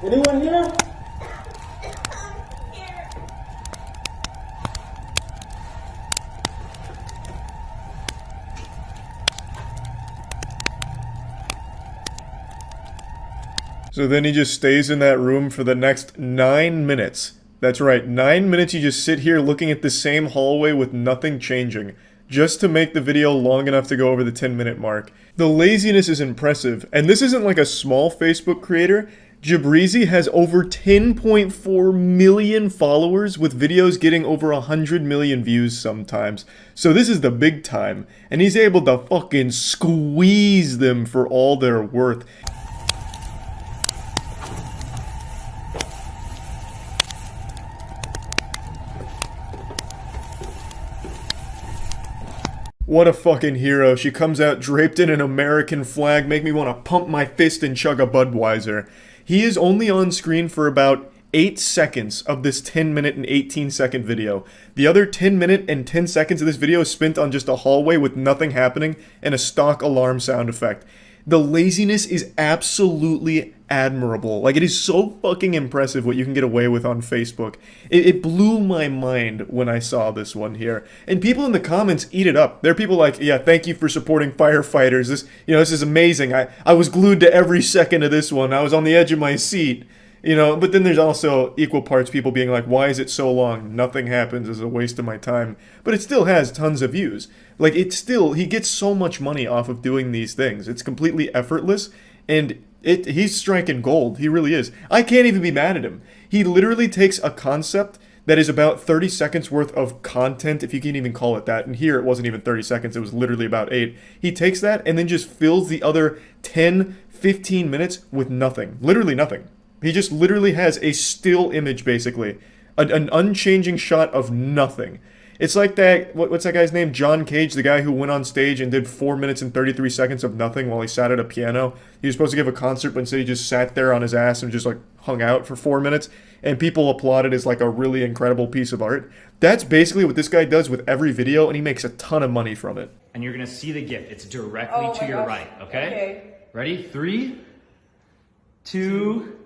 Anyone here? So then he just stays in that room for the next 9 minutes. That's right, 9 minutes you just sit here looking at the same hallway with nothing changing, just to make the video long enough to go over the 10-minute mark. The laziness is impressive, and this isn't like a small Facebook creator. Jabrizi has over 10.4 million followers, with videos getting over 100 million views sometimes. So this is the big time, and he's able to fucking squeeze them for all they're worth. What a fucking hero. She comes out draped in an American flag, make me want to pump my fist and chug a Budweiser. He is only on screen for about 8 seconds of this 10-minute and 18-second video. The other 10-minute and 10 seconds of this video is spent on just a hallway with nothing happening and a stock alarm sound effect. The laziness is absolutely admirable. It is so fucking impressive what you can get away with on Facebook. It blew my mind when I saw this one here. And people in the comments eat it up. There are people like, yeah, thank you for supporting firefighters. This is amazing. I was glued to every second of this one. I was on the edge of my seat. But then there's also equal parts people being like, why is it so long? Nothing happens. It's a waste of my time. But it still has tons of views. He gets so much money off of doing these things. It's completely effortless, and he's striking gold. He really is. I can't even be mad at him. He literally takes a concept that is about 30 seconds worth of content, if you can even call it that. And here it wasn't even 30 seconds. It was literally about 8. He takes that and then just fills the other 10, 15 minutes with nothing. Literally nothing. He just literally has a still image, basically. An unchanging shot of nothing. It's like that, what's that guy's name? John Cage, the guy who went on stage and did 4 minutes and 33 seconds of nothing while he sat at a piano. He was supposed to give a concert, but instead he just sat there on his ass and just hung out for 4 minutes. And people applauded as a really incredible piece of art. That's basically what this guy does with every video, and he makes a ton of money from it. And you're gonna see the gift. It's directly to your right, okay? Ready? 3, 2,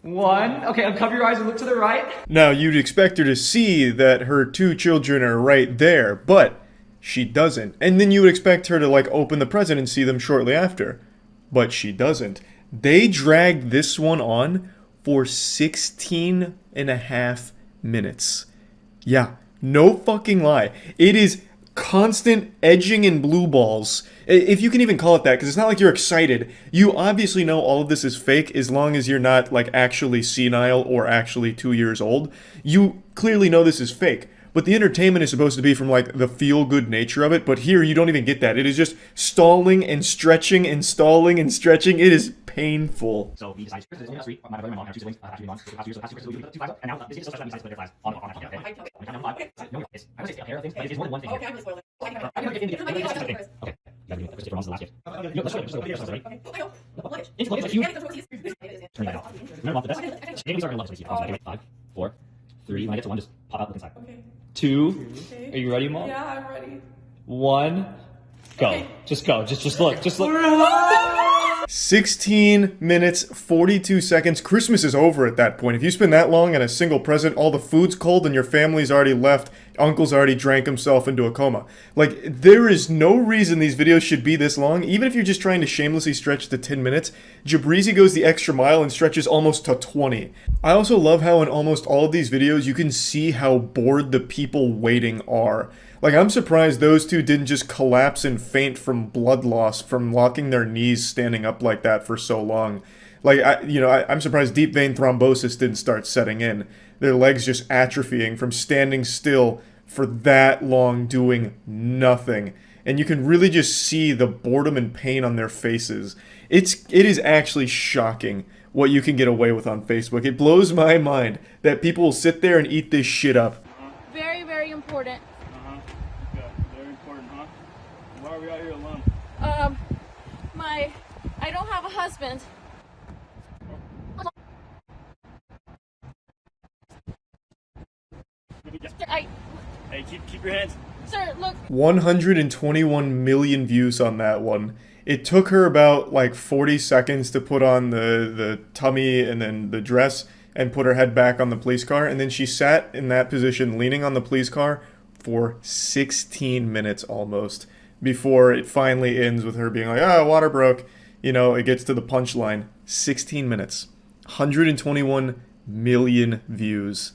1. Okay, uncover your eyes and look to the right. Now, you'd expect her to see that her 2 children are right there, but she doesn't. And then you would expect her to like open the present and see them shortly after. But she doesn't. They dragged this one on for 16 and a half minutes. Yeah, no fucking lie. It is constant edging and blue balls. If you can even call it that, because it's not like you're excited. You obviously know all of this is fake as long as you're not like actually senile or actually 2 years old. You clearly know this is fake. But the entertainment is supposed to be from like the feel-good nature of it, but here you don't even get that. It is just stalling and stretching and stalling and stretching. It is painful. So we decided Chris is only us three. My brother and my mom have two siblings, have two moms, past years, so we do 2 5 and now this is social stuff. We split their class on okay. We count down 5. No, it's I would say a pair of things, but it's more than one thing. Okay, I'm gonna spoil it. Okay. Okay. Okay. You gotta give it. Chris for the last gift. Let's show it. Just right. Okay. It's like you. Turn that off. Remember off the desk. Maybe we start gonna love this. 5, 4, 3. When I get to 1, just pop out, look inside. Okay. 2. Okay. Are you ready, Mom? Yeah, I'm ready. 1. Go. Okay. Just go. Just look. Just look. 16 minutes, 42 seconds. Christmas is over at that point. If you spend that long on a single present, all the food's cold and your family's already left. Uncle's already drank himself into a coma. Like, there is no reason these videos should be this long. Even if you're just trying to shamelessly stretch to 10 minutes, Jabrizi goes the extra mile and stretches almost to 20. I also love how in almost all of these videos, you can see how bored the people waiting are. Like, I'm surprised those two didn't just collapse and faint from blood loss from locking their knees standing up like that for so long. Like, I'm surprised deep vein thrombosis didn't start setting in. Their legs just atrophying from standing still for that long doing nothing. And you can really just see the boredom and pain on their faces. It is actually shocking what you can get away with on Facebook. It blows my mind that people will sit there and eat this shit up. Very, very important. Okay, very important, huh? Why are we out here alone? I don't have a husband. Hey, keep your hands. Sir, look. 121 million views on that one. It took her about like 40 seconds to put on the tummy and then the dress and put her head back on the police car, and then she sat in that position leaning on the police car for 16 minutes almost before it finally ends with her being like, water broke. It gets to the punchline. 16 minutes. 121 million views.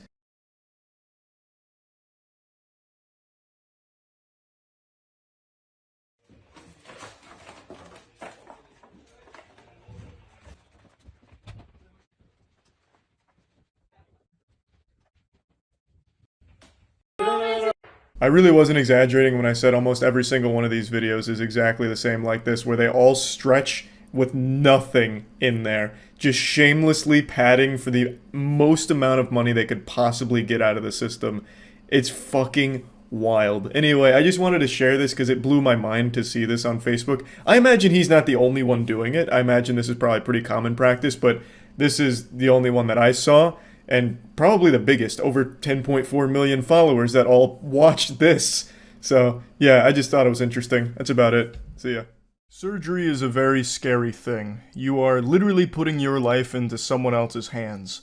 I really wasn't exaggerating when I said almost every single one of these videos is exactly the same like this, where they all stretch with nothing in there, just shamelessly padding for the most amount of money they could possibly get out of the system. It's fucking wild. Anyway, I just wanted to share this because it blew my mind to see this on Facebook. I imagine he's not the only one doing it. I imagine this is probably pretty common practice, but this is the only one that I saw. And probably the biggest, over 10.4 million followers that all watched this. So, yeah, I just thought it was interesting. That's about it. See ya. Surgery is a very scary thing. You are literally putting your life into someone else's hands.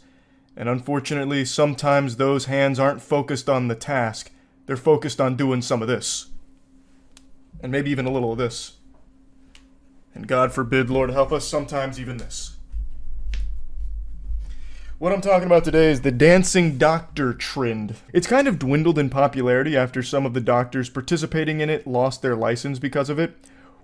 And unfortunately, sometimes those hands aren't focused on the task. They're focused on doing some of this. And maybe even a little of this. And God forbid, Lord help us, sometimes even this. What I'm talking about today is the dancing doctor trend. It's kind of dwindled in popularity after some of the doctors participating in it lost their license because of it,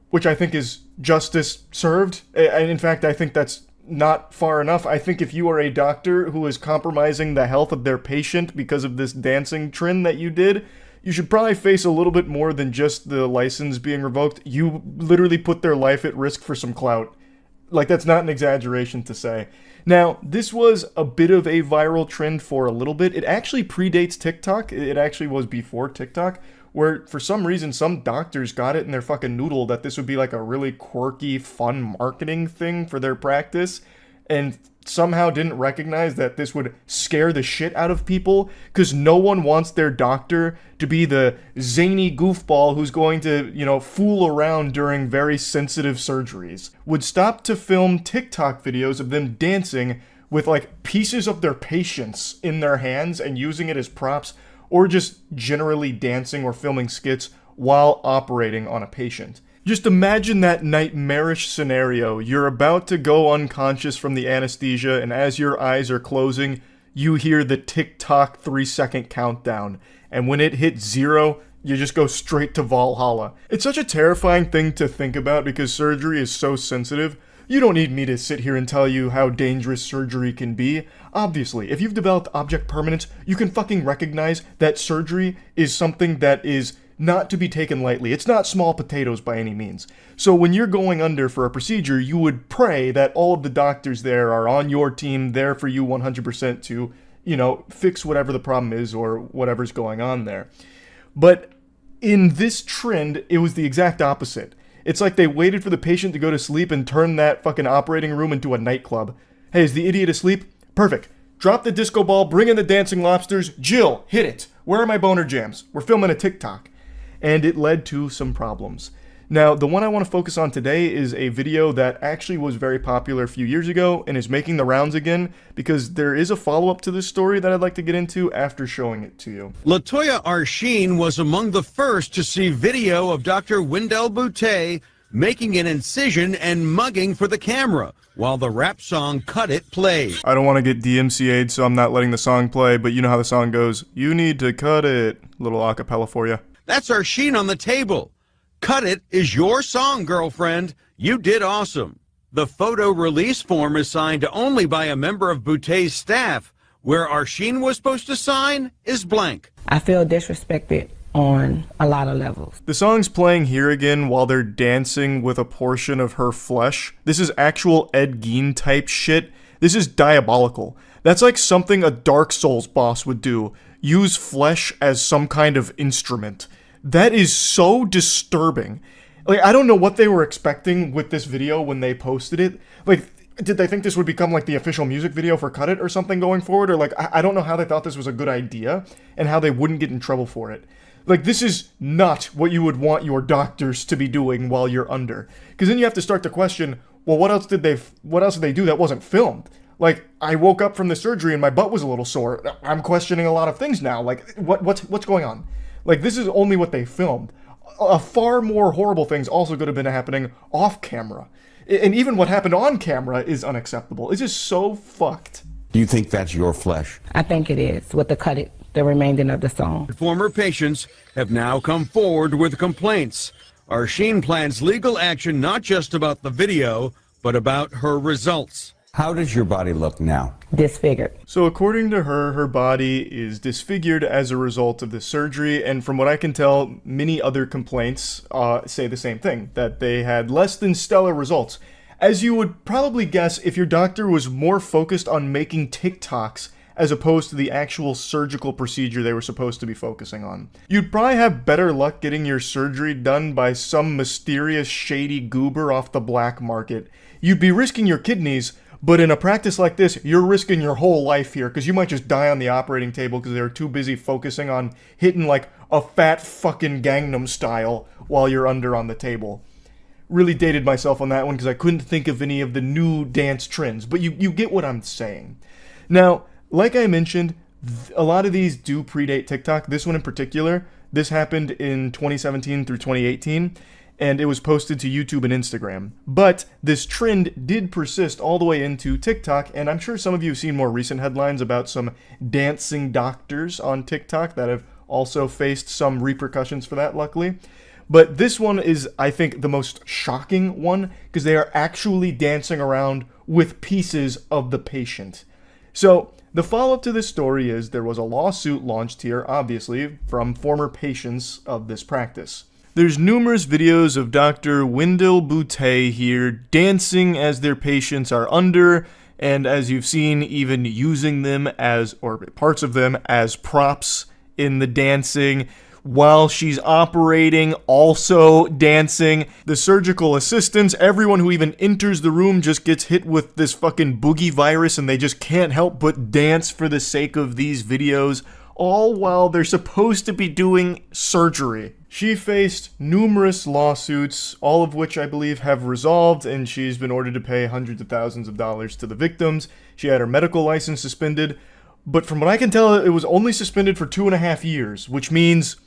which I think is justice served. And in fact, I think that's not far enough. I think if you are a doctor who is compromising the health of their patient because of this dancing trend that you did, you should probably face a little bit more than just the license being revoked. You literally put their life at risk for some clout. Like, that's not an exaggeration to say. Now, this was a bit of a viral trend for a little bit. It actually predates TikTok. It actually was before TikTok, where for some reason some doctors got it in their fucking noodle that this would be like a really quirky, fun marketing thing for their practice, and somehow didn't recognize that this would scare the shit out of people, because no one wants their doctor to be the zany goofball who's going to, fool around during very sensitive surgeries. Would stop to film TikTok videos of them dancing with like pieces of their patients in their hands and using it as props, or just generally dancing or filming skits while operating on a patient. Just imagine that nightmarish scenario. You're about to go unconscious from the anesthesia, and as your eyes are closing, you hear the tick-tock 3-second countdown. And when it hits 0, you just go straight to Valhalla. It's such a terrifying thing to think about because surgery is so sensitive. You don't need me to sit here and tell you how dangerous surgery can be. Obviously, if you've developed object permanence, you can fucking recognize that surgery is something that is not to be taken lightly. It's not small potatoes by any means. So when you're going under for a procedure, you would pray that all of the doctors there are on your team, there for you 100% to, fix whatever the problem is or whatever's going on there. But in this trend, it was the exact opposite. It's like they waited for the patient to go to sleep and turned that fucking operating room into a nightclub. Hey, is the idiot asleep? Perfect. Drop the disco ball, bring in the dancing lobsters. Jill, hit it. Where are my boner jams? We're filming a TikTok. And it led to some problems. Now, the one I want to focus on today is a video that actually was very popular a few years ago and is making the rounds again because there is a follow-up to this story that I'd like to get into after showing it to you. Latoya Arsheen was among the first to see video of Dr. Wendell Boutte making an incision and mugging for the camera while the rap song Cut It played. I don't want to get DMCA'd, so I'm not letting the song play, but you know how the song goes. You need to cut it. Little acapella for you. That's Arsheen on the table. Cut It is your song, girlfriend. You did awesome. The photo release form is signed only by a member of Boutte's staff. Where Arsheen was supposed to sign is blank. I feel disrespected on a lot of levels. The song's playing here again while they're dancing with a portion of her flesh. This is actual Ed Gein type shit. This is diabolical. That's like something a Dark Souls boss would do. Use flesh as some kind of instrument. That is so disturbing. Like, I don't know what they were expecting with this video when they posted it. Like, did they think this would become like the official music video for Cut It or something going forward? Or like, I don't know how they thought this was a good idea and how they wouldn't get in trouble for it. Like, this is not what you would want your doctors to be doing while you're under. Because then you have to start to question, well, what else did they do that wasn't filmed? Like, I woke up from the surgery and my butt was a little sore. I'm questioning a lot of things now. Like, what's going on? Like, this is only what they filmed. Far more horrible things also could have been happening off camera. And even what happened on camera is unacceptable. It's just so fucked. Do you think that's your flesh? I think it is, with the Cut It, the remainder of the song. Former patients have now come forward with complaints. Arsheen plans legal action not just about the video, but about her results. How does your body look now? Disfigured. So according to her, her body is disfigured as a result of the surgery, and from what I can tell, many other complaints say the same thing, that they had less than stellar results. As you would probably guess if your doctor was more focused on making TikToks as opposed to the actual surgical procedure they were supposed to be focusing on. You'd probably have better luck getting your surgery done by some mysterious shady goober off the black market. You'd be risking your kidneys, but in a practice like this, you're risking your whole life here, because you might just die on the operating table because they were too busy focusing on hitting like a fat fucking Gangnam Style while you're under on the table. Really dated myself on that one because I couldn't think of any of the new dance trends, but you get what I'm saying. Now, like I mentioned, a lot of these do predate TikTok. This one in particular, this happened in 2017 through 2018. And it was posted to YouTube and Instagram. But this trend did persist all the way into TikTok, and I'm sure some of you have seen more recent headlines about some dancing doctors on TikTok that have also faced some repercussions for that, luckily. But this one is, I think, the most shocking one, because they are actually dancing around with pieces of the patient. So, the follow-up to this story is there was a lawsuit launched here, obviously, from former patients of this practice. There's numerous videos of Dr. Wendell Boutte here dancing as their patients are under, and as you've seen, even using them as, or parts of them, as props in the dancing. While she's operating, also dancing. The surgical assistants, everyone who even enters the room just gets hit with this fucking boogie virus and they just can't help but dance for the sake of these videos, all while they're supposed to be doing surgery. She faced numerous lawsuits, all of which I believe have resolved, and she's been ordered to pay hundreds of thousands of dollars to the victims. She had her medical license suspended, but from what I can tell, it was only suspended for 2.5 years, which means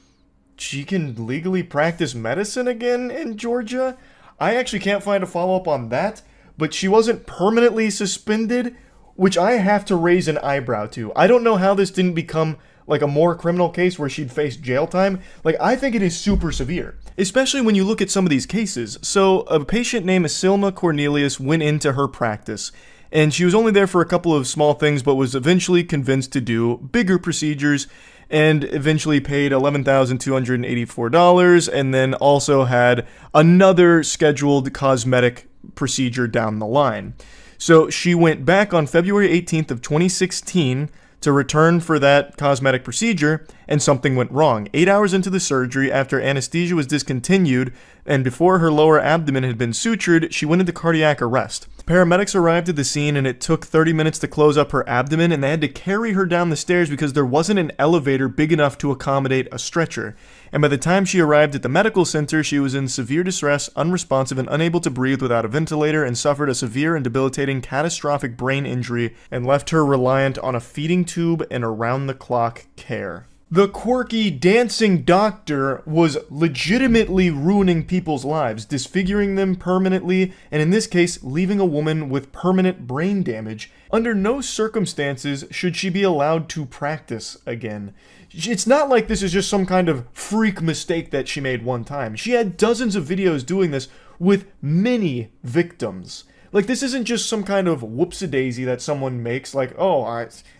she can legally practice medicine again in Georgia? I actually can't find a follow-up on that, but she wasn't permanently suspended, which I have to raise an eyebrow to. I don't know how this didn't become like a more criminal case where she'd face jail time. Like, I think it is super severe, especially when you look at some of these cases. So a patient named Silma Cornelius went into her practice, and she was only there for a couple of small things, but was eventually convinced to do bigger procedures, and eventually paid $11,284, and then also had another scheduled cosmetic procedure down the line. So she went back on February 18th of 2016 to return for that cosmetic procedure, and something went wrong. 8 hours into the surgery, after anesthesia was discontinued, and before her lower abdomen had been sutured, she went into cardiac arrest. Paramedics arrived at the scene, and it took 30 minutes to close up her abdomen, and they had to carry her down the stairs because there wasn't an elevator big enough to accommodate a stretcher. And by the time she arrived at the medical center, she was in severe distress, unresponsive, and unable to breathe without a ventilator, and suffered a severe and debilitating catastrophic brain injury, and left her reliant on a feeding tube and around-the-clock care. The quirky dancing doctor was legitimately ruining people's lives, disfiguring them permanently, and in this case, leaving a woman with permanent brain damage. Under no circumstances should she be allowed to practice again. It's not like this is just some kind of freak mistake that she made one time. She had dozens of videos doing this with many victims. Like, this isn't just some kind of whoopsie-daisy that someone makes, like, oh,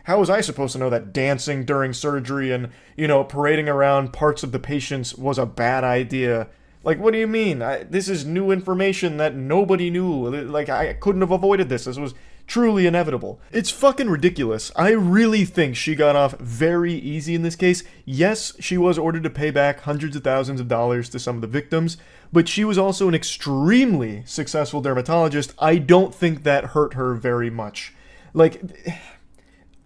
how was I supposed to know that dancing during surgery and, parading around parts of the patients was a bad idea? Like, what do you mean? This is new information that nobody knew. Like, I couldn't have avoided this. This was truly inevitable. It's fucking ridiculous. I really think she got off very easy in this case. Yes, she was ordered to pay back hundreds of thousands of dollars to some of the victims, but she was also an extremely successful dermatologist. I don't think that hurt her very much. Like,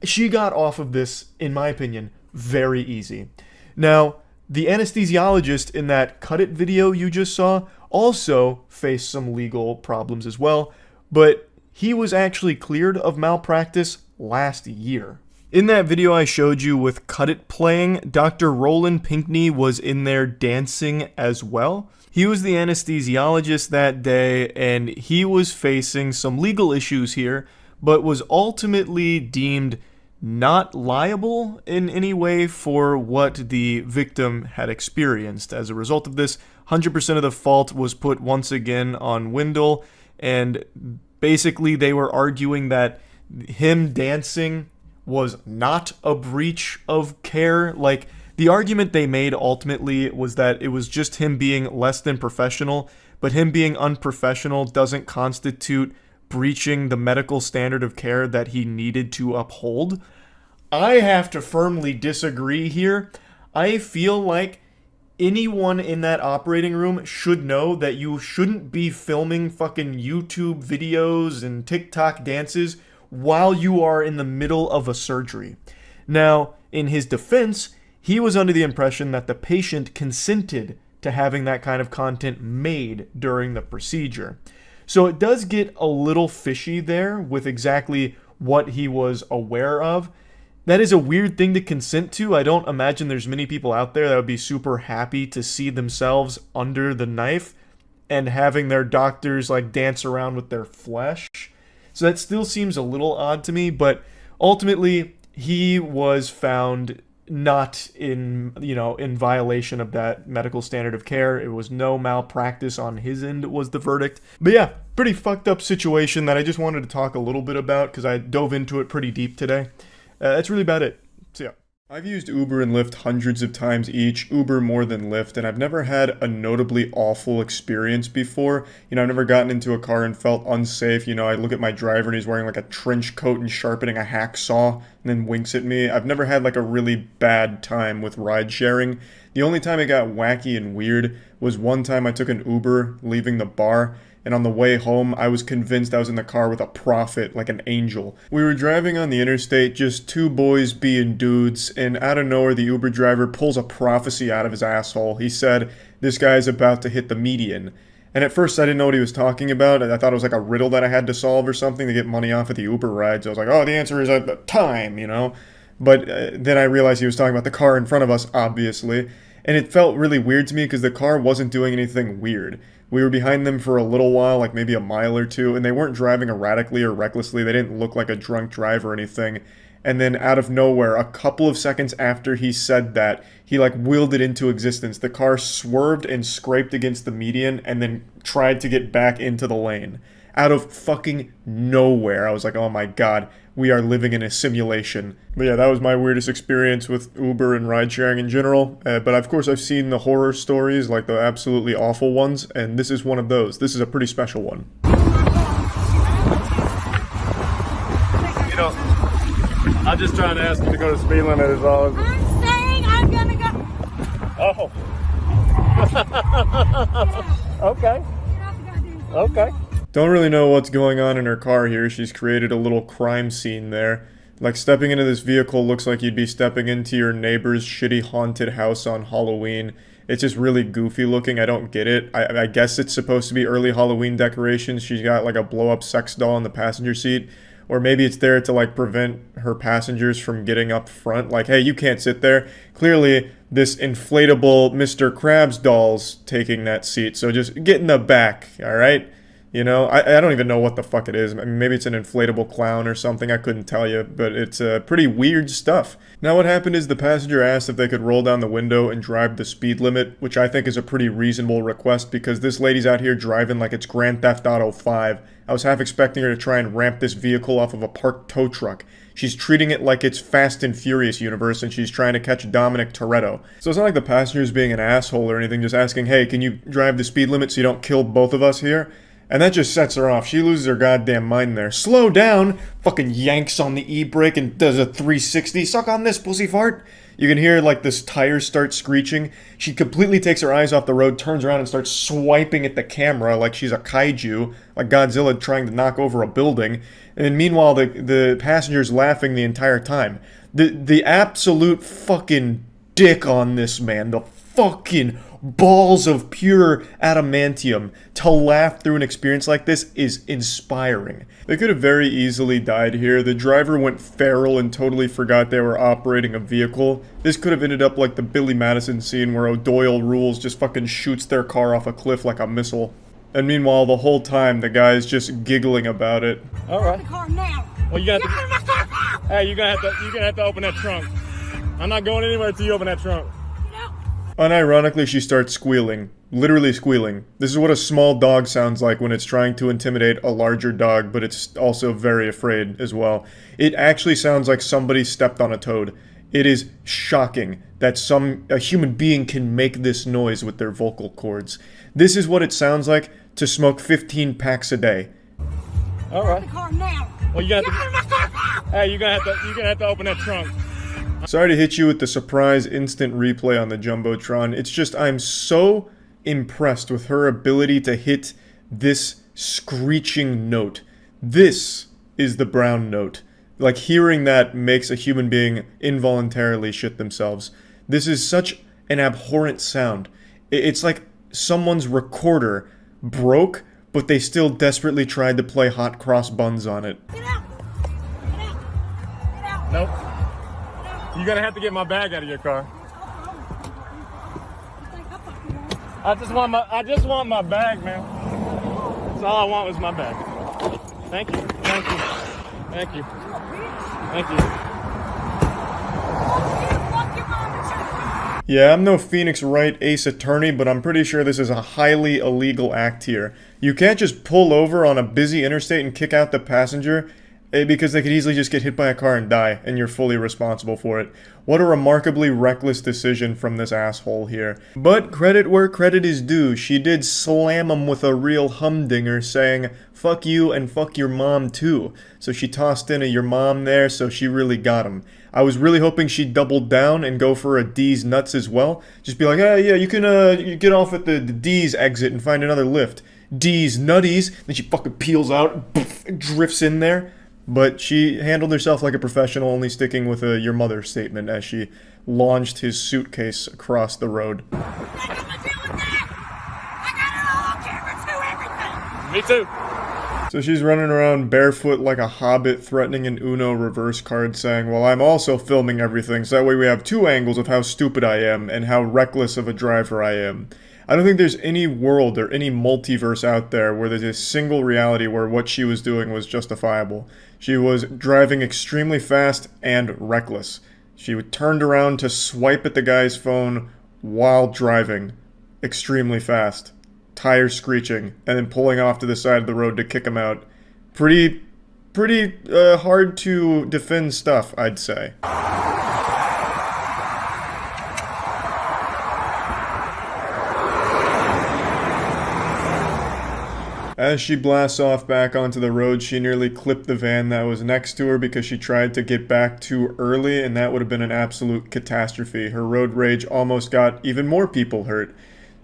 she got off of this, in my opinion, very easy. Now, the anesthesiologist in that Cut It video you just saw also faced some legal problems as well, but he was actually cleared of malpractice last year. In that video I showed you with Cut It playing, Dr. Roland Pinkney was in there dancing as well. He was the anesthesiologist that day, and he was facing some legal issues here, but was ultimately deemed not liable in any way for what the victim had experienced. As a result of this, 100% of the fault was put once again on Wendell, and basically they were arguing that him dancing was not a breach of care. Like, the argument they made ultimately was that it was just him being less than professional, but him being unprofessional doesn't constitute breaching the medical standard of care that he needed to uphold. I have to firmly disagree here. I feel like anyone in that operating room should know that you shouldn't be filming fucking YouTube videos and TikTok dances while you are in the middle of a surgery. Now, in his defense, he was under the impression that the patient consented to having that kind of content made during the procedure. So it does get a little fishy there with exactly what he was aware of. That is a weird thing to consent to. I don't imagine there's many people out there that would be super happy to see themselves under the knife and having their doctors like dance around with their flesh. So that still seems a little odd to me, but ultimately he was found not in violation of that medical standard of care. It was no malpractice on his end was the verdict. But yeah, pretty fucked up situation that I just wanted to talk a little bit about because I dove into it pretty deep today. That's really about it. So yeah. I've used Uber and Lyft hundreds of times each, Uber more than Lyft, and I've never had a notably awful experience before. I've never gotten into a car and felt unsafe. I look at my driver and he's wearing like a trench coat and sharpening a hacksaw and then winks at me. I've never had like a really bad time with ride sharing. The only time it got wacky and weird was one time I took an Uber leaving the bar, and on the way home, I was convinced I was in the car with a prophet, like an angel. We were driving on the interstate, just two boys being dudes, and out of nowhere, the Uber driver pulls a prophecy out of his asshole. He said, "This guy's about to hit the median." And at first, I didn't know what he was talking about. I thought it was like a riddle that I had to solve or something to get money off of the Uber rides. I was like, oh, the answer is time, But then I realized he was talking about the car in front of us, obviously. And it felt really weird to me because the car wasn't doing anything weird. We were behind them for a little while, like maybe a mile or two, and they weren't driving erratically or recklessly. They didn't look like a drunk driver or anything. And then out of nowhere, a couple of seconds after he said that, he like willed it into existence. The car swerved and scraped against the median and then tried to get back into the lane. Out of fucking nowhere. I was like, oh my god, we are living in a simulation. But yeah, that was my weirdest experience with Uber and ride sharing in general. But of course I've seen the horror stories, like the absolutely awful ones, and this is one of those. This is a pretty special one. You know, I'm just trying to ask you to go to speed limit is all. I'm saying I'm gonna go. Oh. Okay. Okay. Don't really know what's going on in her car here. She's created a little crime scene there. Like, stepping into this vehicle looks like you'd be stepping into your neighbor's shitty haunted house on Halloween. It's just really goofy looking. I don't get it. I guess it's supposed to be early Halloween decorations. She's got like a blow-up sex doll in the passenger seat. Or maybe it's there to like prevent her passengers from getting up front. Like, hey, you can't sit there. Clearly, this inflatable Mr. Krabs doll's taking that seat. So just get in the back, alright? You know, I don't even know what the fuck it is. I mean, maybe it's an inflatable clown or something. I couldn't tell you, but it's pretty weird stuff. Now what happened is the passenger asked if they could roll down the window and drive the speed limit, which I think is a pretty reasonable request because this lady's out here driving like it's Grand Theft Auto 5. I was half expecting her to try and ramp this vehicle off of a parked tow truck. She's treating it like it's Fast and Furious universe and she's trying to catch Dominic Toretto. So it's not like the passenger's being an asshole or anything, just asking, hey, can you drive the speed limit so you don't kill both of us here? And that just sets her off. She loses her goddamn mind there. Slow down! Fucking yanks on the e-brake and does a 360. Suck on this, pussy fart! You can hear, like, this tires start screeching. She completely takes her eyes off the road, turns around and starts swiping at the camera like she's a kaiju, like Godzilla trying to knock over a building. And then meanwhile, the passenger's laughing the entire time. The absolute fucking dick on this man. The fucking balls of pure adamantium to laugh through an experience like this is inspiring. They could have very easily died here. The driver went feral and totally forgot they were operating a vehicle. This could have ended up like the Billy Madison scene where O'Doyle Rules just fucking shoots their car off a cliff like a missile. And meanwhile, the whole time, the guy's just giggling about it. All right. Well, you got to. Hey, you're gonna have to open that trunk. I'm not going anywhere until you open that trunk. Unironically, she starts squealing. Literally squealing. This is what a small dog sounds like when it's trying to intimidate a larger dog, but it's also very afraid as well. It actually sounds like somebody stepped on a toad. It is shocking that a human being can make this noise with their vocal cords. This is what it sounds like to smoke 15 packs a day. All right. Well, you got to. Hey, you're gonna have to open that trunk. Sorry to hit you with the surprise instant replay on the Jumbotron. It's just I'm so impressed with her ability to hit this screeching note. This is the brown note. Like, hearing that makes a human being involuntarily shit themselves. This is such an abhorrent sound. It's like someone's recorder broke, but they still desperately tried to play hot cross buns on it. Nope. You're gonna have to get my bag out of your car. I just want my bag, man. That's all I want was my bag. Thank you. Thank you. Thank you. Thank you. Yeah, I'm no Phoenix Wright Ace Attorney, but I'm pretty sure this is a highly illegal act here. You can't just pull over on a busy interstate and kick out the passenger, because they could easily just get hit by a car and die, and you're fully responsible for it. What a remarkably reckless decision from this asshole here. But credit where credit is due. She did slam him with a real humdinger, saying, fuck you and fuck your mom too. So she tossed in a your mom there, so she really got him. I was really hoping she'd double down and go for a D's nuts as well. Just be like, hey, yeah, you can you get off at the D's exit and find another lift. D's nutties. Then she fucking peels out, drifts in there. But she handled herself like a professional, only sticking with a your mother statement as she launched his suitcase across the road. Me too. So she's running around barefoot like a hobbit, threatening an Uno reverse card, saying, well, I'm also filming everything, so that way we have two angles of how stupid I am and how reckless of a driver I am. I don't think there's any world or any multiverse out there where there's a single reality where what she was doing was justifiable. She was driving extremely fast and reckless. She turned around to swipe at the guy's phone while driving extremely fast, tires screeching, and then pulling off to the side of the road to kick him out. Pretty hard to defend stuff, I'd say. As she blasts off back onto the road, she nearly clipped the van that was next to her because she tried to get back too early, and that would have been an absolute catastrophe. Her road rage almost got even more people hurt.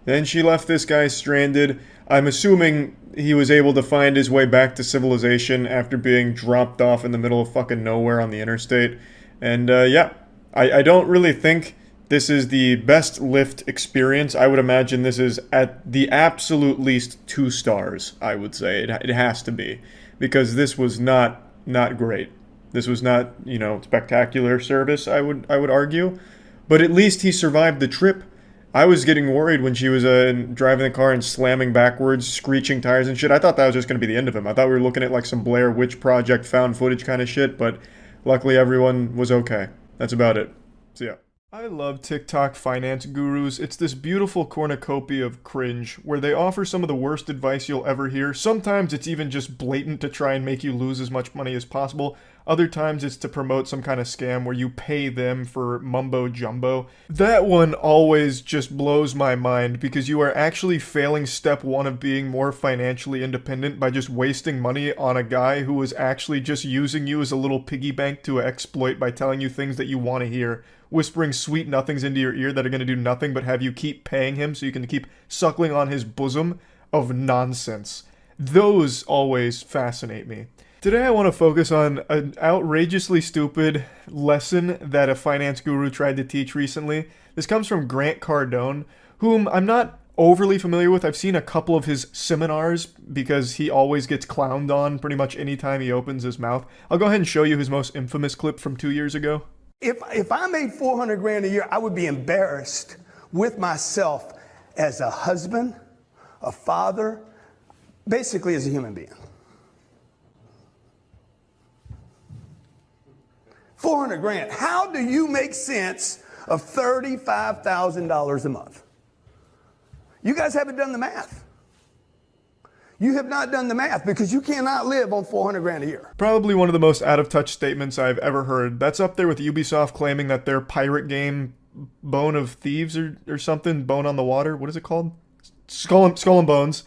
Then she left this guy stranded. I'm assuming he was able to find his way back to civilization after being dropped off in the middle of fucking nowhere on the interstate. And yeah, I don't really think this is the best Lyft experience. I would imagine this is at the absolute least 2 stars, I would say. It has to be. Because this was not great. This was not, you know, spectacular service, I would argue. But at least he survived the trip. I was getting worried when she was driving the car and slamming backwards, screeching tires and shit. I thought that was just going to be the end of him. I thought we were looking at like some Blair Witch Project found footage kind of shit, but luckily everyone was okay. That's about it. So yeah. I love TikTok finance gurus. It's this beautiful cornucopia of cringe where they offer some of the worst advice you'll ever hear. Sometimes it's even just blatant to try and make you lose as much money as possible. Other times it's to promote some kind of scam where you pay them for mumbo jumbo. That one always just blows my mind because you are actually failing step 1 of being more financially independent by just wasting money on a guy who is actually just using you as a little piggy bank to exploit by telling you things that you want to hear, whispering sweet nothings into your ear that are going to do nothing but have you keep paying him so you can keep suckling on his bosom of nonsense. Those always fascinate me. Today I want to focus on an outrageously stupid lesson that a finance guru tried to teach recently. This comes from Grant Cardone, whom I'm not overly familiar with. I've seen a couple of his seminars because he always gets clowned on pretty much any time he opens his mouth. I'll go ahead and show you his most infamous clip from 2 years ago. If I made $400,000 a year, I would be embarrassed with myself as a husband, a father, basically as a human being. $400,000. How do you make sense of $35,000 a month? You guys haven't done the math. You have not done the math because you cannot live on $400,000 a year. Probably one of the most out-of-touch statements I've ever heard. That's up there with Ubisoft claiming that their pirate game, Bone of Thieves or something, Bone on the Water, what is it called? Skull and Bones,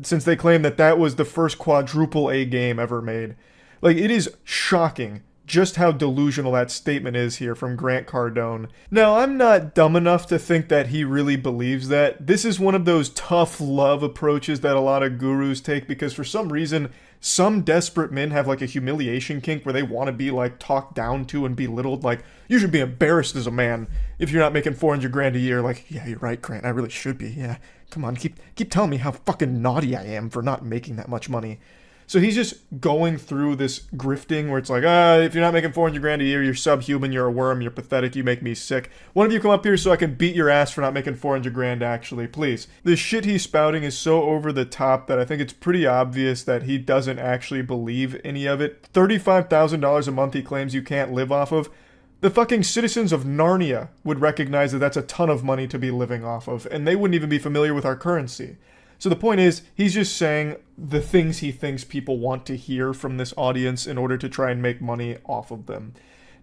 since they claim that that was the first quadruple A game ever made. Like, it is shocking just how delusional that statement is here from Grant Cardone. Now, I'm not dumb enough to think that he really believes that. This is one of those tough love approaches that a lot of gurus take because for some reason, some desperate men have like a humiliation kink where they want to be like talked down to and belittled. Like, you should be embarrassed as a man if you're not making $400,000 a year. Like, yeah, you're right, Grant, I really should be. Yeah, come on, keep telling me how fucking naughty I am for not making that much money. So he's just going through this grifting where it's like, if you're not making $400,000 a year, you're subhuman, you're a worm, you're pathetic, you make me sick. One of you come up here so I can beat your ass for not making $400,000 actually, please. The shit he's spouting is so over the top that I think it's pretty obvious that he doesn't actually believe any of it. $35,000 a month he claims you can't live off of. The fucking citizens of Narnia would recognize that that's a ton of money to be living off of, and they wouldn't even be familiar with our currency. So the point is, he's just saying the things he thinks people want to hear from this audience in order to try and make money off of them.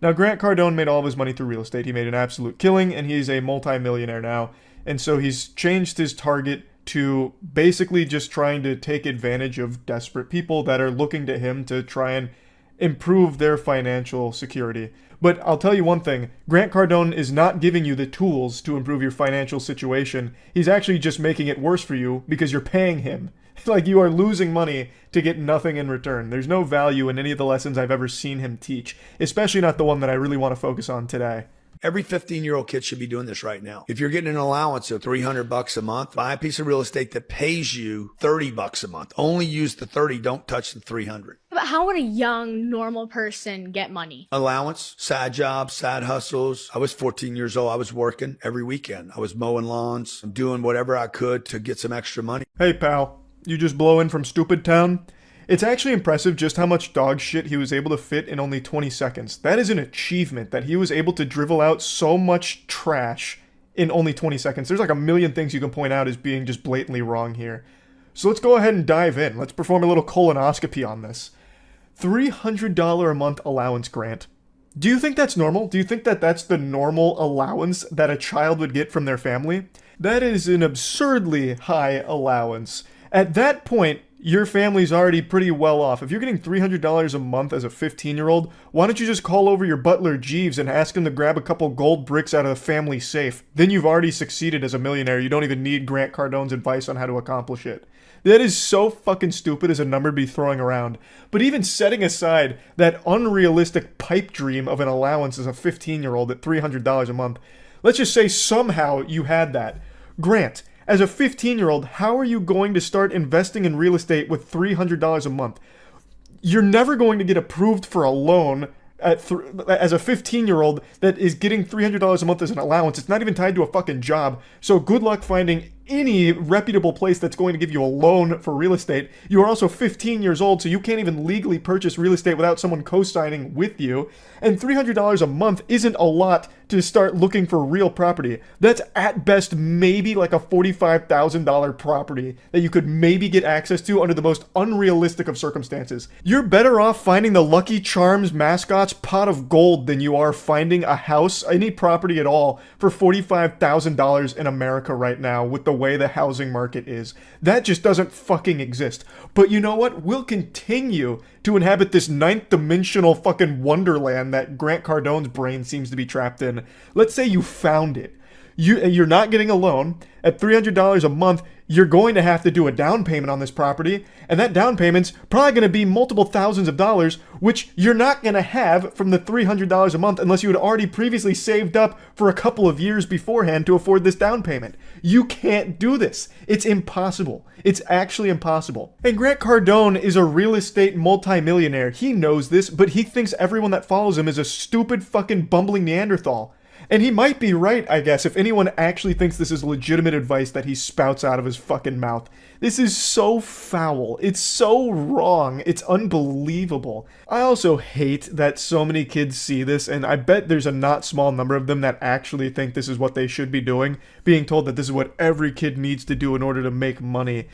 Now, Grant Cardone made all of his money through real estate. He made an absolute killing, and he's a multi-millionaire now. And so he's changed his target to basically just trying to take advantage of desperate people that are looking to him to try and improve their financial security. But I'll tell you one thing, Grant Cardone is not giving you the tools to improve your financial situation. He's actually just making it worse for you because you're paying him. Like, you are losing money to get nothing in return. There's no value in any of the lessons I've ever seen him teach, especially not the one that I really want to focus on today. Every 15-year-old kid should be doing this right now. If you're getting an allowance of $300 a month, buy a piece of real estate that pays you $30 a month. Only use the 30, don't touch the 300. But how would a young, normal person get money? Allowance, side jobs, side hustles. I was 14 years old. I was working every weekend. I was mowing lawns, doing whatever I could to get some extra money. Hey, pal. You just blow in from Stupid Town? It's actually impressive just how much dog shit he was able to fit in only 20 seconds. That is an achievement, that he was able to drivel out so much trash in only 20 seconds. There's like a million things you can point out as being just blatantly wrong here. So let's go ahead and dive in. Let's perform a little colonoscopy on this. $300 a month allowance grant. Do you think that's normal? Do you think that that's the normal allowance that a child would get from their family? That is an absurdly high allowance. At that point, your family's already pretty well off. If you're getting $300 a month as a 15-year-old, why don't you just call over your butler Jeeves and ask him to grab a couple gold bricks out of the family safe? Then you've already succeeded as a millionaire. You don't even need Grant Cardone's advice on how to accomplish it. That is so fucking stupid as a number to be throwing around. But even setting aside that unrealistic pipe dream of an allowance as a 15-year-old at $300 a month, let's just say somehow you had that. Grant, as a 15-year-old, how are you going to start investing in real estate with $300 a month? You're never going to get approved for a loan as a 15-year-old that is getting $300 a month as an allowance. It's not even tied to a fucking job. So good luck finding any reputable place that's going to give you a loan for real estate. You are also 15 years old, so you can't even legally purchase real estate without someone co-signing with you. And $300 a month isn't a lot to start looking for real property. That's at best maybe like a $45,000 property that you could maybe get access to under the most unrealistic of circumstances. You're better off finding the Lucky Charms mascot's pot of gold than you are finding a house, any property at all, for $45,000 in America right now with the way the housing market is. That just doesn't fucking exist. But you know what? We'll continue to inhabit this ninth dimensional fucking wonderland that Grant Cardone's brain seems to be trapped in. Let's say you found it. You're not getting a loan. At $300 a month, you're going to have to do a down payment on this property, and that down payment's probably going to be multiple thousands of dollars, which you're not going to have from the $300 a month unless you had already previously saved up for a couple of years beforehand to afford this down payment. You can't do this. It's impossible. It's actually impossible. And Grant Cardone is a real estate multimillionaire. He knows this, but he thinks everyone that follows him is a stupid fucking bumbling Neanderthal. And he might be right, I guess, if anyone actually thinks this is legitimate advice that he spouts out of his fucking mouth. This is so foul. It's so wrong. It's unbelievable. I also hate that so many kids see this, and I bet there's a not small number of them that actually think this is what they should be doing, being told that this is what every kid needs to do in order to make money.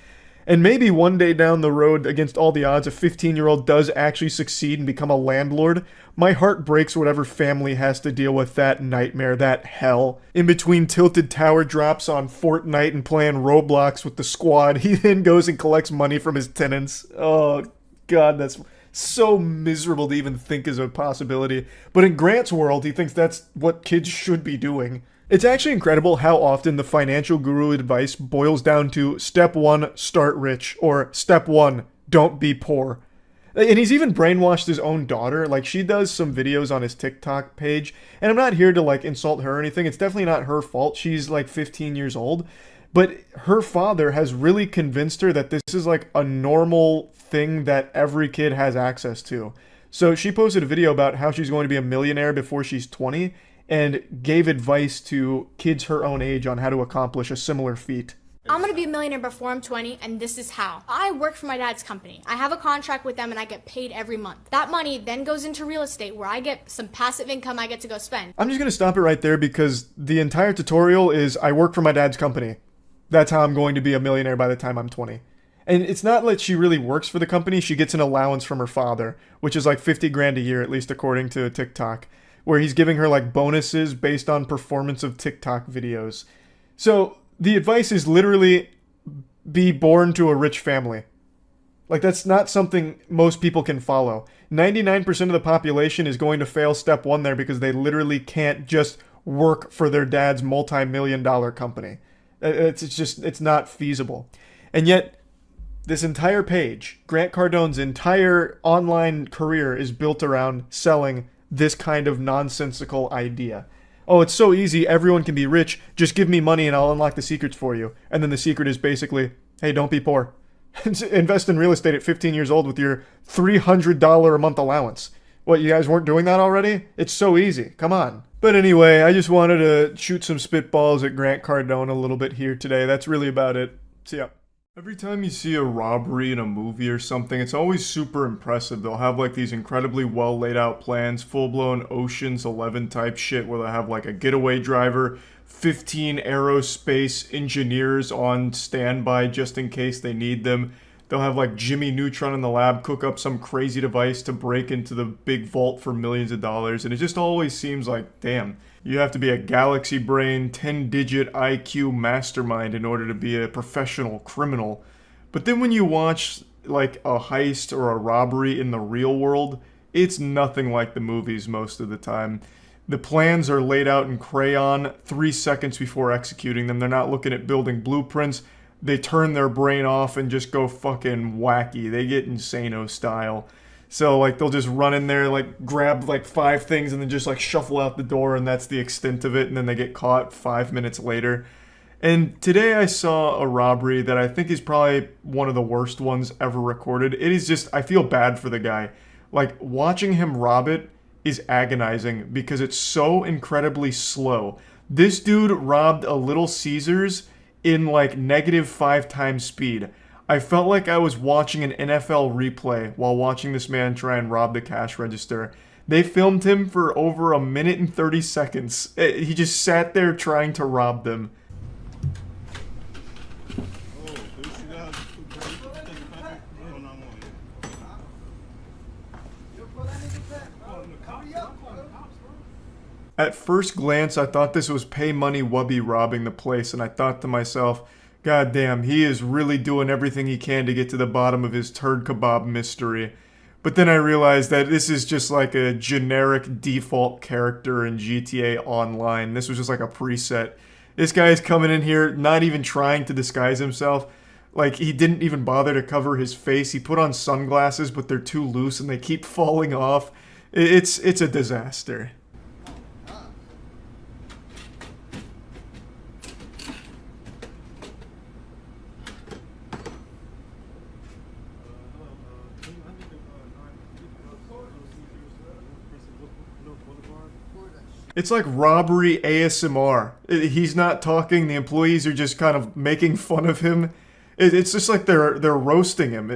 And maybe one day down the road, against all the odds, a 15-year-old does actually succeed and become a landlord. My heart breaks whatever family has to deal with that nightmare, that hell. In between tilted tower drops on Fortnite and playing Roblox with the squad, he then goes and collects money from his tenants. Oh, God, that's so miserable to even think is a possibility. But in Grant's world, he thinks that's what kids should be doing. It's actually incredible how often the financial guru advice boils down to step 1, start rich, or step 1, don't be poor. And he's even brainwashed his own daughter. Like, she does some videos on his TikTok page, and I'm not here to like insult her or anything. It's definitely not her fault. She's like 15 years old, but her father has really convinced her that this is like a normal thing that every kid has access to. So she posted a video about how she's going to be a millionaire before she's 20, and gave advice to kids her own age on how to accomplish a similar feat. I'm gonna be a millionaire before I'm 20, and this is how. I work for my dad's company. I have a contract with them, and I get paid every month. That money then goes into real estate, where I get some passive income I get to go spend. I'm just gonna stop it right there because the entire tutorial is I work for my dad's company. That's how I'm going to be a millionaire by the time I'm 20. And it's not like she really works for the company. She gets an allowance from her father, which is like 50 grand a year, at least according to TikTok, where he's giving her like bonuses based on performance of TikTok videos. So the advice is literally be born to a rich family. Like, that's not something most people can follow. 99% of the population is going to fail step 1 there because they literally can't just work for their dad's multi-million-dollar company. It's not feasible. And yet, this entire page, Grant Cardone's entire online career is built around selling this kind of nonsensical idea. oh, it's so easy, everyone can be rich, just give me money and I'll unlock the secrets for you. And then the secret is basically, hey, don't be poor. Invest in real estate at 15 years old with your $300 a month allowance. What, you guys weren't doing that already? It's so easy. Come on. But anyway, I just wanted to shoot some spitballs at Grant Cardone a little bit here today. That's really about it. See ya. Every time you see a robbery in a movie or something, it's always super impressive. They'll have like these incredibly well laid out plans, full-blown Ocean's 11 type shit where they'll have like a getaway driver, 15 aerospace engineers on standby just in case they need them. They'll have like Jimmy Neutron in the lab cook up some crazy device to break into the big vault for millions of dollars. And it just always seems like, damn, you have to be a galaxy brain, 10-digit IQ mastermind in order to be a professional criminal. But then when you watch like a heist or a robbery in the real world, it's nothing like the movies most of the time. The plans are laid out in crayon 3 seconds before executing them. They're not looking at building blueprints. They turn their brain off and just go fucking wacky. They get insano style. So like they'll just run in there, like grab like 5 things and then just like shuffle out the door, and that's the extent of it, and then they get caught 5 minutes later. And today I saw a robbery that I think is probably one of the worst ones ever recorded. It is just, I feel bad for the guy. Like watching him rob it is agonizing because it's so incredibly slow. This dude robbed a Little Caesars in like -5 times speed. I felt like I was watching an NFL replay while watching this man try and rob the cash register. They filmed him for over 1 minute and 30 seconds. He just sat there trying to rob them. At first glance, I thought this was Pay Money Wubby robbing the place, and I thought to myself, God damn, he is really doing everything he can to get to the bottom of his turd kebab mystery. But then I realized that this is just like a generic default character in GTA Online. This was just like a preset. This guy is coming in here not even trying to disguise himself. Like, he didn't even bother to cover his face. He put on sunglasses, but they're too loose and they keep falling off. It's a disaster. It's like robbery ASMR. He's not talking, the employees are just kind of making fun of him. It's just like they're roasting him.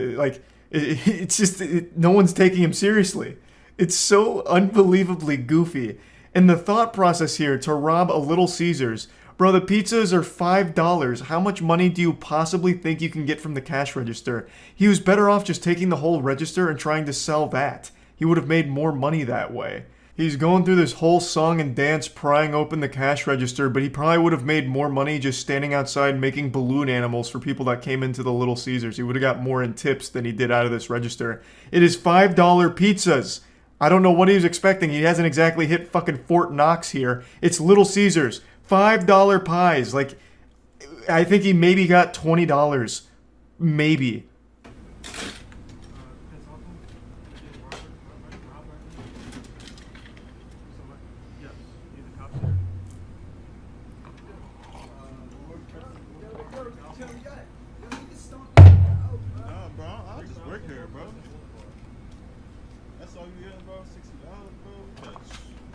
It's just no one's taking him seriously. It's so unbelievably goofy. And the thought process here to rob a Little Caesars, bro, the pizzas are $5. How much money do you possibly think you can get from the cash register? He was better off just taking the whole register and trying to sell that. He would have made more money that way. He's going through this whole song and dance prying open the cash register, but he probably would have made more money just standing outside making balloon animals for people that came into the Little Caesars. He would have got more in tips than he did out of this register. It is $5 pizzas. I don't know what he was expecting. He hasn't exactly hit fucking Fort Knox here. It's Little Caesars. $5 pies. Like, I think he maybe got $20. Maybe.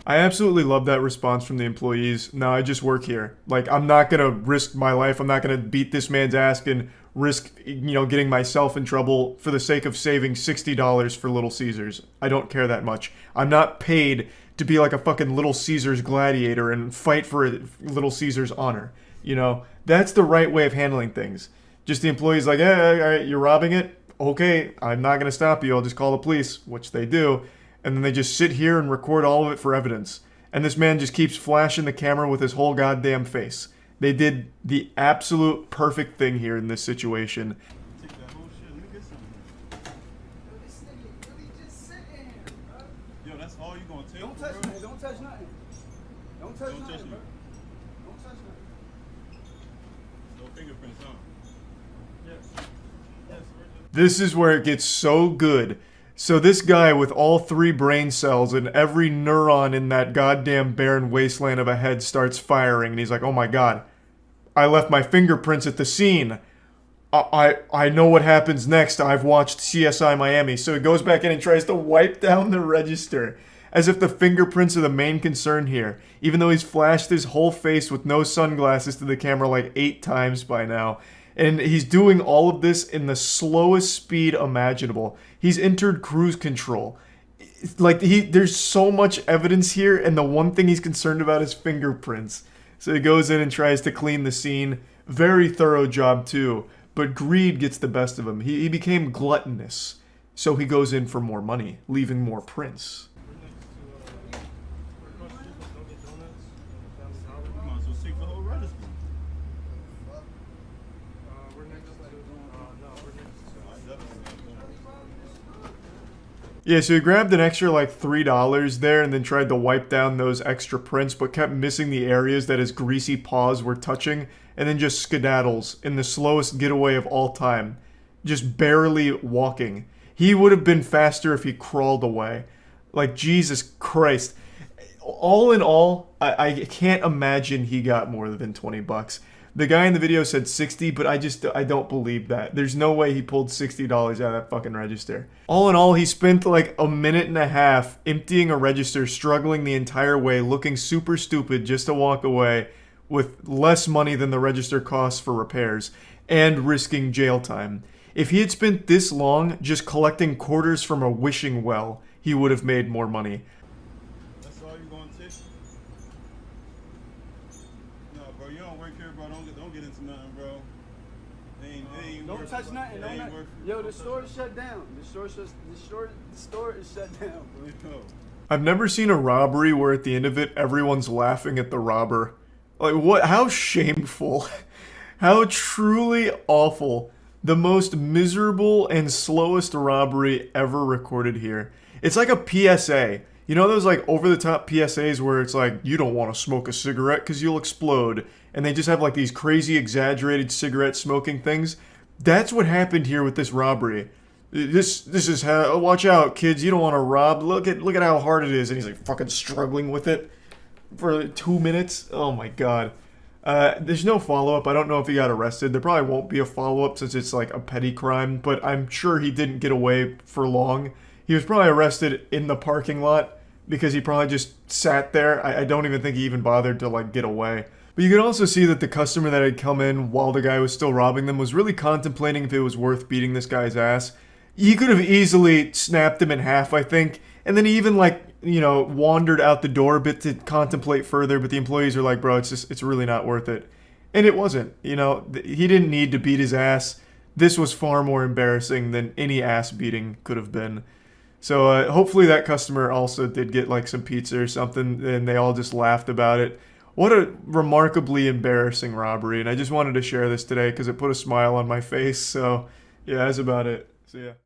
I absolutely love that response from the employees. No, I just work here. Like, I'm not gonna risk my life. I'm not gonna beat this man's ass and risk, getting myself in trouble for the sake of saving $60 for Little Caesars. I don't care that much. I'm not paid to be like a fucking Little Caesars gladiator and fight for Little Caesars honor. That's the right way of handling things. Just the employees like, hey, all right, you're robbing it? Okay, I'm not gonna stop you. I'll just call the police, which they do. And then they just sit here and record all of it for evidence. And this man just keeps flashing the camera with his whole goddamn face. They did the absolute perfect thing here in this situation. Yo, that's all you gonna take? Don't touch me. Don't touch nothing. Don't touch nothing, bro. Don't touch nothing. No fingerprints, huh? Yes. This is where it gets so good. So this guy with all 3 brain cells and every neuron in that goddamn barren wasteland of a head starts firing, and he's like, oh my god, I left my fingerprints at the scene. I know what happens next. I've watched CSI Miami. So he goes back in and tries to wipe down the register, as if the fingerprints are the main concern here, even though he's flashed his whole face with no sunglasses to the camera like 8 times by now. And he's doing all of this in the slowest speed imaginable. He's entered cruise control. Like, there's so much evidence here, and the one thing he's concerned about is fingerprints. So he goes in and tries to clean the scene. Very thorough job too. But greed gets the best of him. He became gluttonous. So he goes in for more money, leaving more prints. Yeah, so he grabbed an extra like $3 there and then tried to wipe down those extra prints, but kept missing the areas that his greasy paws were touching, and then just skedaddles in the slowest getaway of all time, just barely walking. He would have been faster if he crawled away. Like, Jesus Christ. All in all, I can't imagine he got more than 20 bucks. The guy in the video said 60, but I don't believe that. There's no way he pulled $60 out of that fucking register. All in all, he spent like a minute and a half emptying a register, struggling the entire way, looking super stupid just to walk away with less money than the register costs for repairs, and risking jail time. If he had spent this long just collecting quarters from a wishing well, he would have made more money. That's all you gonna take? No, bro, you don't work here, bro. Don't get into nothing, bro. They ain't Don't touch nothing. Yo, the store is shut down. The store is shut down, bro. I've never seen a robbery where at the end of it, everyone's laughing at the robber. Like, what? How shameful. How truly awful. The most miserable and slowest robbery ever recorded here. It's like a PSA. You know those like over-the-top PSAs where it's like, you don't want to smoke a cigarette because you'll explode. And they just have like these crazy exaggerated cigarette smoking things. That's what happened here with this robbery. This is how, watch out kids, you don't want to rob. Look at how hard it is. And he's like fucking struggling with it for 2 minutes. Oh my god. There's no follow-up. I don't know if he got arrested. There probably won't be a follow-up since it's like a petty crime, but I'm sure he didn't get away for long. He was probably arrested in the parking lot because he probably just sat there. I don't even think he even bothered to like get away. But you can also see that the customer that had come in while the guy was still robbing them was really contemplating if it was worth beating this guy's ass. He could have easily snapped him in half, I think. And then he even like, you know, wandered out the door a bit to contemplate further, but the employees are like, bro, it's really not worth it. And it wasn't, you know, he didn't need to beat his ass. This was far more embarrassing than any ass beating could have been. So hopefully that customer also did get like some pizza or something, and they all just laughed about it. What a remarkably embarrassing robbery, and I just wanted to share this today because it put a smile on my face. So yeah, that's about it. See ya.